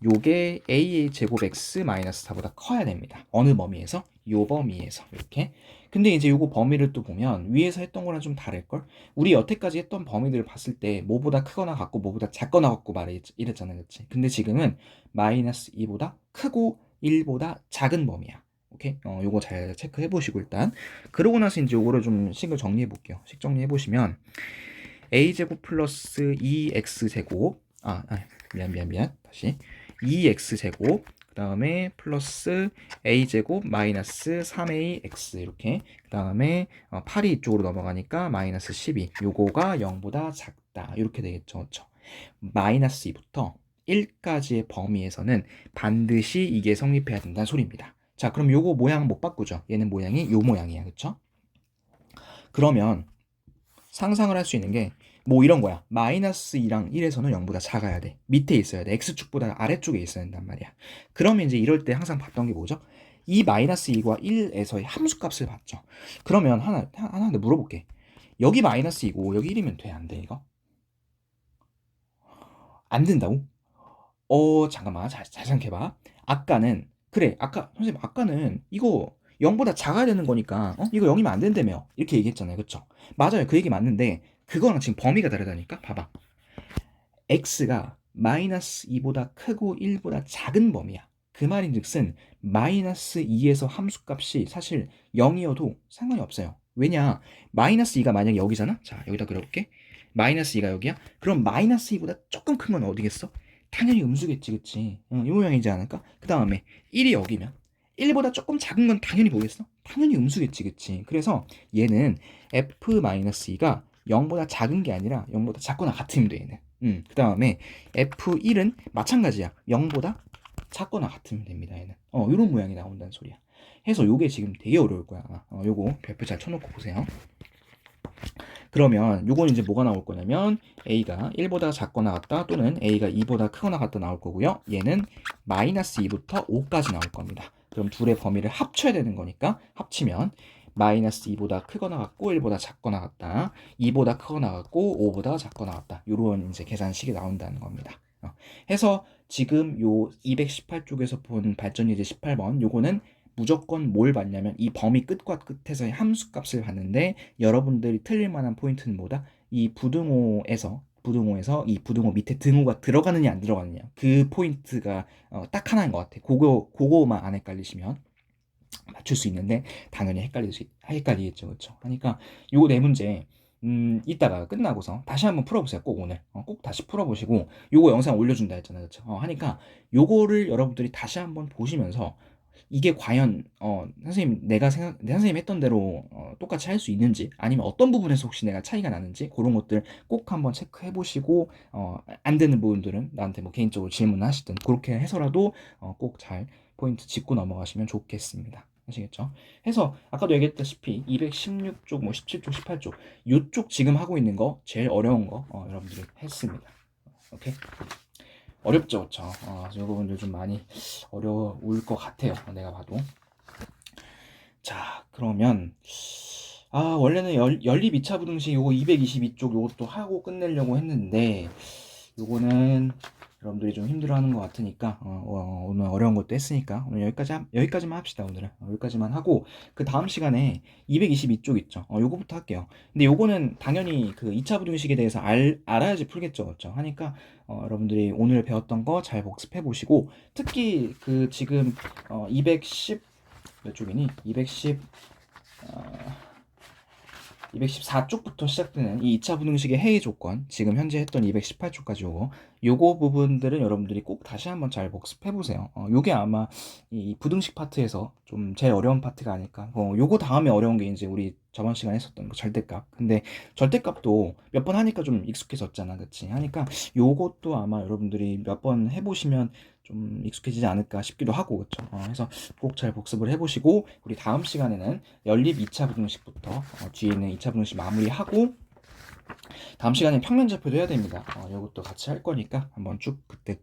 [SPEAKER 1] 요게 a의 제곱 x 마이너스 4보다 커야 됩니다. 어느 범위에서? 요 범위에서 이렇게. 근데 이제 요거 범위를 또 보면 위에서 했던 거랑 좀 다를걸? 우리 여태까지 했던 범위들을 봤을 때 뭐보다 크거나 같고 뭐보다 작거나 같고 이랬잖아, 그치? 근데 지금은 마이너스 2보다 크고 1보다 작은 범위야. 오케이? 요거 잘 체크해 보시고 일단 그러고 나서 이제 요거를 좀 식을 정리해 볼게요. 식 정리해 보시면 a제곱 플러스 2x제곱 미안 다시 2x제곱 그 다음에 플러스 a제곱 마이너스 3ax 이렇게 그 다음에 8이 이쪽으로 넘어가니까 마이너스 12 요거가 0보다 작다 이렇게 되겠죠. 그렇죠? 마이너스 2부터 1까지의 범위에서는 반드시 이게 성립해야 된다는 소리입니다. 자, 그럼 요거 모양 못 바꾸죠. 얘는 모양이 요 모양이야. 그쵸? 그러면 상상을 할 수 있는 게 뭐 이런 거야. 마이너스 2랑 1에서는 0보다 작아야 돼. 밑에 있어야 돼. x축보다 아래쪽에 있어야 된단 말이야. 그러면 이제 이럴 때 항상 봤던 게 뭐죠? 이 마이너스 2과 1에서의 함수값을 봤죠. 그러면 하나 물어볼게. 여기 마이너스 2고 여기 1이면 돼? 안 돼, 이거? 안 된다고? 잠깐만. 잘 생각해봐. 아까는, 그래, 선생님, 아까는 이거 0보다 작아야 되는 거니까, 이거 0이면 안 된다며. 이렇게 얘기했잖아요. 그쵸? 맞아요. 그 얘기 맞는데, 그거랑 지금 범위가 다르다니까? 봐봐. x가 마이너스 2보다 크고 1보다 작은 범위야. 그 말인 즉슨, 마이너스 2에서 함수값이 사실 0이어도 상관이 없어요. 왜냐? 마이너스 2가 만약에 여기잖아? 자, 여기다 그려볼게. 마이너스 2가 여기야? 그럼 마이너스 2보다 조금 큰 건 어디겠어? 당연히 음수겠지, 그치? 이 모양이지 않을까? 그 다음에 1이 여기면 1보다 조금 작은 건 당연히 뭐겠어? 당연히 음수겠지, 그치? 그래서 얘는 f-2가 0보다 작은 게 아니라 0보다 작거나 같으면 돼, 얘는. 그 다음에 f1은 마찬가지야. 0보다 작거나 같으면 됩니다, 얘는. 이런 모양이 나온다는 소리야. 해서 요게 지금 되게 어려울 거야. 요거 별표 잘 쳐놓고 보세요. 그러면 요건 이제 뭐가 나올 거냐면 a가 1보다 작거나 같다 또는 a가 2보다 크거나 같다 나올 거고요. 얘는 마이너스 2부터 5까지 나올 겁니다. 그럼 둘의 범위를 합쳐야 되는 거니까 합치면 마이너스 2보다 크거나 같고 1보다 작거나 같다. 2보다 크거나 같고 5보다 작거나 같다. 요런 이제 계산식이 나온다는 겁니다. 해서 지금 요 218쪽에서 본 발전예제 18번 요거는 무조건 뭘 봤냐면 이 범위 끝과 끝에서의 함수값을 봤는데 여러분들이 틀릴 만한 포인트는 뭐다? 이 부등호에서 이 부등호 밑에 등호가 들어가느냐 안 들어가느냐 그 포인트가 딱 하나인 것 같아. 그거만 안 헷갈리시면 맞출 수 있는데 당연히 헷갈리겠죠, 그렇죠? 하니까 요 네 문제 이따가 끝나고서 다시 한번 풀어보세요. 꼭 오늘 꼭 다시 풀어보시고 요거 영상 올려준다 했잖아요, 그렇죠? 하니까 요거를 여러분들이 다시 한번 보시면서 이게 과연 선생님 내 선생님 했던 대로 똑같이 할 수 있는지 아니면 어떤 부분에서 혹시 내가 차이가 나는지 그런 것들 꼭 한번 체크해 보시고 안 되는 부분들은 나한테 뭐 개인적으로 질문하시든 그렇게 해서라도 꼭 잘 포인트 짚고 넘어가시면 좋겠습니다. 아시겠죠? 해서 아까도 얘기했다시피 216쪽, 뭐 17쪽, 18쪽 요쪽 지금 하고 있는 거 제일 어려운 거 여러분들이 했습니다. 오케이? 어렵죠, 그쵸? 이 부분들 좀 많이 어려울 것 같아요. 내가 봐도. 자, 그러면 원래는 연립 2차 부등식 요거 222쪽 요것도 하고 끝내려고 했는데 요거는 여러분들이 좀 힘들어하는 것 같으니까 오늘 어려운 것도 했으니까 오늘 여기까지만 합시다. 오늘은 여기까지만 하고 그 다음 시간에 222쪽 있죠. 요거부터 할게요. 근데 요거는 당연히 그 2차 부등식에 대해서 알아야지 풀겠죠, 그렇죠? 하니까 여러분들이 오늘 배웠던 거 잘 복습해 보시고 특히 그 지금 210 몇 쪽이니? 214쪽부터 시작되는 이 2차 부등식의 해이 조건, 지금 현재 했던 218쪽까지 요거 부분들은 여러분들이 꼭 다시 한번 잘 복습해 보세요. 요게 아마 이 부등식 파트에서 좀 제일 어려운 파트가 아닐까. 요거 다음에 어려운 게 이제 우리 저번 시간에 했었던 거 절대값. 근데 절대값도 몇 번 하니까 좀 익숙해졌잖아, 그치? 하니까 요것도 아마 여러분들이 몇 번 해보시면 좀 익숙해지지 않을까 싶기도 하고, 그쵸? 그래서 꼭 잘 복습을 해보시고 우리 다음 시간에는 연립 2차 부등식부터 뒤에 있는 2차 부등식 마무리하고 다음 시간에 평면좌표도 해야 됩니다. 이것도 같이 할 거니까 한번 쭉 그때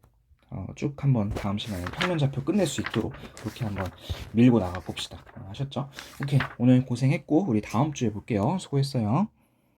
[SPEAKER 1] 쭉 한번 다음 시간에 평면좌표 끝낼 수 있도록 그렇게 한번 밀고 나가 봅시다. 아셨죠? 오케이. 오늘 고생했고 우리 다음 주에 볼게요. 수고했어요.